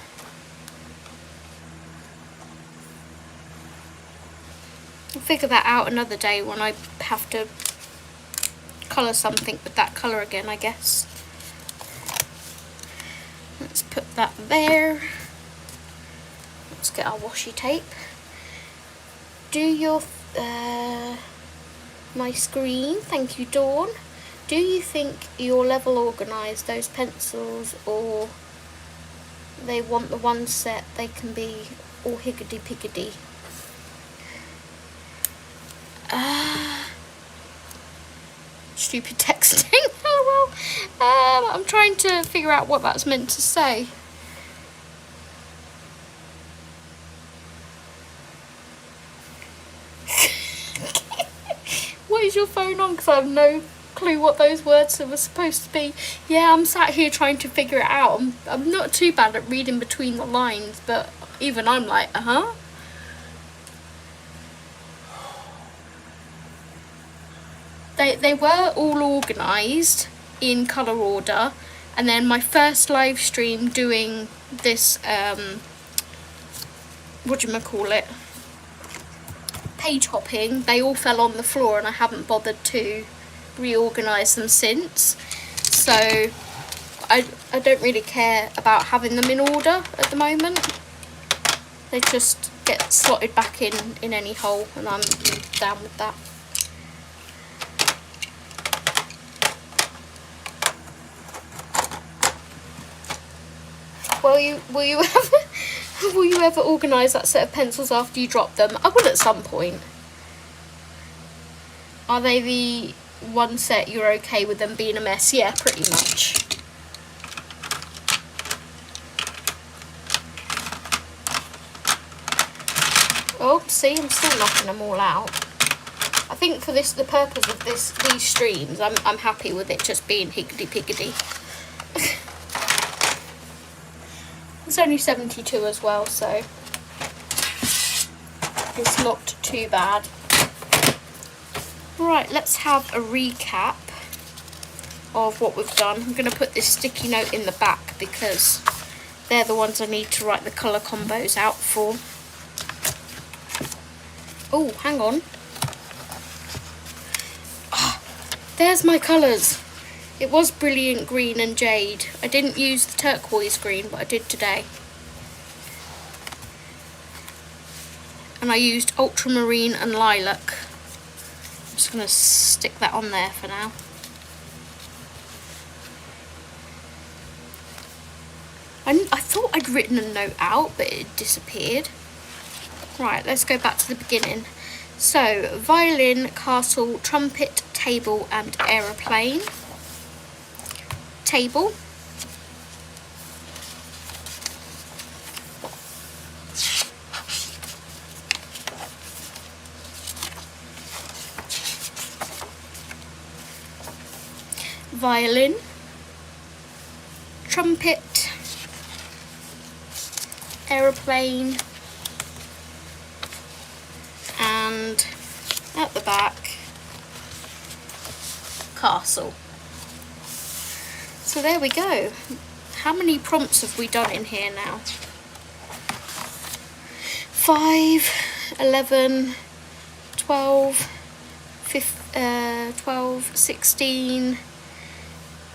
I'll figure that out another day when I have to colour something with that colour again, I guess. Let's put that there. Let's get our washi tape. Do your nice green, thank you, Dawn. Do you think you're level organised, those pencils, or they want the one set, they can be all higgity-piggity? Stupid texting. Oh I'm trying to figure out what that's meant to say. What is your phone on? Because I have no clue what those words were supposed to be. Yeah, I'm sat here trying to figure it out. I'm not too bad at reading between the lines, but even I'm like, They were all organised in colour order, and then my first live stream doing this, whatchamacallit, page hopping, they all fell on the floor and I haven't bothered to reorganise them since. So I don't really care about having them in order at the moment. They just get slotted back in any hole, and I'm down with that. Will you ever organise that set of pencils after you drop them? I will at some point. Are they the one set you're okay with them being a mess? Yeah, pretty much. Oh, see, I'm still knocking them all out. I think for the purpose of these streams, I'm happy with it just being higgity-piggity. It's only 72 as well, so it's not too bad. Right, let's have a recap of what we've done. I'm going to put this sticky note in the back because they're the ones I need to write the colour combos out for. Oh, hang on. Oh, there's my colours. It was Brilliant Green and Jade. I didn't use the turquoise green, but I did today. And I used Ultramarine and Lilac. I'm just going to stick that on there for now. I thought I'd written a note out, but it disappeared. Right, let's go back to the beginning. So, violin, castle, trumpet, table and aeroplane. Table. Violin. Trumpet. Aeroplane. And at the back, castle. So there we go. How many prompts have we done in here now? 5, 11, 12, 12, 16,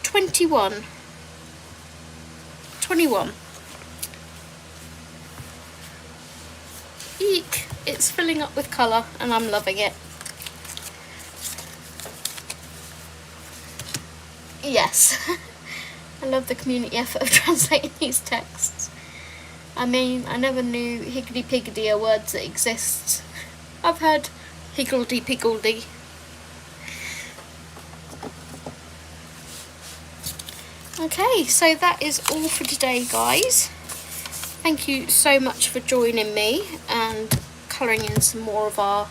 21. 21. Eek! It's filling up with colour and I'm loving it. Yes. I love the community effort of translating these texts. I mean, I never knew higgledy-piggledy are words that exist. I've heard higgledy-piggledy. Okay, so that is all for today, guys. Thank you so much for joining me and colouring in some more of our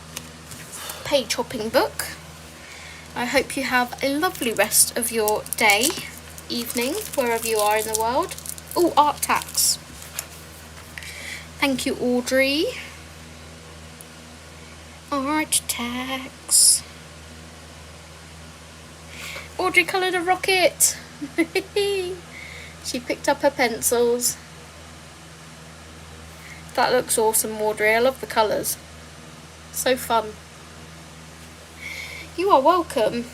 page hopping book. I hope you have a lovely rest of your day, evening, wherever you are in the world. Oh, art tax. Thank you, Audrey. Art tax. Audrey coloured a rocket. She picked up her pencils. That looks awesome, Audrey. I love the colours. So fun. You are welcome.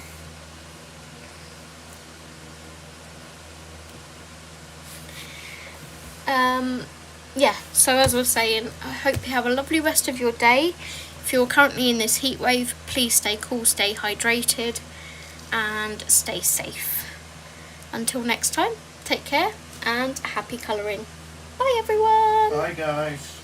Yeah, so as I was saying, I hope you have a lovely rest of your day. If you're currently in this heat wave, please stay cool, stay hydrated, and stay safe. Until next time, take care and happy colouring. Bye everyone. Bye guys.